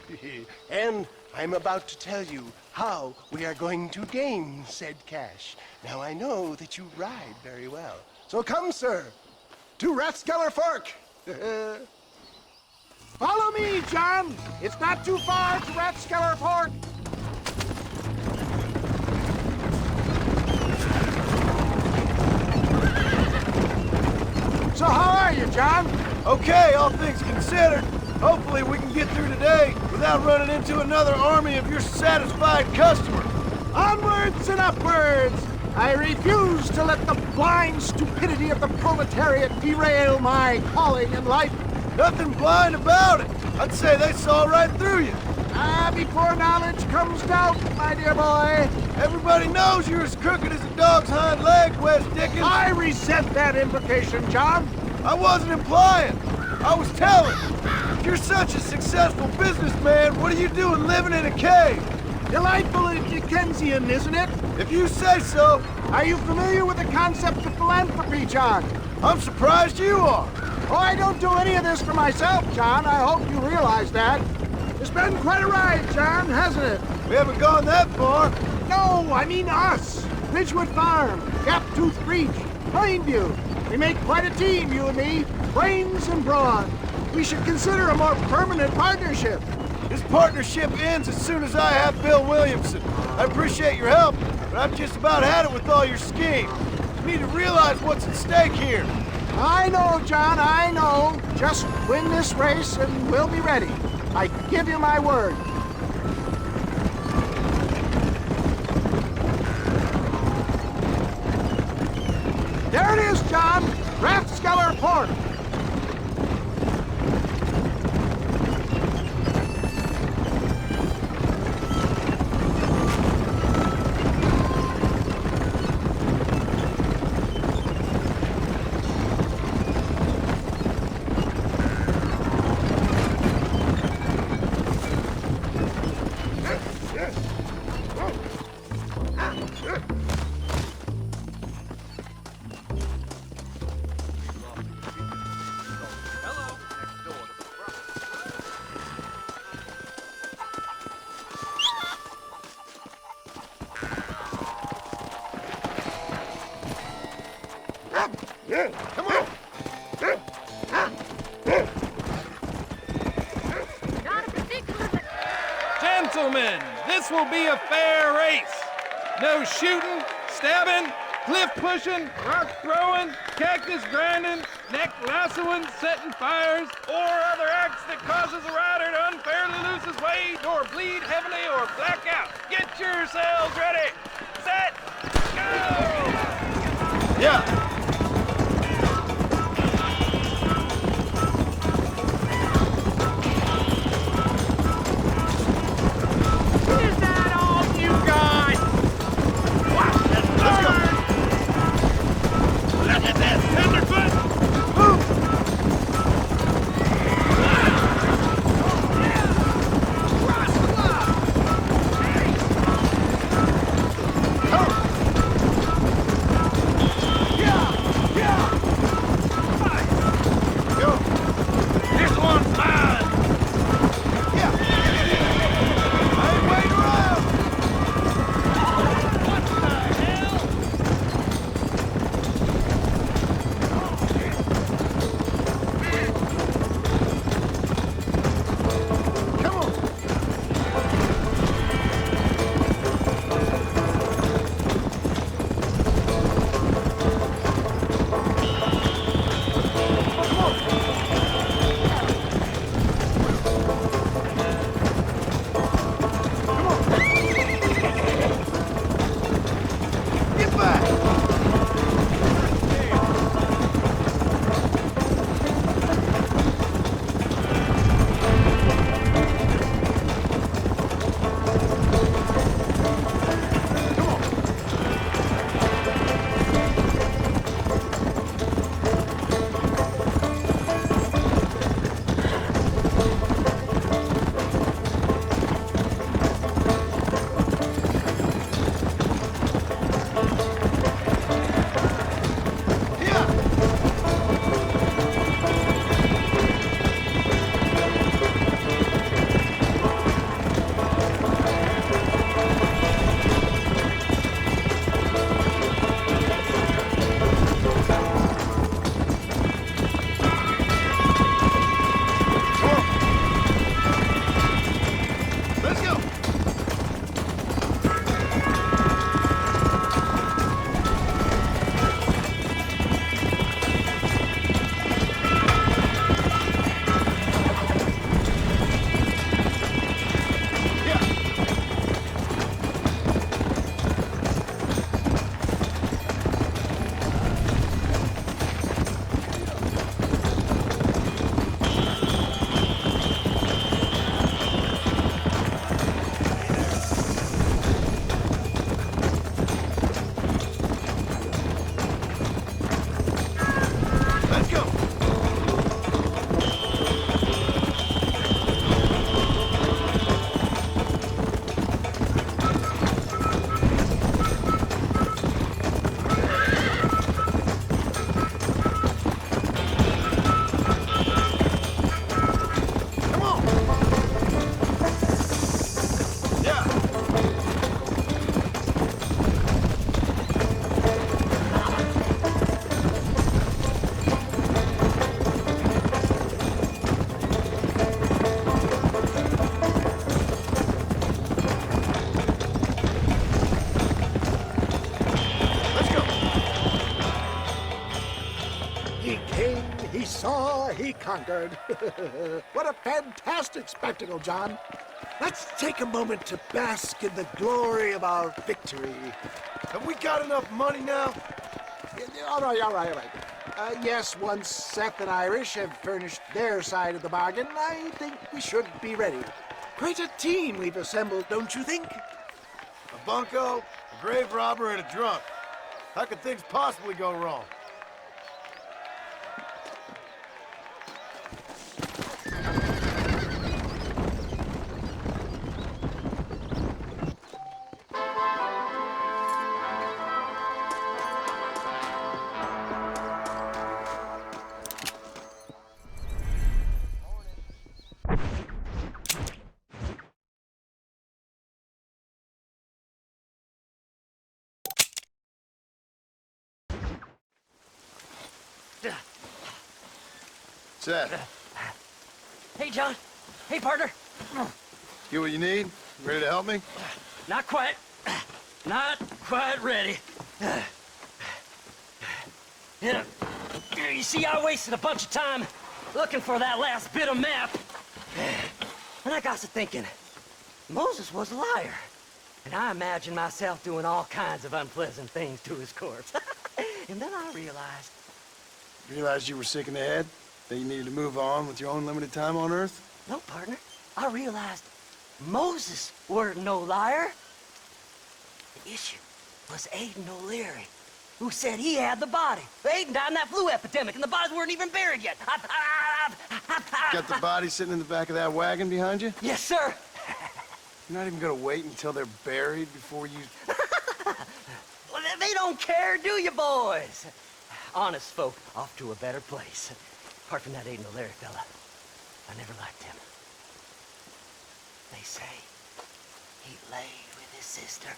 Speaker 2: And I'm about to tell you how we are going to gain said cash. Now, I know that you ride very well. So come, sir, to Rathskeller Fork.
Speaker 17: Follow me, John. It's not too far to Rathskeller Fork. So how are you, John?
Speaker 7: Okay, all things considered. Hopefully we can get through today without running into another army of your satisfied customers.
Speaker 17: Onwards and upwards! I refuse to let the blind stupidity of the proletariat derail my calling in life.
Speaker 7: Nothing blind about it. I'd say they saw right through you.
Speaker 17: Before knowledge comes doubt, my dear boy.
Speaker 7: Everybody knows you're as crooked as a dog's hind leg, West Dickens.
Speaker 17: I resent that implication, John.
Speaker 7: I wasn't implying. I was telling. If you're such a successful businessman, what are you doing living in a cave?
Speaker 17: Delightful and Dickensian, isn't it?
Speaker 7: If you say so.
Speaker 17: Are you familiar with the concept of philanthropy, John?
Speaker 7: I'm surprised you are.
Speaker 17: Oh, I don't do any of this for myself, John. I hope you realize that. It's been quite a ride, John, hasn't it?
Speaker 7: We haven't gone that far.
Speaker 17: No, I mean us. Ridgewood Farm, Gaptooth Breach, Plainview. We make quite a team, you and me. Brains and brawn. We should consider a more permanent partnership.
Speaker 7: This partnership ends as soon as I have Bill Williamson. I appreciate your help, but I've just about had it with all your schemes. You need to realize what's at stake here.
Speaker 17: I know, John, I know. Just win this race and we'll be ready. I give you my word. There it is, John. Rathskeller Fork.
Speaker 2: Come on!
Speaker 5: Gentlemen, this will be a fair race. No shooting, stabbing, cliff pushing, rock throwing, cactus grinding, neck lassoing, setting fires, or other acts that causes a rider to unfairly lose his weight or bleed heavily or black out. Get yourselves ready. Set, go!
Speaker 7: Yeah. go!
Speaker 17: He conquered. What a fantastic spectacle, John. Let's take a moment to bask in the glory of our victory.
Speaker 7: Have we got enough money now?
Speaker 17: All right. Yes, once Seth and Irish have furnished their side of the bargain, I think we should be ready. Quite a team we've assembled, don't you think?
Speaker 7: A bunco, a grave robber, and a drunk. How could things possibly go wrong? Seth.
Speaker 21: Hey, John. Hey, partner.
Speaker 7: Get what you need? Ready to help me?
Speaker 21: Not quite. Not quite ready. You see, I wasted a bunch of time looking for that last bit of map. And I got to thinking, Moses was a liar. And I imagined myself doing all kinds of unpleasant things to his corpse. And then I realized...
Speaker 7: Realized you were sick in the head? That you needed to move on with your own limited time on Earth?
Speaker 21: No, partner. I realized Moses weren't no liar. The issue was Aiden O'Leary, who said he had the body. Aiden died in that flu epidemic, and the bodies weren't even buried yet.
Speaker 7: Got the body sitting in the back of that wagon behind you?
Speaker 21: Yes, sir.
Speaker 7: You're not even gonna wait until they're buried before you...
Speaker 21: Well, they don't care, do you, boys? Honest folk off to a better place. Apart from that Aiden O'Leary fella, I never liked him. They say he laid with his sister.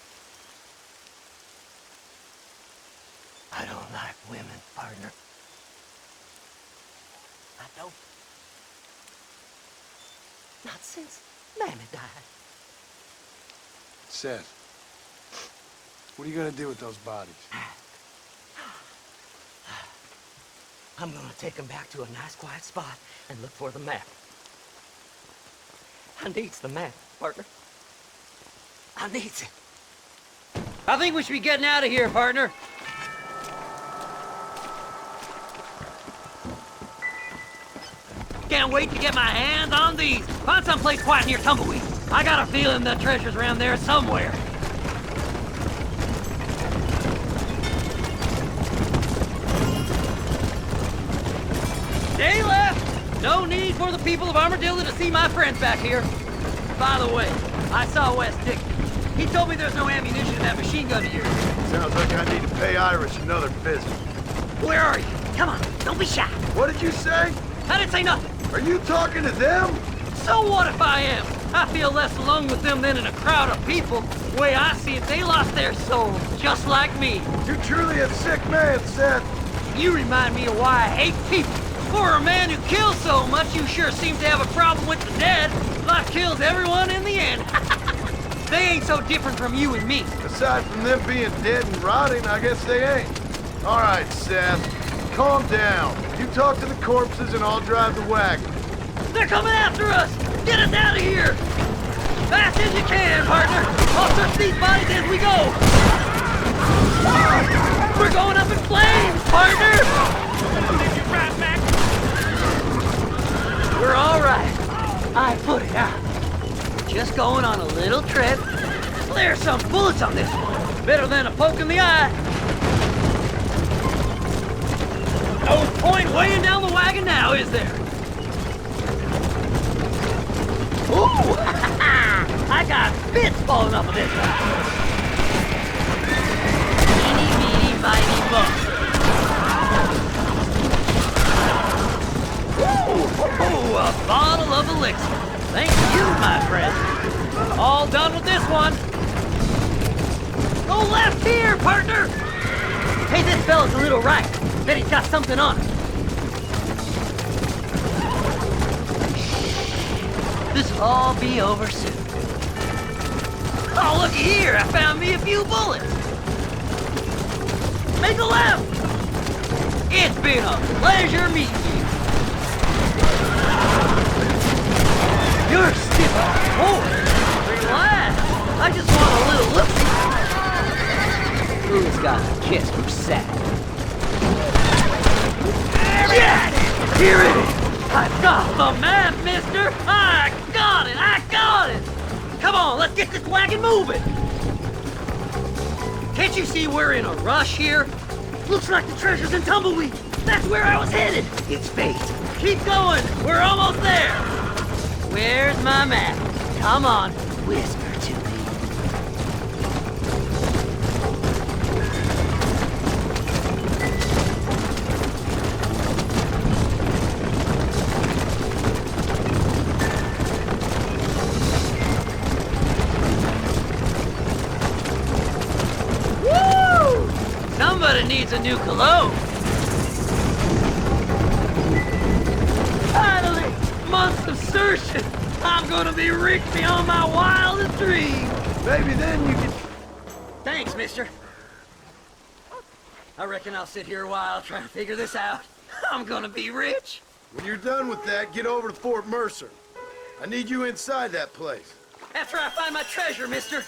Speaker 21: I don't like women, partner. I don't. Not since Mammy died.
Speaker 7: Seth, what are you gonna do with those bodies?
Speaker 21: I'm gonna take them back to a nice quiet spot and look for the map. I needs the map, partner. I needs it. I think we should be getting out of here, partner. Can't wait to get my hands on these. Find someplace quiet near Tumbleweed. I got a feeling the treasure's around there somewhere. Stay left! No need for the people of Armadillo to see my friends back here. By the way, I saw Wes Dickens. He told me there's no ammunition in that machine gun of yours.
Speaker 7: Sounds like I need to pay Irish another visit.
Speaker 21: Where are you? Come on, don't be shy.
Speaker 7: What did you say?
Speaker 21: I didn't say nothing.
Speaker 7: Are you talking to them?
Speaker 21: So what if I am? I feel less alone with them than in a crowd of people. The way I see it, they lost their souls, just like me.
Speaker 7: You're truly a sick man, Seth.
Speaker 21: You remind me of why I hate people. For a man who kills so much, you sure seem to have a problem with the dead. Life kills everyone in the end. They ain't so different from you and me.
Speaker 7: Aside from them being dead and rotting, I guess they ain't. All right, Seth, calm down. You talk to the corpses and I'll drive the wagon.
Speaker 21: They're coming after us! Get us out of here! Fast as you can, partner! I'll search these bodies as we go! We're going up in flames, partner!
Speaker 8: Right back.
Speaker 21: We're all right. I put it out. We're just going on a little trip. There's some bullets on this one. Better than a poke in the eye. No point weighing down the wagon now, is there? Ooh! I got bits falling off of this one. Eeny, meeny, miny, moe. Ooh, a bottle of elixir. Thank you, my friend. All done with this one. Go left here, partner! Hey, this fella's a little right. Bet he's got something on him. This'll all be over soon. Oh, looky here. I found me a few bullets. Make a left. It's been a pleasure meeting you. You're stiff on the floor. Relax. I just want a little look. Who's got a kiss from Seth? Yes! Here it is! I've got the map, mister! I got it! I got it! Come on, let's get this wagon moving! Can't you see we're in a rush here? Looks like the treasure's in Tumbleweed. That's where I was headed. It's fate. Keep going. We're almost there. Where's my map? Come on, whisper to me. Somebody needs a new cologne. Finally, months of searching. I'm gonna be rich beyond my wildest dreams. Maybe then you can... Thanks, mister. I reckon I'll sit here a while trying to figure this out. I'm gonna be rich.
Speaker 7: When you're done with that, get over to Fort Mercer. I need you inside that place.
Speaker 21: After I find my treasure, mister.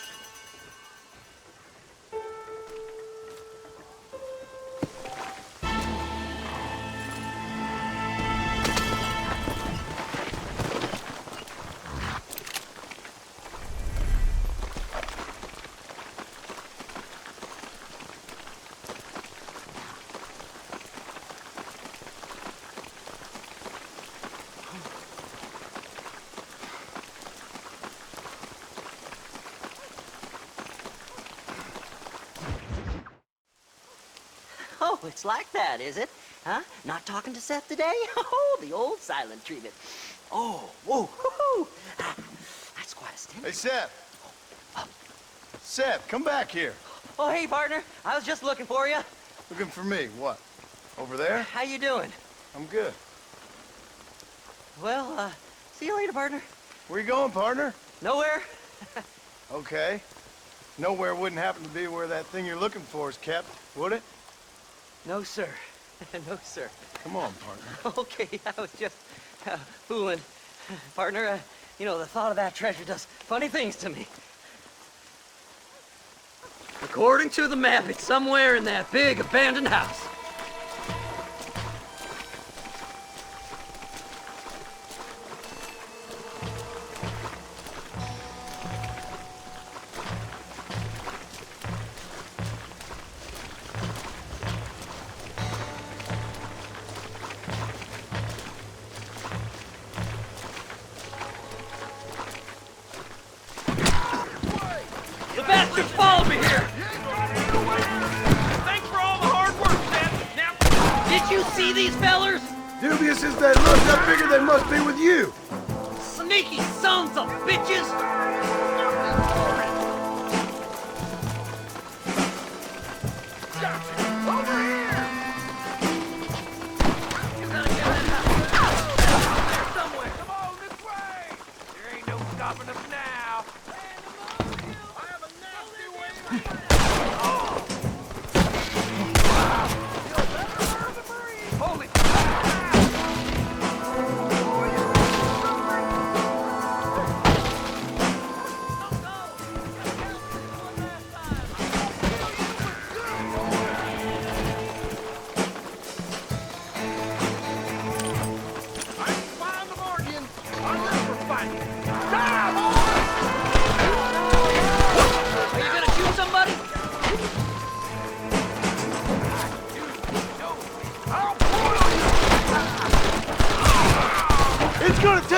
Speaker 15: Oh, it's like that, is it? Huh? Not talking to Seth today? Oh, the old silent treatment. Oh, whoa, hoo-hoo. That's quite a stimulus.
Speaker 7: Hey, Seth. Seth, come back here.
Speaker 21: Oh, hey, partner. I was just looking for you.
Speaker 7: Looking for me? What? Over there?
Speaker 21: How you doing?
Speaker 7: I'm good.
Speaker 21: Well, see you later, partner.
Speaker 7: Where you going, partner?
Speaker 21: Nowhere.
Speaker 7: Okay. Nowhere wouldn't happen to be where that thing you're looking for is kept, would it?
Speaker 21: No, sir. No, sir.
Speaker 7: Come on, partner.
Speaker 21: Okay, I was just fooling. Partner, you know, the thought of that treasure does funny things to me. According to the map, it's somewhere in that big abandoned house. The bastards followed me here!
Speaker 5: Thanks for all the hard work, Seth. Now,
Speaker 21: did you see these fellers?
Speaker 7: Dubious as they look, I figure they must be with you.
Speaker 21: Sneaky sons of bitches!
Speaker 5: over here!
Speaker 21: You gotta get in there somewhere.
Speaker 5: Come on, this way! There ain't no stopping us now. I have a nasty way. Holy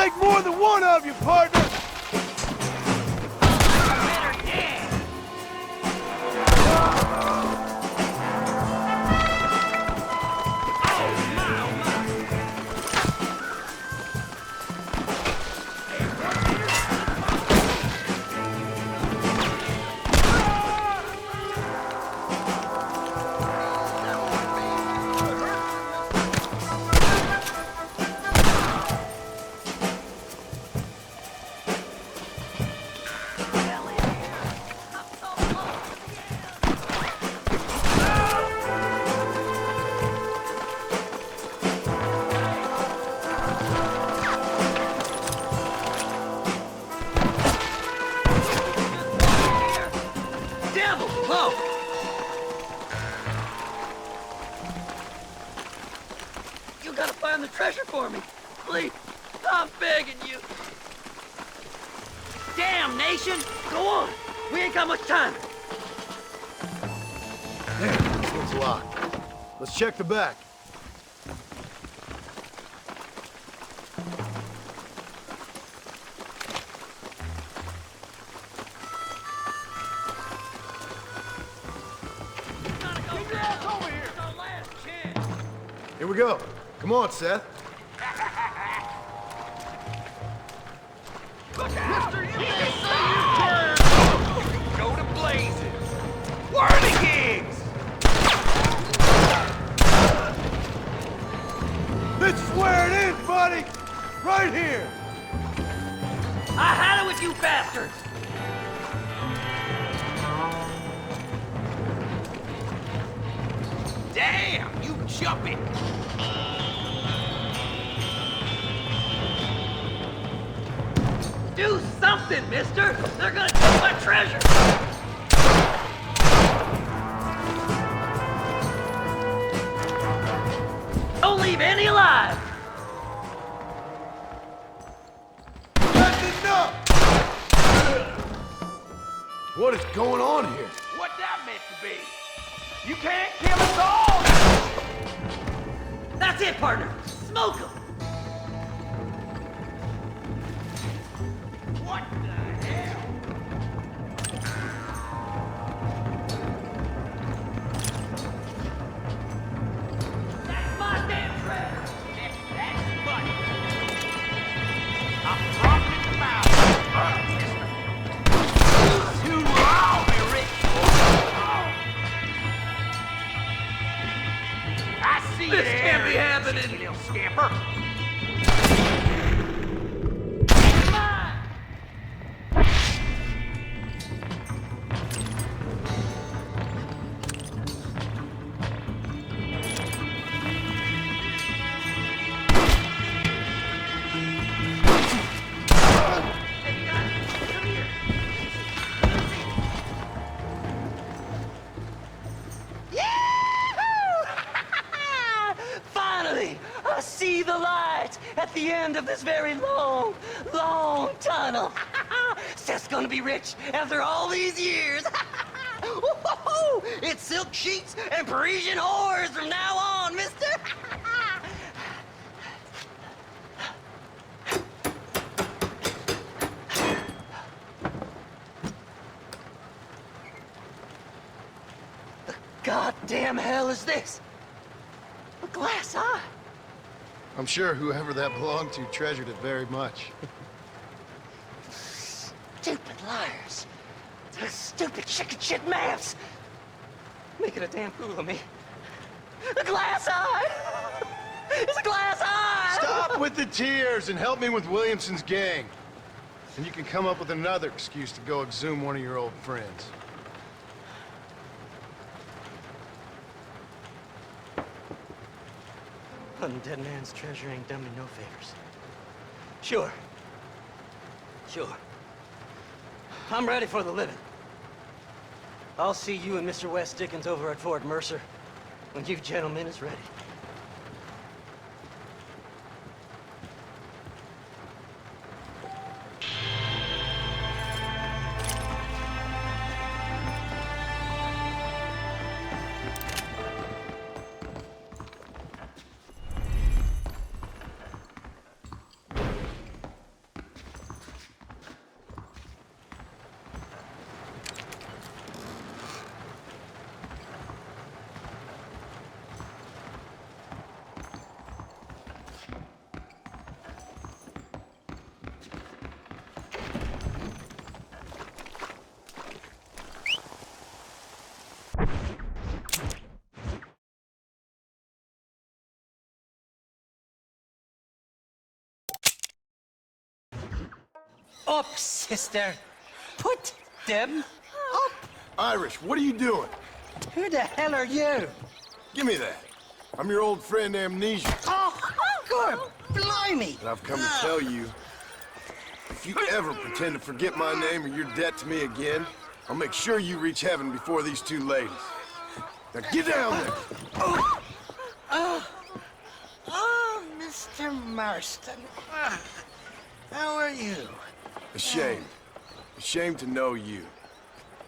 Speaker 17: take more than one of you, partner!
Speaker 21: The treasure for me, please. I'm begging you. Damnation! Go on. We ain't got much time.
Speaker 1: Damn, this one's locked. Let's check the back. Here we go. Come on, Seth.
Speaker 17: Mister, you can't say your turn! Go to blazes! Whirligigs!
Speaker 1: This is where it is, buddy! Right here!
Speaker 21: I had it with you bastards!
Speaker 17: Damn, you jumping!
Speaker 21: Do something, mister! They're gonna take my treasure! Don't leave any alive!
Speaker 1: That's enough! What is going on here?
Speaker 17: What that meant to be? You can't kill us all!
Speaker 21: That's it, partner! Smoke 'em!
Speaker 17: What the hell?
Speaker 21: That's my damn treasure!
Speaker 17: That's money! I'm dropping the mouth! Too long, Rick! I see
Speaker 21: This
Speaker 17: you
Speaker 21: can't be
Speaker 17: there,
Speaker 21: happening.
Speaker 17: you little scamper!
Speaker 21: Finally, I see the light at the end of this very long, long tunnel. Seth's gonna be rich after all these years. It's silk sheets and Parisian whores from now on, mister. The goddamn hell is this? A glass eye?
Speaker 1: I'm sure whoever that belonged to treasured it very much.
Speaker 21: Stupid liars. Those stupid chicken shit maps. Making a damn fool of me. A glass eye! It's a glass eye!
Speaker 1: Stop with the tears and help me with Williamson's gang. And you can come up with another excuse to go exhume one of your old friends.
Speaker 21: Hunting dead man's treasure ain't done me no favors. Sure. I'm ready for the living. I'll see you and Mr. West Dickens over at Fort Mercer when you gentlemen is ready. up, sister. Put them up.
Speaker 7: Irish, what are you doing?
Speaker 21: Who the hell are you?
Speaker 7: Give me that. I'm your old friend Amnesia.
Speaker 21: Oh, God, blimey.
Speaker 7: And I've come to tell you, if you ever pretend to forget my name or your debt to me again, I'll make sure you reach heaven before these two ladies. Now get down there.
Speaker 21: Oh, Mr. Marston. How are you?
Speaker 7: Ashamed. Ashamed to know you.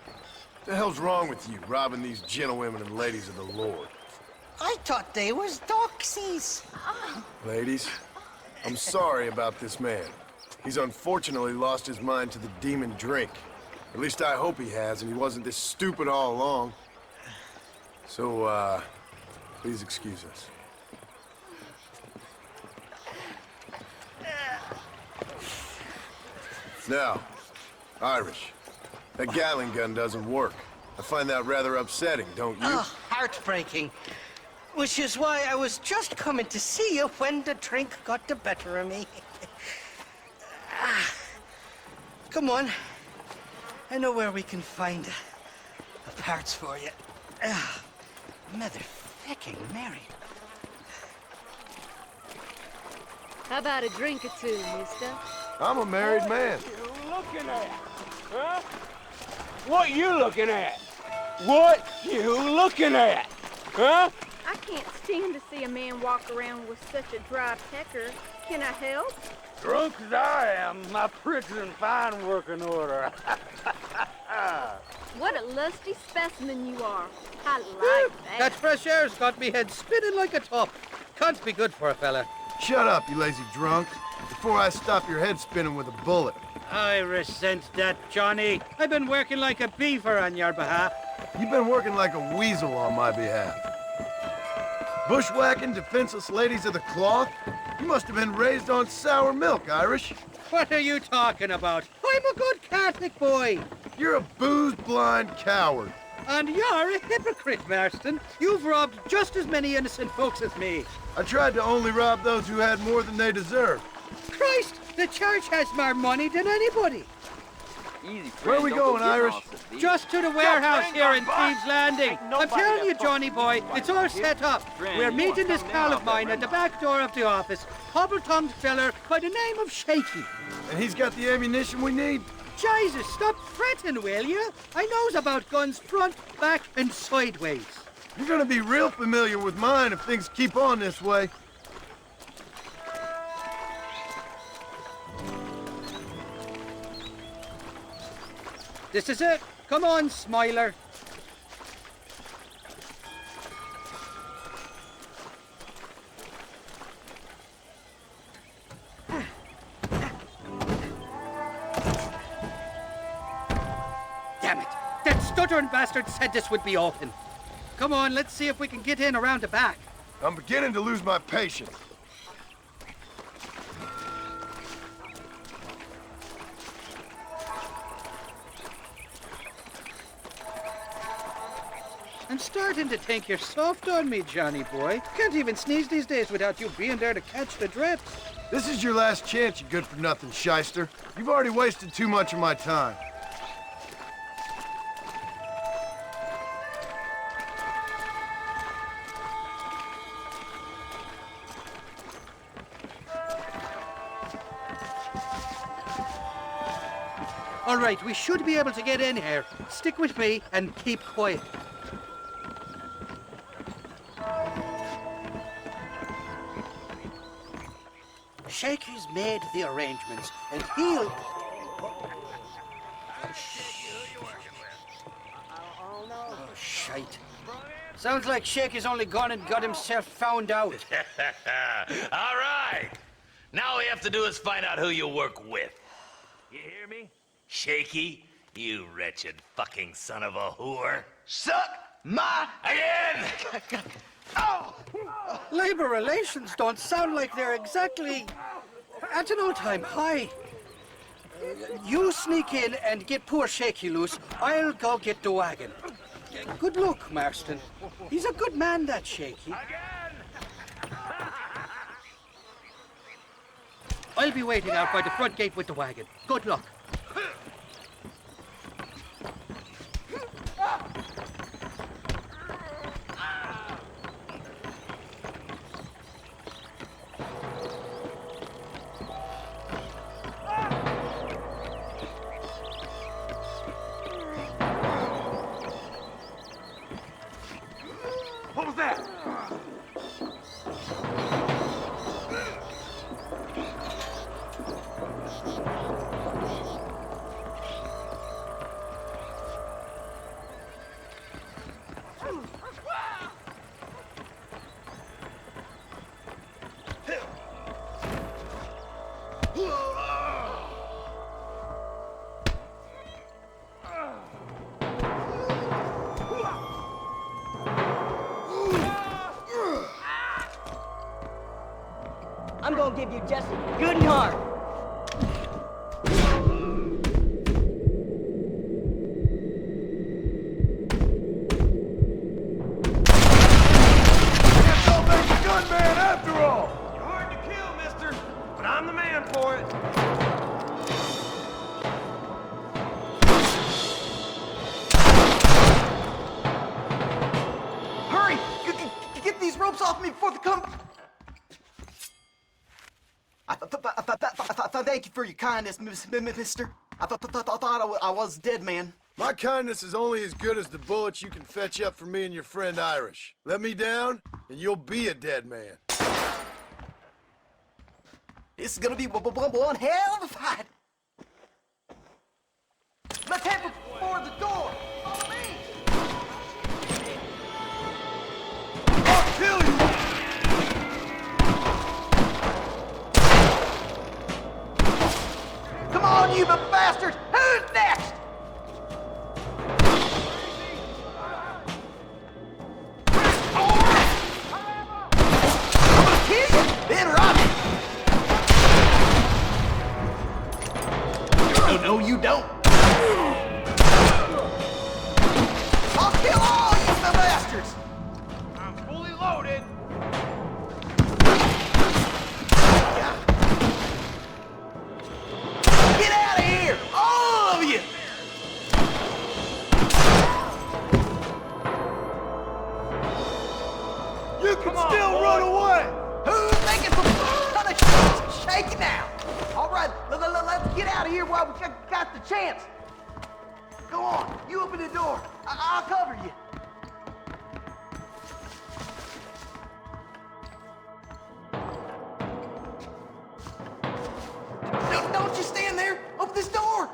Speaker 7: What the hell's wrong with you, robbing these gentlewomen and ladies of the Lord?
Speaker 21: I thought they was doxies.
Speaker 7: Ladies, I'm sorry about this man. He's unfortunately lost his mind to the demon drink. At least I hope he has, and he wasn't this stupid all along. So, please excuse us. Now, Irish, that Gatling gun doesn't work. I find that rather upsetting, don't you?
Speaker 21: Oh, heartbreaking. Which is why I was just coming to see you when the drink got the better of me. Come on. I know where we can find the parts for you. Motherfucking Mary.
Speaker 13: How about a drink or two, mister?
Speaker 1: I'm a married man.
Speaker 18: What you looking at? Huh? What you looking at? What you looking at? Huh?
Speaker 13: I can't stand to see a man walk around with such a dry pecker. Can I help?
Speaker 18: Drunk as I am, my prick's in fine working order.
Speaker 13: What a lusty specimen you are. I like that.
Speaker 6: That fresh air's got me head spinning like a top. Can't be good for a fella.
Speaker 1: Shut up, you lazy drunk, before I stop your head spinning with a bullet.
Speaker 6: I resent that, Johnny. I've been working like a beaver on your behalf.
Speaker 1: You've been working like a weasel on my behalf. Bushwhacking defenseless ladies of the cloth? You must have been raised on sour milk, Irish.
Speaker 6: What are you talking about? I'm a good Catholic boy.
Speaker 1: You're a booze-blind coward.
Speaker 6: And you're a hypocrite, Marston. You've robbed just as many innocent folks as me.
Speaker 1: I tried to only rob those who had more than they deserved.
Speaker 6: Christ, the church has more money than anybody.
Speaker 10: Easy,
Speaker 1: Where are we going, Irish?
Speaker 6: Just to the warehouse here in Thieves Landing. I'm telling you, Johnny boy, it's all set up. We're meeting this pal of mine at the back door of the office, hobble-tongued feller by the name of Shaky.
Speaker 1: And he's got the ammunition we need?
Speaker 6: Jesus, stop fretting, will you? I knows about guns front, back, and sideways.
Speaker 1: You're gonna be real familiar with mine if things keep on this way.
Speaker 6: This is it. Come on, Smiler. Damn it. That stuttering bastard said this would be open. Come on, let's see if we can get in around the back.
Speaker 1: I'm beginning to lose my patience.
Speaker 6: I'm starting to think you're soft on me, Johnny boy. Can't even sneeze these days without you being there to catch the drips.
Speaker 1: This is your last chance, you good-for-nothing shyster. You've already wasted too much of my time.
Speaker 6: All right, we should be able to get in here. Stick with me and keep quiet. Shaky's made the arrangements, and he'll... Oh, shite. Sounds like Shaky's only gone and got himself found out.
Speaker 14: All right. Now all we have to do is find out who you work with. You hear me? Shaky, you wretched fucking son of a whore.
Speaker 3: Suck my...
Speaker 14: Again!
Speaker 3: Oh!
Speaker 6: Labor relations don't sound like they're exactly at an all-time high. You sneak in and get poor Shaky loose. I'll go get the wagon. Good luck, Marston. He's a good man, that Shaky. I'll be waiting out by the front gate with the wagon. Good luck.
Speaker 18: What was that?
Speaker 21: I'm gonna give you just a good heart.
Speaker 18: Don't make a gunman after all! You're hard to kill, mister, but I'm the man for it.
Speaker 3: Hurry! Get these ropes off me before they come... Thank you for your kindness, mister. I thought I was dead, man.
Speaker 7: My kindness is only as good as the bullets you can fetch up for me and your friend Irish. Let me down, and you'll be a dead man.
Speaker 3: This is gonna be one hell of a fight. Let's head for the door. Follow me.
Speaker 18: I'll kill you!
Speaker 3: Come on, you bastards! Who's next? I'm gonna kill you, then rob you. No, you don't. I'll kill all you bastards.
Speaker 18: I'm fully loaded.
Speaker 3: Get out of here, all of you!
Speaker 18: You can still run away!
Speaker 3: Who's making some kind of shaking now? All right, let's get out of here while we got the chance. Go on, you open the door. I'll cover you. Don't you stand there. Open this door.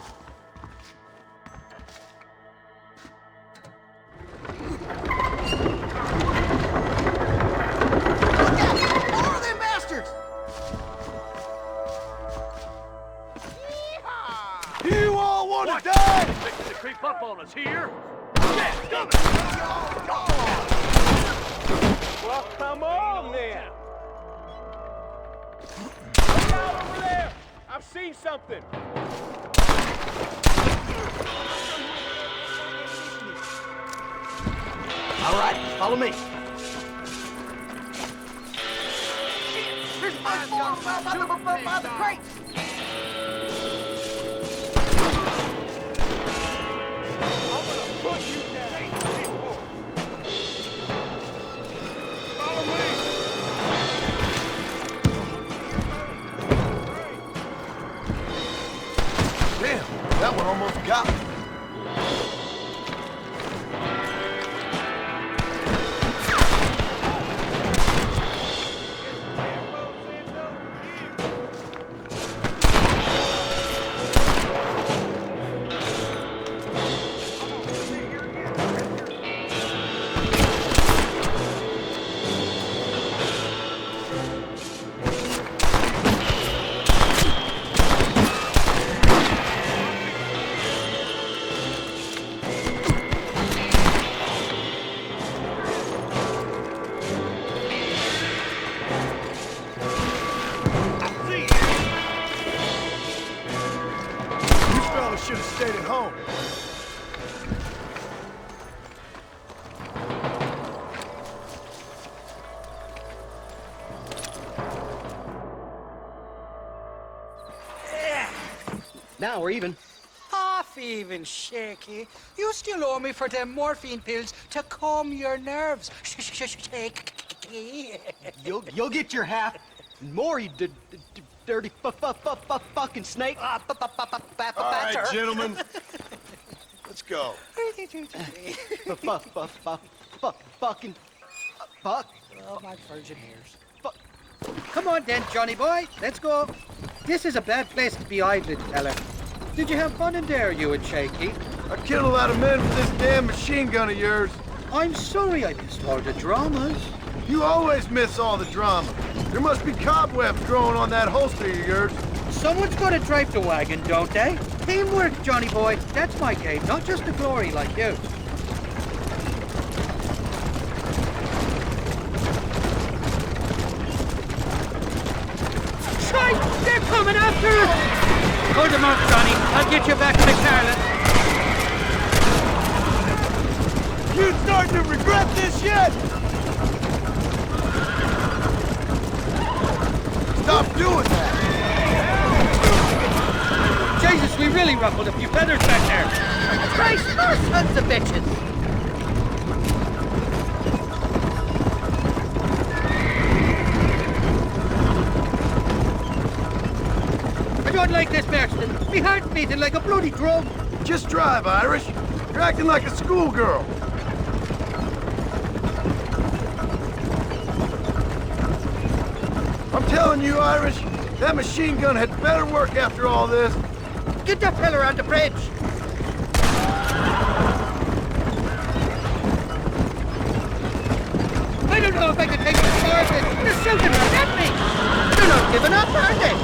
Speaker 3: Look out! More of them bastards!
Speaker 18: You all want to die? Fixing to creep up on us here. Yeah, coming! Well, come on then. Look out over there! I've seen something.
Speaker 3: All right, follow me. There's much more by the crates.
Speaker 18: I'm gonna put you down. Follow me.
Speaker 7: Damn, that one almost got me. Should have stayed at home.
Speaker 6: Now we're even.
Speaker 19: Half even, Shaky. You still owe me for them morphine pills to calm your nerves. Shaky.
Speaker 3: You'll get your half. More, you dirty fucking snake.
Speaker 2: All right, gentlemen. Let's go.
Speaker 3: Fucking fuck.
Speaker 19: Oh, my virgin hairs.
Speaker 6: Come on then, Johnny boy. Let's go. This is a bad place to be idling, fella. Did you have fun in there, you and Shaky?
Speaker 1: I killed a lot of men with this damn machine gun of yours.
Speaker 6: I'm sorry I missed all the dramas.
Speaker 1: You always miss all the drama. There must be cobwebs growing on that holster of yours.
Speaker 6: Someone's got to drive the wagon, don't they? Teamwork, Johnny boy. That's my game, not just the glory like you. Shite! They're coming after us! Hold them up, Johnny. I'll get you back to the Carolyn.
Speaker 1: You starting to regret this yet? Stop doing that!
Speaker 6: Jesus, we really ruffled a few feathers back there. Christ, those sons of bitches. I don't like this, Marston. My heart's beating like a bloody drum.
Speaker 1: Just drive, Irish. You're acting like a schoolgirl. I'm telling you, Irish, that machine gun had better work after all this.
Speaker 6: Get that fella on the bridge. I don't know if I can take this far of it. They're shooting right at me. They're not giving up, are they?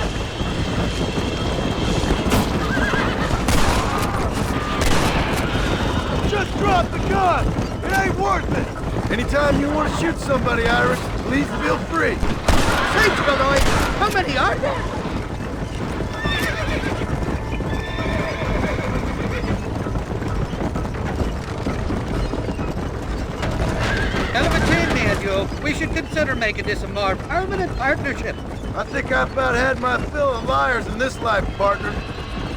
Speaker 1: Just drop the gun. It ain't worth it. Anytime you want to shoot somebody, Irish, please feel free.
Speaker 6: Sakes, Malloy, how many are there? Hell of a team, me and you. We should consider making this a more permanent partnership.
Speaker 1: I think I've about had my fill of liars in this life, partner.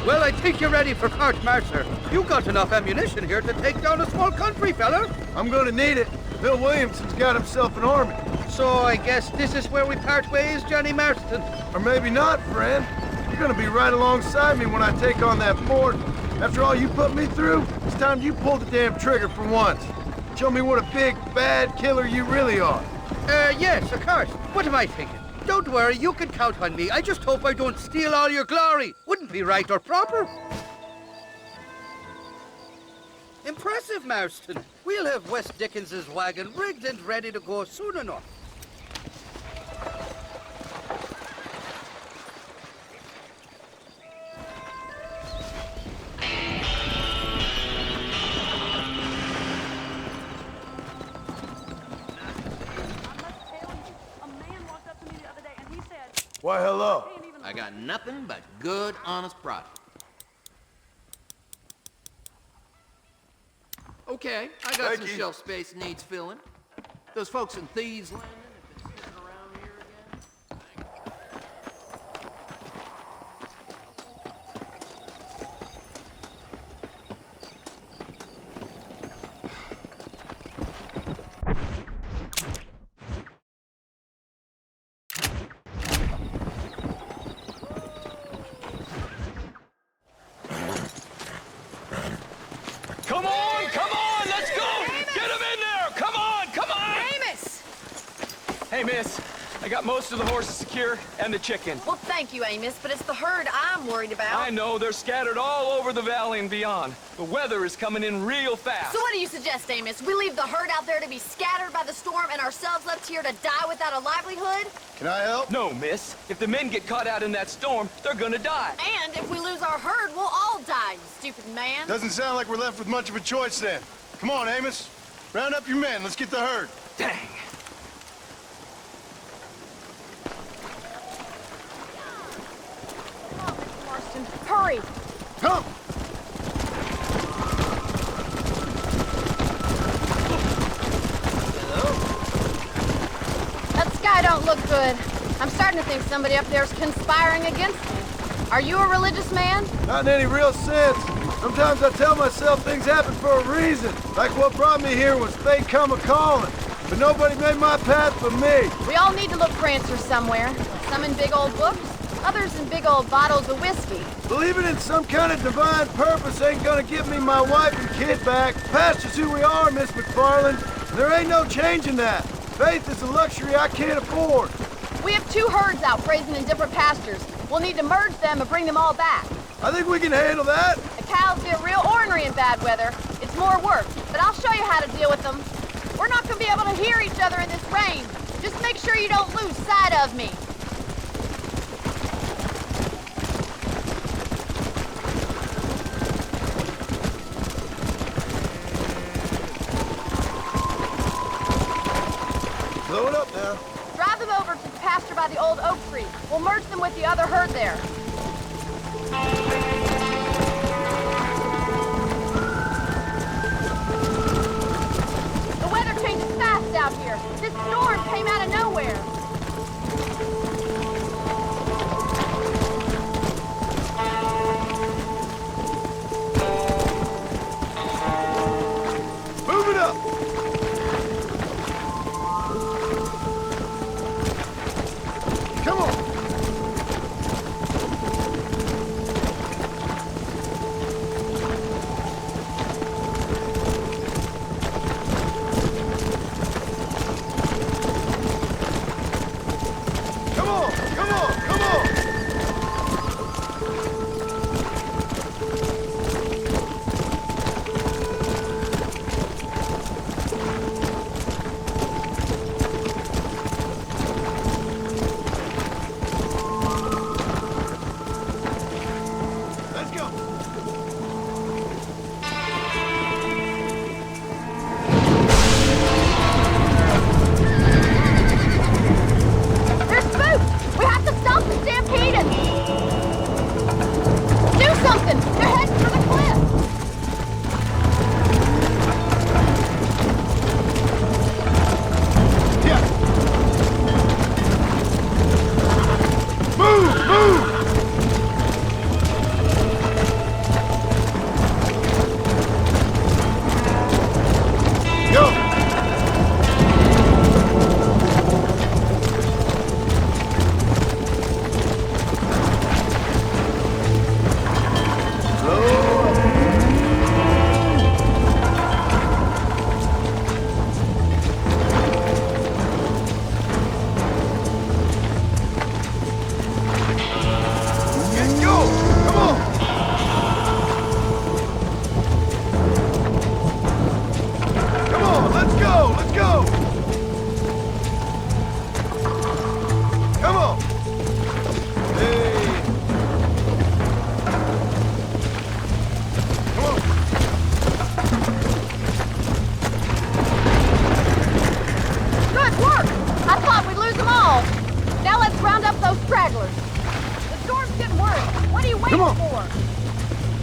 Speaker 6: Well, I think you're ready for Fort Mercer. You got enough ammunition here to take down a small country, fella.
Speaker 1: I'm gonna need it. Bill Williamson's got himself an army.
Speaker 6: So I guess this is where we part ways, Johnny Marston.
Speaker 1: Or maybe not, friend. You're gonna be right alongside me when I take on that fort. After all you put me through, it's time you pull the damn trigger for once. Show me what a big, bad killer you really are.
Speaker 6: Yes, of course. What am I thinking? Don't worry, you can count on me. I just hope I don't steal all your glory. Wouldn't be right or proper. Impressive, Marston. We'll have West Dickens's wagon rigged and ready to go soon enough.
Speaker 1: Why, hello.
Speaker 20: I got nothing but good, honest product. Okay, I got some shelf space needs filling. Those folks in Thieves Landing have been sitting around here again.
Speaker 8: Come on, let's go! Get him in there! Come on!
Speaker 9: Amos!
Speaker 8: Hey, miss, I got most of the horses secure and the chicken.
Speaker 9: Well, thank you, Amos, but it's the herd I'm worried about.
Speaker 8: I know, they're scattered all over the valley and beyond. The weather is coming in real fast.
Speaker 9: So what do you suggest, Amos? We leave the herd out there to be scattered by the storm and ourselves left here to die without a livelihood?
Speaker 1: Can I help?
Speaker 8: No, miss. If the men get caught out in that storm, they're gonna die.
Speaker 9: And if we lose our herd, we'll all die, you stupid man.
Speaker 1: Doesn't sound like we're left with much of a choice then. Come on, Amos. Round up your men. Let's get the herd.
Speaker 8: Dang.
Speaker 9: Come on, Mr. Marston. Hurry.
Speaker 1: Come.
Speaker 9: That sky don't look good. I'm starting to think somebody up there is conspiring against me. Are you a religious man?
Speaker 1: Not in any real sense. Sometimes I tell myself things happen for a reason. Like what brought me here was fate come a-calling. But nobody made my path for me.
Speaker 9: We all need to look for answers somewhere. Some in big old books, others in big old bottles of whiskey.
Speaker 1: Believing in some kind of divine purpose ain't gonna give me my wife and kid back. Past is who we are, Miss MacFarlane. There ain't no changing that. Faith is a luxury I can't afford.
Speaker 9: We have 2 herds out grazing in different pastures. We'll need to merge them and bring them all back.
Speaker 1: I think we can handle that.
Speaker 9: The cows get real ornery in bad weather. It's more work, but I'll show you how to deal with them. We're not gonna be able to hear each other in this rain. Just make sure you don't lose sight of me.
Speaker 1: Blow it up now.
Speaker 9: Drive them over to the pasture by the old oak tree. We'll merge them with the other herd there. The weather changes fast out here. This storm came out of nowhere.
Speaker 1: Move it up. Come on.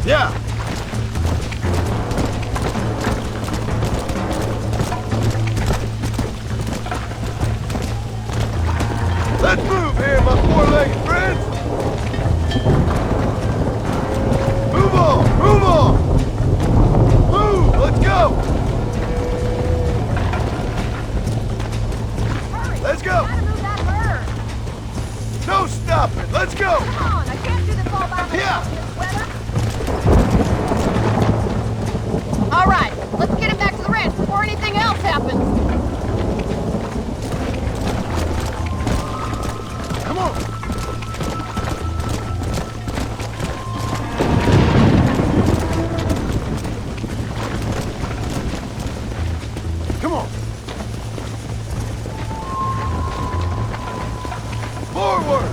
Speaker 1: Yeah. Let's move here, my four-legged friends. Move on, move on. Move, let's go.
Speaker 9: Hurry.
Speaker 1: Let's go.
Speaker 9: Gotta move that herd.
Speaker 1: No stopping, let's go.
Speaker 9: Come on, I can't do this all by myself in this weather. All right, let's get him back to the ranch before anything else happens.
Speaker 1: Come on. Come on. Forward.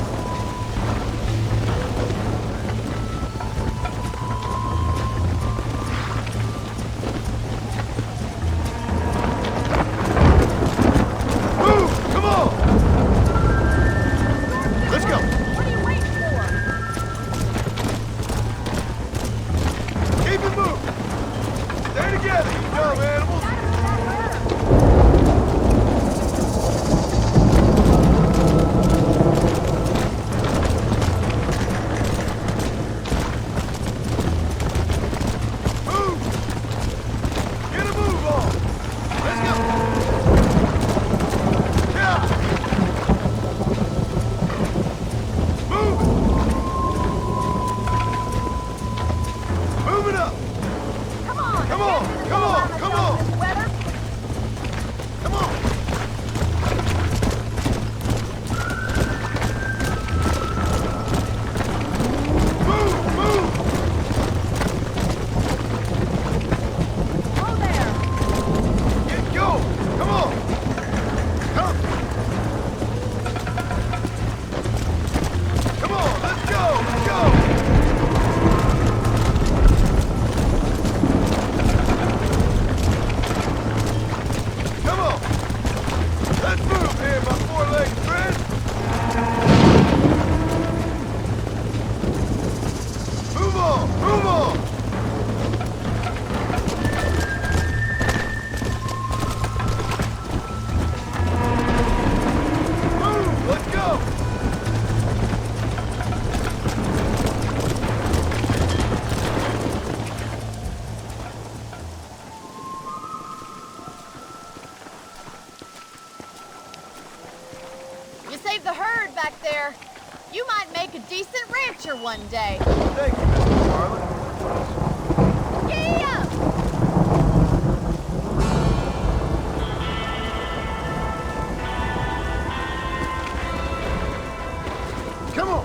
Speaker 9: make a decent rancher one day.
Speaker 1: Thank you, Mr. MacFarlane.
Speaker 9: Yeah!
Speaker 1: Come on.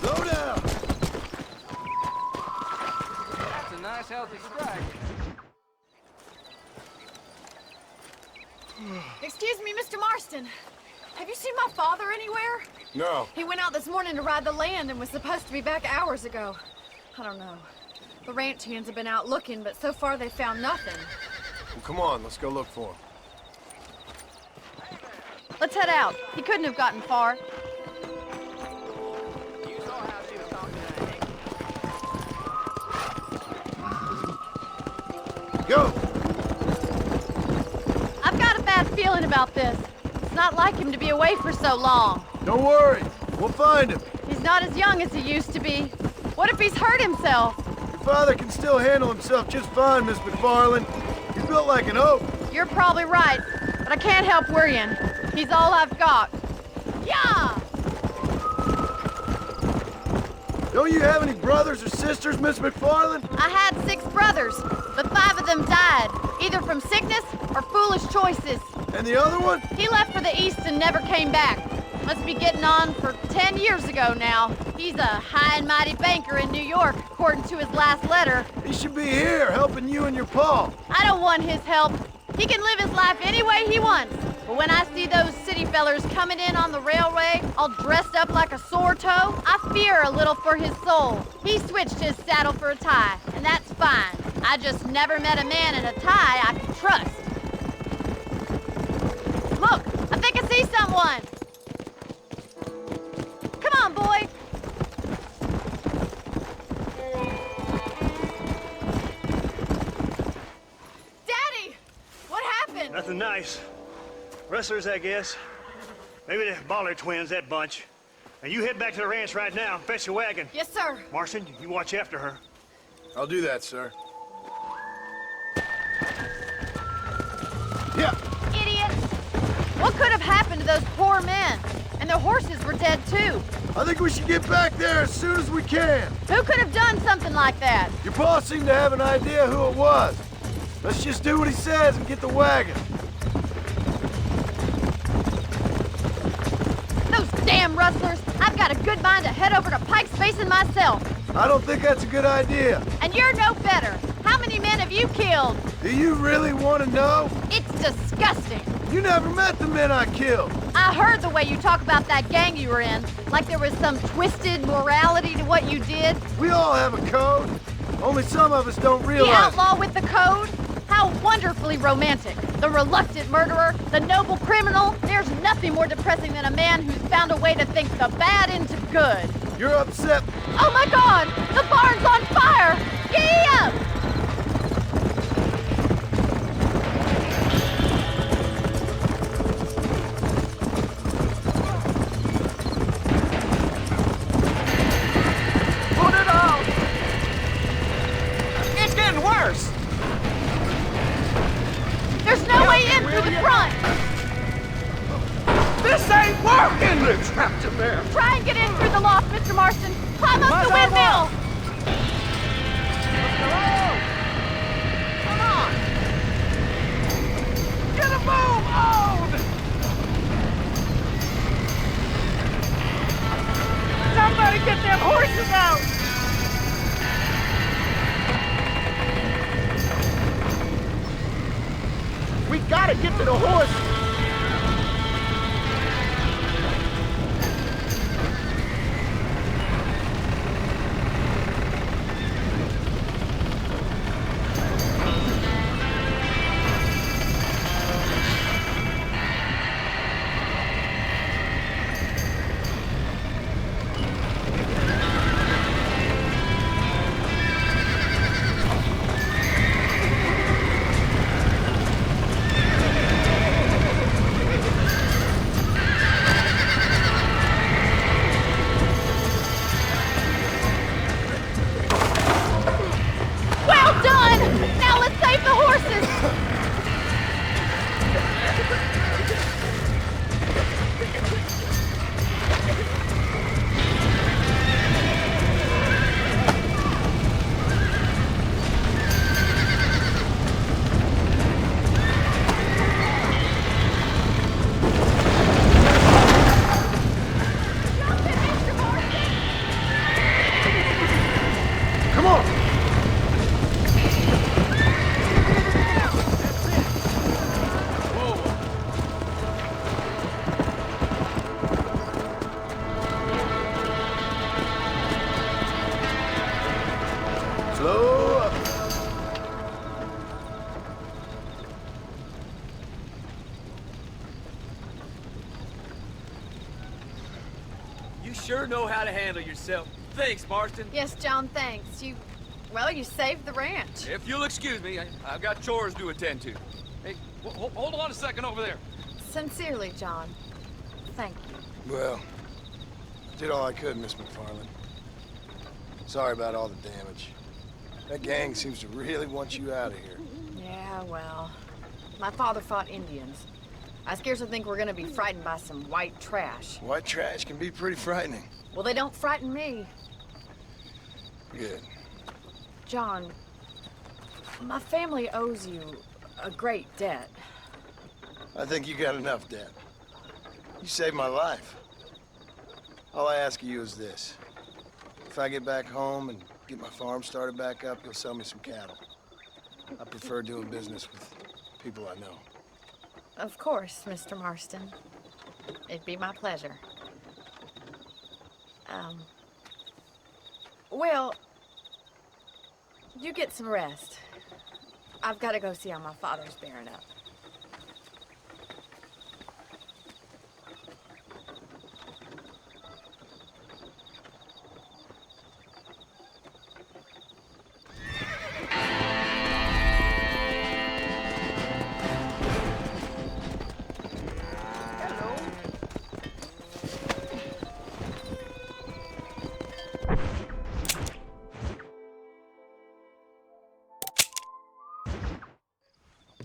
Speaker 1: Slow down.
Speaker 10: That's a nice, healthy strike.
Speaker 9: Excuse me, Mr. Marston. Have you seen my father anywhere?
Speaker 7: No.
Speaker 9: He went out this morning to ride the land and was supposed to be back hours ago. I don't know. The ranch hands have been out looking, but so far they found nothing.
Speaker 7: Well, come on, let's go look for him.
Speaker 9: Let's head out. He couldn't have gotten far.
Speaker 10: You saw how she was talking to that
Speaker 1: Go.
Speaker 9: I've got a bad feeling about this. It's not like him to be away for so long.
Speaker 1: Don't worry. We'll find him.
Speaker 9: He's not as young as he used to be. What if he's hurt himself?
Speaker 1: Your father can still handle himself just fine, Miss MacFarlane. He's built like an oak.
Speaker 9: You're probably right, but I can't help worrying. He's all I've got. Yeah!
Speaker 1: Don't you have any brothers or sisters, Miss MacFarlane?
Speaker 9: I had 6 brothers, but 5 of them died, either from sickness or foolish choices.
Speaker 1: And the other one?
Speaker 9: He left for the East and never came back. Must be getting on for 10 years ago now. He's a high and mighty banker in New York, according to his last letter.
Speaker 1: He should be here, helping you and your pa.
Speaker 9: I don't want his help. He can live his life any way he wants. But when I see those city fellers coming in on the railway, all dressed up like a sore toe, I fear a little for his soul. He switched his saddle for a tie, and that's fine. I just never met a man in a tie I could trust. Look, I think I see someone. Come on, boy. Daddy, what happened?
Speaker 11: Nothing nice. Rustlers, I guess. Maybe the Baller twins, that bunch. Now you head back to the ranch right now and fetch the wagon.
Speaker 9: Yes, sir.
Speaker 11: Marston, you watch after her.
Speaker 7: I'll do that, sir.
Speaker 1: Yeah.
Speaker 9: Idiot! What could have happened to those poor men? And their horses were dead, too.
Speaker 1: I think we should get back there as soon as we can.
Speaker 9: Who could have done something like that?
Speaker 1: Your pa seemed to have an idea who it was. Let's just do what he says and get the wagon.
Speaker 9: Those damn rustlers! I've got a good mind to head over to Pike's Basin myself.
Speaker 1: I don't think that's a good idea.
Speaker 9: And you're no better. How many men have you killed?
Speaker 1: Do you really want to know?
Speaker 9: It's disgusting.
Speaker 1: You never met the men I killed.
Speaker 9: I heard the way you talk about that gang you were in, like there was some twisted morality to what you did.
Speaker 1: We all have a code. Only some of us don't realize.
Speaker 9: The outlaw with the code? How wonderfully romantic. The reluctant murderer, the noble criminal. There's nothing more depressing than a man who's found a way to think the bad into good.
Speaker 1: You're upset.
Speaker 9: Oh my God! The barn's on fire! Giddy up!
Speaker 18: Put it out! It's getting worse!
Speaker 9: There's no way in through the front!
Speaker 18: This ain't working! They're trapped in there!
Speaker 9: Try and get in through the loft, Mr. Marston! Climb up the windmill!
Speaker 18: Come on! Get a move on! Somebody get them horses out! We gotta get to the horses!
Speaker 4: You sure know how to handle yourself. Thanks, Marston.
Speaker 9: Yes, John, thanks. You saved the ranch.
Speaker 4: If you'll excuse me, I've got chores to attend to. Hey, hold on a second over there.
Speaker 9: Sincerely, John. Thank you.
Speaker 7: Well, I did all I could, Miss MacFarlane. Sorry about all the damage. That gang seems to really want you out of here.
Speaker 9: Yeah, well, my father fought Indians. I scarcely think we're gonna be frightened by some white trash.
Speaker 7: White trash can be pretty frightening.
Speaker 9: Well, they don't frighten me.
Speaker 7: Good.
Speaker 9: John, my family owes you a great debt.
Speaker 7: I think you got enough debt. You saved my life. All I ask of you is this. If I get back home and get my farm started back up, you'll sell me some cattle. I prefer doing business with people I know.
Speaker 9: Of course, Mr. Marston. It'd be my pleasure. Well, you get some rest. I've got to go see how my father's bearing up.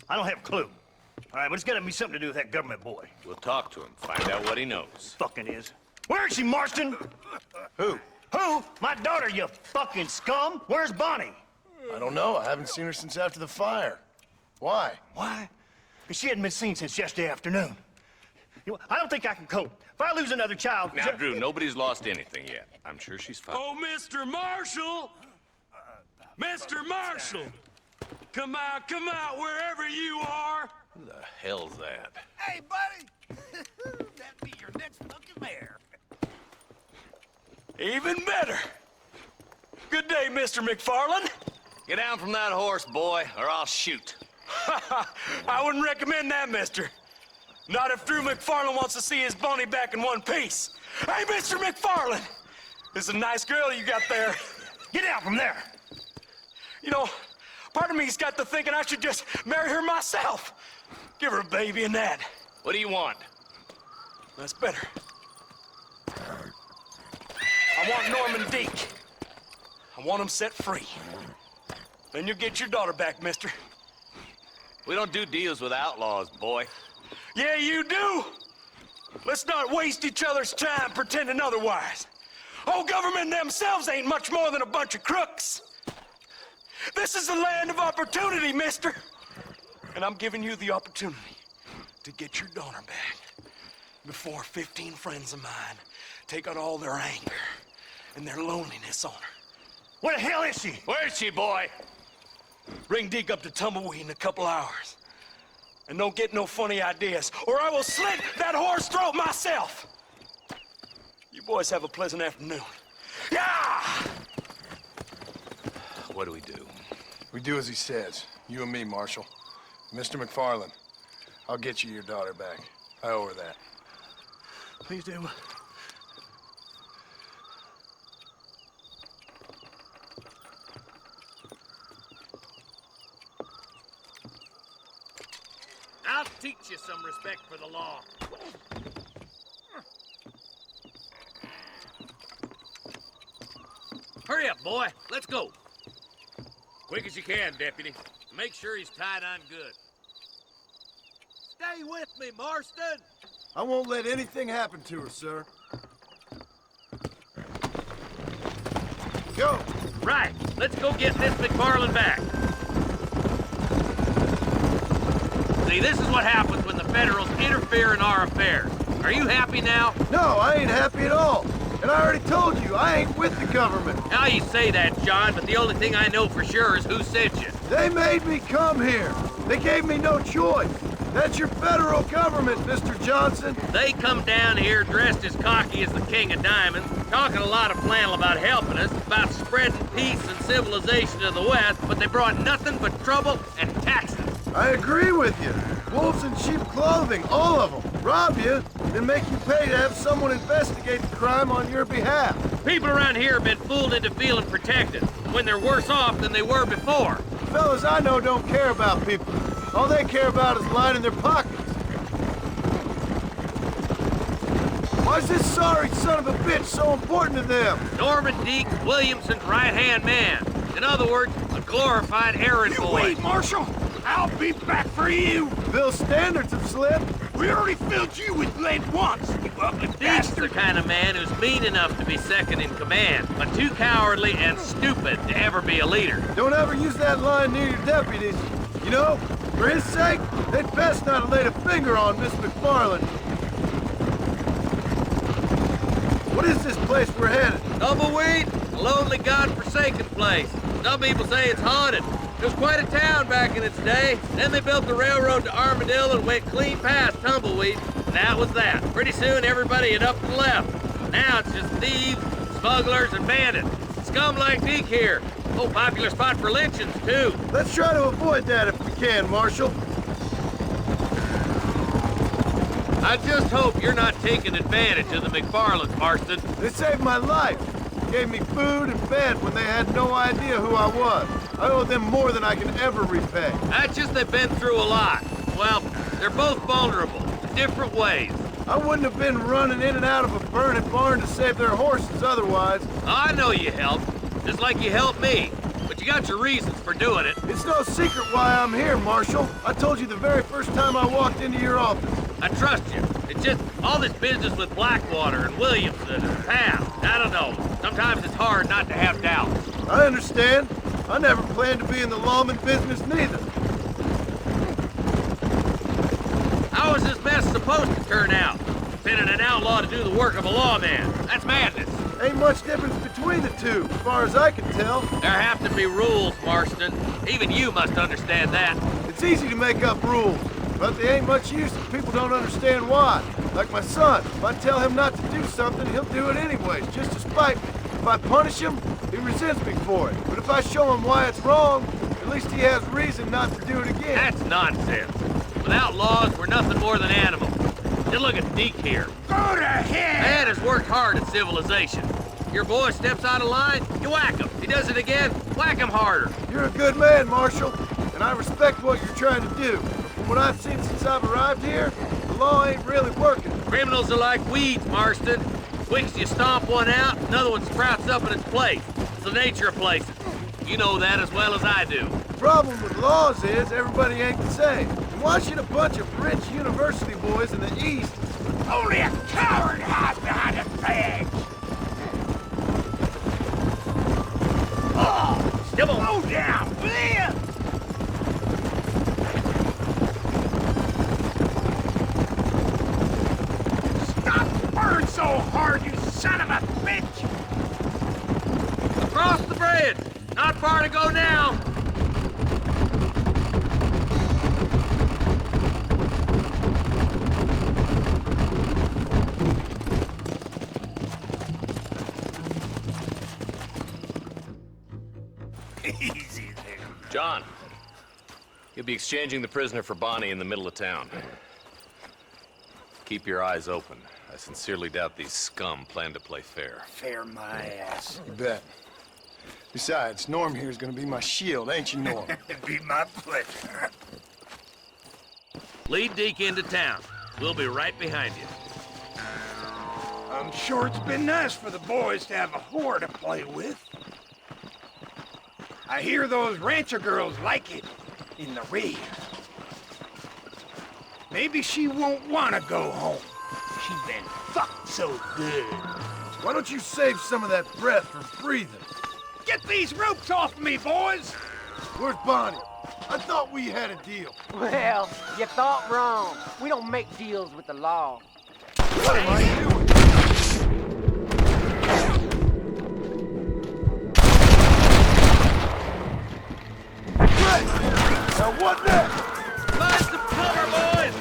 Speaker 11: I don't have a clue. All right, but it's gotta be something to do with that government boy.
Speaker 14: We'll talk to him, find out what he knows.
Speaker 11: Fucking is. Where is she, Marston?
Speaker 7: Who?
Speaker 11: Who? My daughter, you fucking scum! Where's Bonnie?
Speaker 7: I don't know. I haven't seen her since after the fire. Why?
Speaker 11: Why? Because she hadn't been seen since yesterday afternoon. You know, I don't think I can cope. If I lose another child...
Speaker 14: Now, Drew, nobody's lost anything yet. I'm sure she's fine.
Speaker 12: Oh, Mr. Marshall! Mr. Marshall! Come out, wherever you are!
Speaker 14: Who the hell's that?
Speaker 12: Hey, buddy! That'd be your next fucking mayor. Even better. Good day, Mr. MacFarlane.
Speaker 14: Get down from that horse, boy, or I'll shoot.
Speaker 12: I wouldn't recommend that, mister. Not if Drew MacFarlane wants to see his Bonnie back in one piece. Hey, Mr. MacFarlane! This is a nice girl you got there.
Speaker 11: Get out from there!
Speaker 12: You know, part of me's got to thinking I should just marry her myself. Give her a baby and that.
Speaker 14: What do you want?
Speaker 12: That's better. I want Norman Deke. I want him set free. Then you'll get your daughter back, mister.
Speaker 14: We don't do deals with outlaws, boy.
Speaker 12: Yeah, you do. Let's not waste each other's time pretending otherwise. Old government themselves ain't much more than a bunch of crooks. This is the land of opportunity, mister. And I'm giving you the opportunity to get your daughter back before 15 friends of mine take out all their anger and their loneliness on her.
Speaker 11: Where the hell is she?
Speaker 14: Where is she, boy?
Speaker 12: Bring Deke up to Tumbleweed in a couple hours. And don't get no funny ideas, or I will slit that whore's throat myself. You boys have a pleasant afternoon. Yeah!
Speaker 14: What do we do?
Speaker 7: We do as he says. You and me, Marshal. Mr. MacFarlane, I'll get you your daughter back. I owe her that.
Speaker 11: Please do.
Speaker 14: I'll teach you some respect for the law. Hurry up, boy. Let's go. Quick as you can, Deputy. Make sure he's tied on good.
Speaker 18: Stay with me, Marston.
Speaker 1: I won't let anything happen to her, sir. Go!
Speaker 14: Right. Let's go get Miss MacFarlane back. See, this is what happens when the Federals interfere in our affairs. Are you happy now?
Speaker 1: No, I ain't happy at all. And I already told you, I ain't with the government.
Speaker 14: Now you say that, John, but the only thing I know for sure is who sent you.
Speaker 1: They made me come here. They gave me no choice. That's your federal government, Mr. Johnson.
Speaker 14: They come down here dressed as cocky as the King of Diamonds, talking a lot of flannel about helping us, about spreading peace and civilization to the West, but they brought nothing but trouble and taxes.
Speaker 1: I agree with you. Wolves in sheep clothing, all of them. Rob you, then make you pay to have someone investigate the crime on your behalf.
Speaker 14: People around here have been fooled into feeling protected, when they're worse off than they were before.
Speaker 1: The fellas I know don't care about people. All they care about is lining their pockets. Why's this sorry son of a bitch so important to them?
Speaker 14: Norman Deke, Williamson's right-hand man. In other words, a glorified errand boy.
Speaker 18: Wait, Marshal! I'll be back for you!
Speaker 1: Bill's standards have slipped.
Speaker 18: We already filled you with lead once, you ugly
Speaker 14: Deke's
Speaker 18: bastard!
Speaker 14: the kind of man who's mean enough to be second in command, but too cowardly and stupid to ever be a leader.
Speaker 1: Don't ever use that line near your deputies. You know, for his sake, they'd best not have laid a finger on Miss MacFarlane. What is this place we're headed?
Speaker 14: Tumbleweed, a lonely, god-forsaken place. Some people say it's haunted. It was quite a town back in its day. Then they built the railroad to Armadillo and went clean past Tumbleweed. And that was that. Pretty soon, everybody had up and left. Now it's just thieves, smugglers, and bandits. Scum like Deke here. Oh, popular spot for lynchings, too.
Speaker 1: Let's try to avoid that if we can, Marshal.
Speaker 14: I just hope you're not taking advantage of the MacFarlanes, Marston.
Speaker 1: They saved my life. Gave me food and bed when they had no idea who I was. I owe them more than I can ever repay.
Speaker 14: That's just they've been through a lot. Well, they're both vulnerable, in different ways.
Speaker 1: I wouldn't have been running in and out of a burning barn to save their horses otherwise.
Speaker 14: I know you helped, just like you helped me. But you got your reasons for doing it.
Speaker 1: It's no secret why I'm here, Marshal. I told you the very first time I walked into your office.
Speaker 14: I trust you. It's just all this business with Blackwater and Williamson and PHAM. I don't know. Sometimes it's hard not to have doubts.
Speaker 1: I understand. I never planned to be in the lawman business neither.
Speaker 14: How is this mess supposed to turn out? Sending an outlaw to do the work of a lawman. That's madness.
Speaker 1: Ain't much difference between the two, as far as I can tell.
Speaker 14: There have to be rules, Marston. Even you must understand that.
Speaker 1: It's easy to make up rules, but they ain't much use if people don't understand why. Like my son. If I tell him not to do something, he'll do it anyways, just to spite me. If I punish him, he resents me for it. But if I show him why it's wrong, at least he has reason not to do it again.
Speaker 14: That's nonsense. Without laws, we're nothing more than animals. Just look at Deke here.
Speaker 18: Go to hell!
Speaker 14: Man has worked hard at civilization. Your boy steps out of line, you whack him. He does it again, whack him harder.
Speaker 1: You're a good man, Marshal, and I respect what you're trying to do. But from what I've seen since I've arrived here, the law ain't really working.
Speaker 14: Criminals are like weeds, Marston. Quick you stomp one out, another one sprouts up in its place. It's the nature of places. You know that as well as I do.
Speaker 1: The problem with laws is everybody ain't the same. And why should a bunch of rich university boys in the East...
Speaker 18: Only a coward hides behind a badge! Oh! Slow down, man! Stop burning so hard, you son of a bitch!
Speaker 14: Across the bridge! Not far to go now!
Speaker 18: Easy there.
Speaker 14: John, you'll be exchanging the prisoner for Bonnie in the middle of town. Keep your eyes open. I sincerely doubt these scum plan to play fair.
Speaker 18: Fair my ass.
Speaker 7: You bet. Besides, Norm here is gonna be my shield, ain't you, Norm?
Speaker 18: It'd be my pleasure.
Speaker 14: Lead Deke into town. We'll be right behind you.
Speaker 18: I'm sure it's been nice for the boys to have a whore to play with. I hear those rancher girls like it in the rear. Maybe she won't want to go home. She's been fucked so good.
Speaker 1: Why don't you save some of that breath for breathing?
Speaker 18: Get these ropes off me, boys!
Speaker 1: Where's Bonnie? I thought we had a deal.
Speaker 16: Well, you thought wrong. We don't make deals with the law.
Speaker 1: What am I doing? Now what next?
Speaker 14: Find some cover, boys!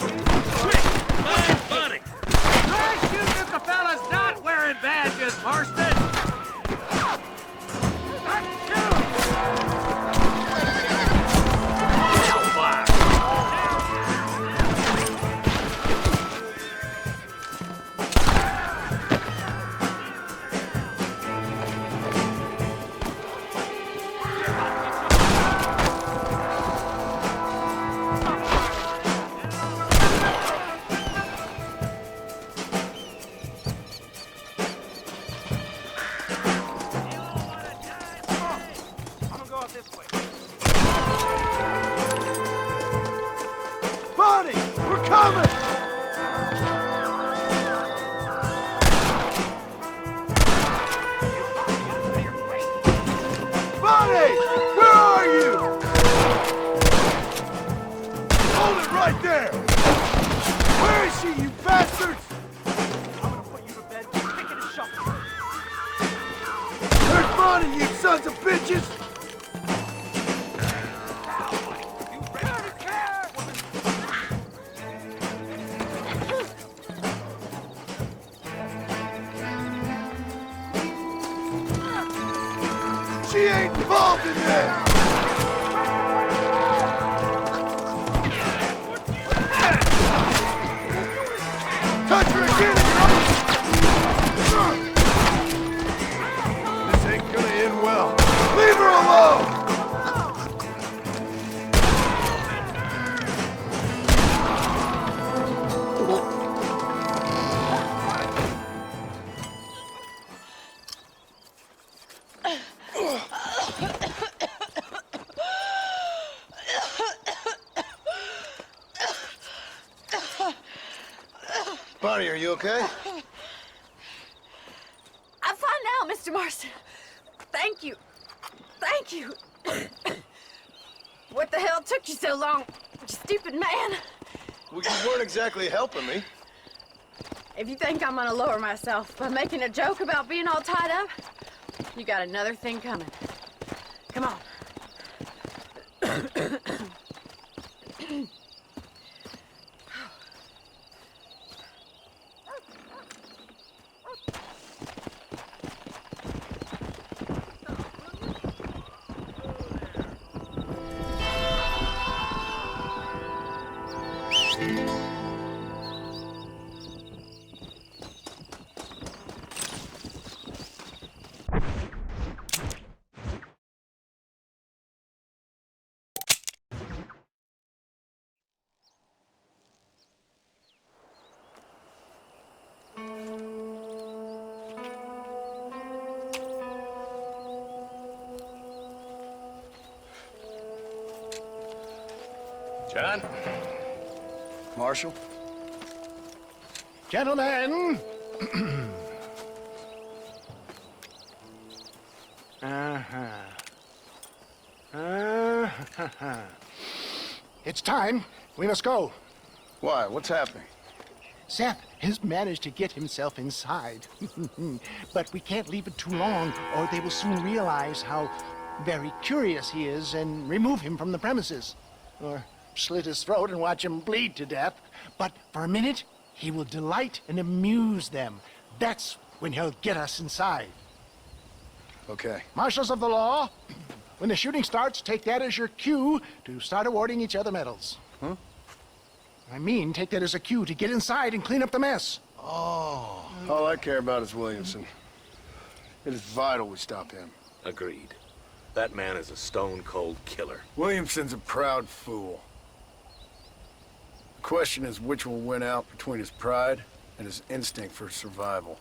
Speaker 14: Quick! Find Bonnie!
Speaker 6: Try shooting if the fella's not wearing badges, Marston!
Speaker 1: bitches! She ain't involved in this! Touch her again and this ain't gonna end well. Leave her alone!
Speaker 7: Bonnie, are you okay?
Speaker 9: I'm fine now, Mr. Marston. Thank you. Thank you. What the hell took you so long, you stupid man?
Speaker 7: Well, you weren't exactly helping me.
Speaker 9: If you think I'm gonna lower myself by making a joke about being all tied up, you got another thing coming. Come on.
Speaker 14: John?
Speaker 7: Marshal?
Speaker 17: Gentlemen! It's time. We must go.
Speaker 7: Why? What's happening?
Speaker 17: Seth has managed to get himself inside. But we can't leave it too long, or they will soon realize how very curious he is and remove him from the premises. Or slit his throat and watch him bleed to death. But for a minute, he will delight and amuse them. That's when he'll get us inside.
Speaker 7: Okay.
Speaker 17: Marshals of the law, when the shooting starts, take that as your cue to start awarding each other medals.
Speaker 7: Huh?
Speaker 17: I mean, take that as a cue to get inside and clean up the mess.
Speaker 7: Oh. All I care about is Williamson. It is vital we stop him.
Speaker 14: Agreed. That man is a stone-cold killer.
Speaker 7: Williamson's a proud fool. The question is which will win out between his pride and his instinct for survival.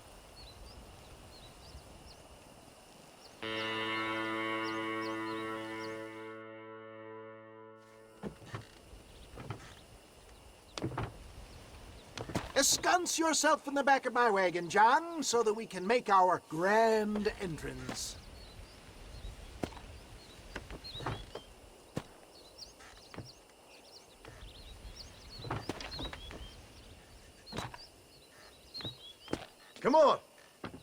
Speaker 17: Ensconce yourself in the back of my wagon, John, so that we can make our grand entrance.
Speaker 1: Come on,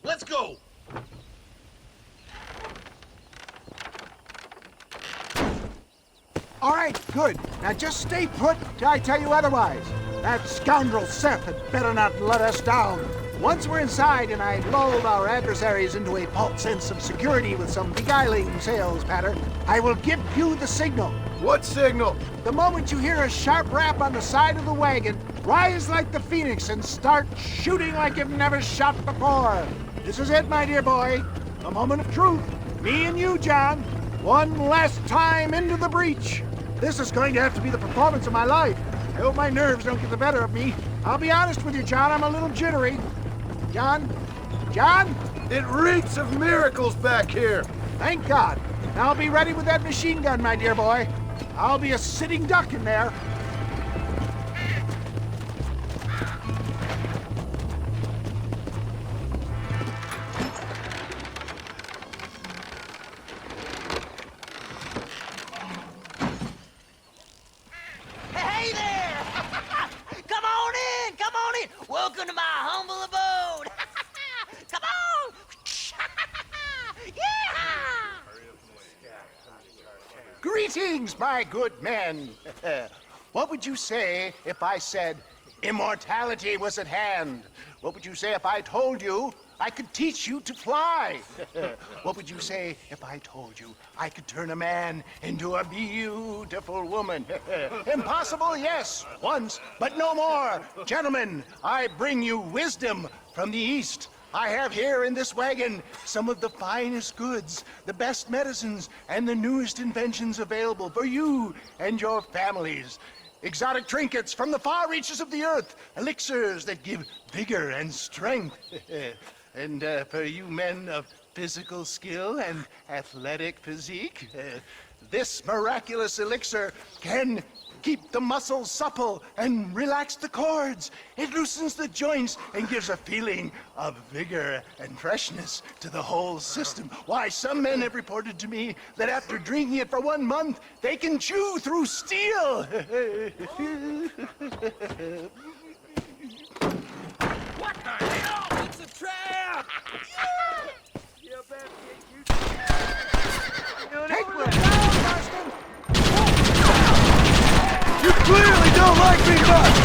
Speaker 1: let's go.
Speaker 17: All right, good. Now just stay put till I tell you otherwise. That scoundrel Seth had better not let us down. Once we're inside and I lulled our adversaries into a false sense of security with some beguiling sales patter, I will give you the signal.
Speaker 1: What signal?
Speaker 17: The moment you hear a sharp rap on the side of the wagon, rise like the phoenix and start shooting like you've never shot before. This is it, my dear boy. A moment of truth. Me and you, John. One last time into the breach. This is going to have to be the performance of my life. I hope my nerves don't get the better of me. I'll be honest with you, John, I'm a little jittery. John? John?
Speaker 1: It reeks of miracles back here.
Speaker 17: Thank God. Now I'll be ready with that machine gun, my dear boy. I'll be a sitting duck in there.
Speaker 21: Hey there! Come on in! Come on in! Welcome to my humble abode! Come on! Yeah!
Speaker 2: Greetings, my good men. What would you say if I said immortality was at hand? What would you say if I told you I could teach you to fly? What would you say if I told you I could turn a man into a beautiful woman? Impossible, yes, once, but no more. Gentlemen, I bring you wisdom from the East. I have here in this wagon some of the finest goods, the best medicines, and the newest inventions available for you and your families. Exotic trinkets from the far reaches of the earth, elixirs that give vigor and strength. And for you men of physical skill and athletic physique, this miraculous elixir can keep the muscles supple and relax the cords. It loosens the joints and gives a feeling of vigor and freshness to the whole system. Why, some men have reported to me that after drinking it for 1 month, they can chew through steel.
Speaker 12: What the hell? It's a trap!
Speaker 17: You better get Take me down, Marston!
Speaker 1: You clearly don't like me much!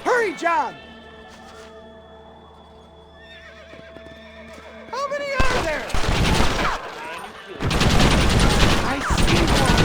Speaker 17: Hurry, John! How many are there? I see one.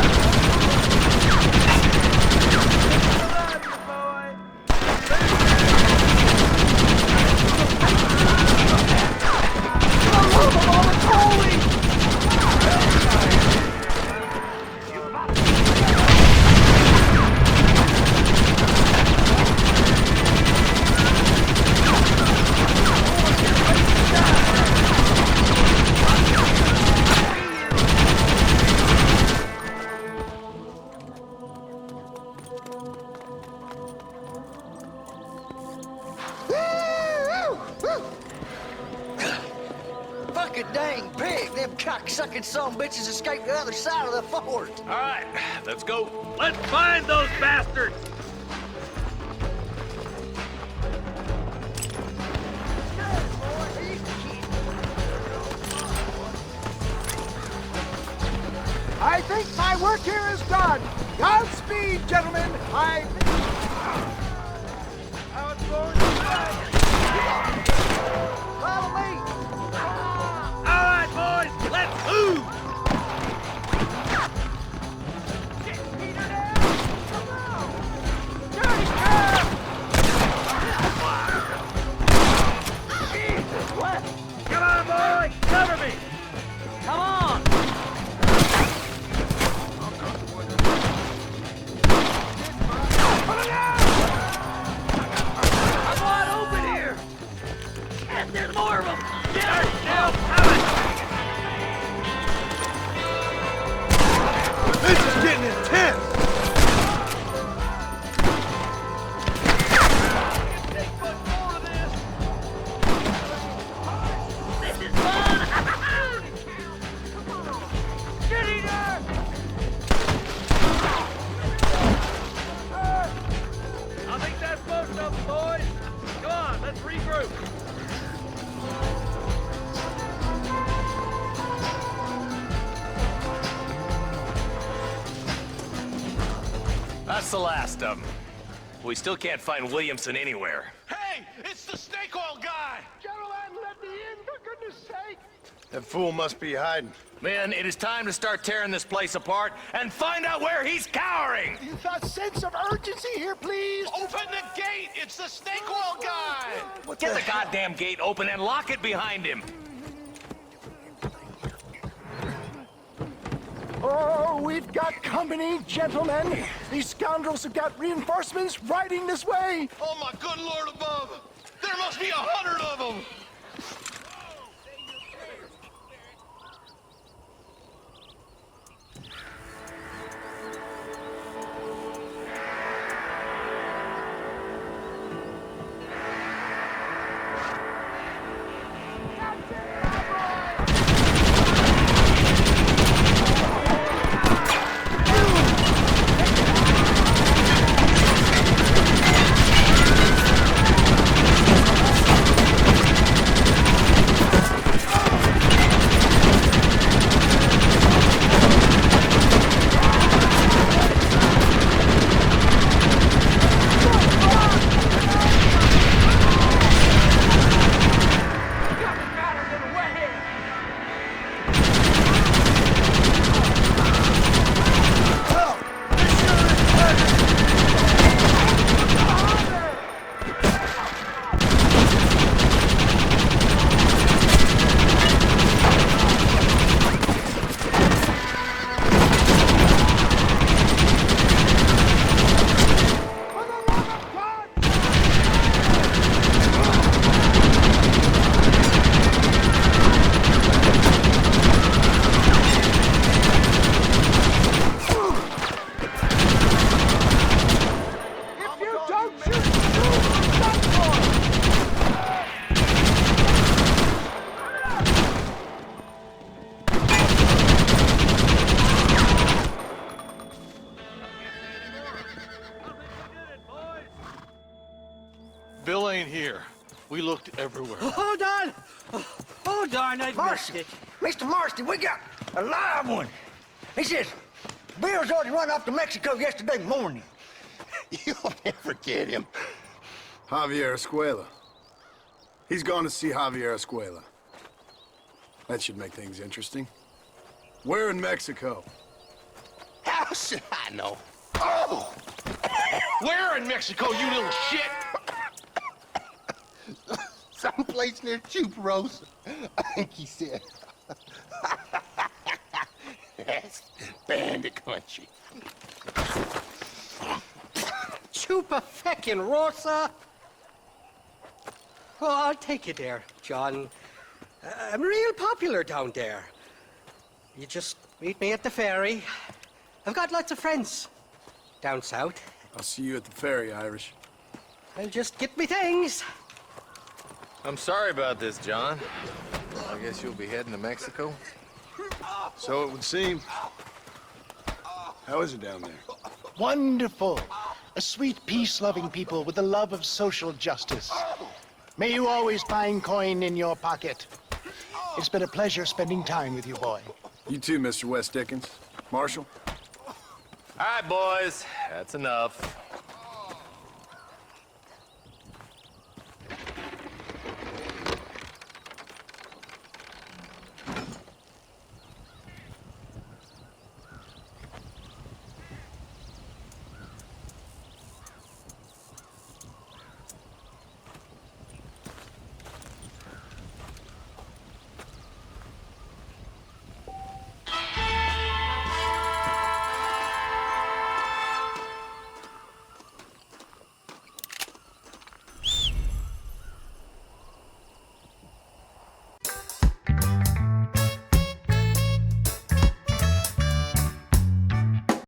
Speaker 3: Fucking dang pig! Them cocksucking son bitches escaped the other side of the fort.
Speaker 14: All right, let's go. Let's find those bastards.
Speaker 17: I think my work here is done. Godspeed, gentlemen. How it's going tonight. Follow me.
Speaker 14: All right, boys, let's move. Come on, boys, cover me.
Speaker 21: Come on!
Speaker 14: I'm wide open here. Yes, there's more of them. They're still coming.
Speaker 1: This is getting intense!
Speaker 14: This is fun.
Speaker 17: Get in there!
Speaker 14: I think that's most of them, boys. Come on, let's regroup. That's the last of them. We still can't find Williamson anywhere.
Speaker 12: Hey, it's the snake oil guy!
Speaker 17: Gentlemen, let me in, for goodness sake!
Speaker 7: That fool must be hiding.
Speaker 14: Men, it is time to start tearing this place apart and find out where he's cowering!
Speaker 17: A sense of urgency here, please!
Speaker 12: Open the gate! It's the snake oil guy!
Speaker 14: Get the goddamn gate open and lock it behind him!
Speaker 17: Oh, we've got company, gentlemen! These scoundrels have got reinforcements riding this way!
Speaker 12: Oh my good lord above! There must be 100 of them!
Speaker 15: Bill ain't here. We looked everywhere.
Speaker 19: Hold on! Oh, darn, I missed it.
Speaker 3: Mr. Marston, we got a live one. He says, Bill's already run off to Mexico yesterday morning.
Speaker 2: You'll never get him.
Speaker 7: Javier Escuela. He's gone to see Javier Escuela. That should make things interesting. Where in Mexico?
Speaker 2: How should I know? Oh!
Speaker 15: Where in Mexico, you little shit?
Speaker 2: Someplace near Chuparosa, I think he said. That's bandit country.
Speaker 19: Chupa-feckin' Rosa? Well, I'll take you there, John. I'm real popular down there. You just meet me at the ferry. I've got lots of friends down south.
Speaker 7: I'll see you at the ferry, Irish.
Speaker 19: I'll just get me things.
Speaker 22: I'm sorry about this, John. I guess you'll be heading to Mexico?
Speaker 7: So it would seem. How is it down there?
Speaker 2: Wonderful. A sweet, peace-loving people with the love of social justice. May you always find coin in your pocket. It's been a pleasure spending time with you, boy.
Speaker 7: You too, Mr. West Dickens. Marshal?
Speaker 22: All right, boys. That's enough.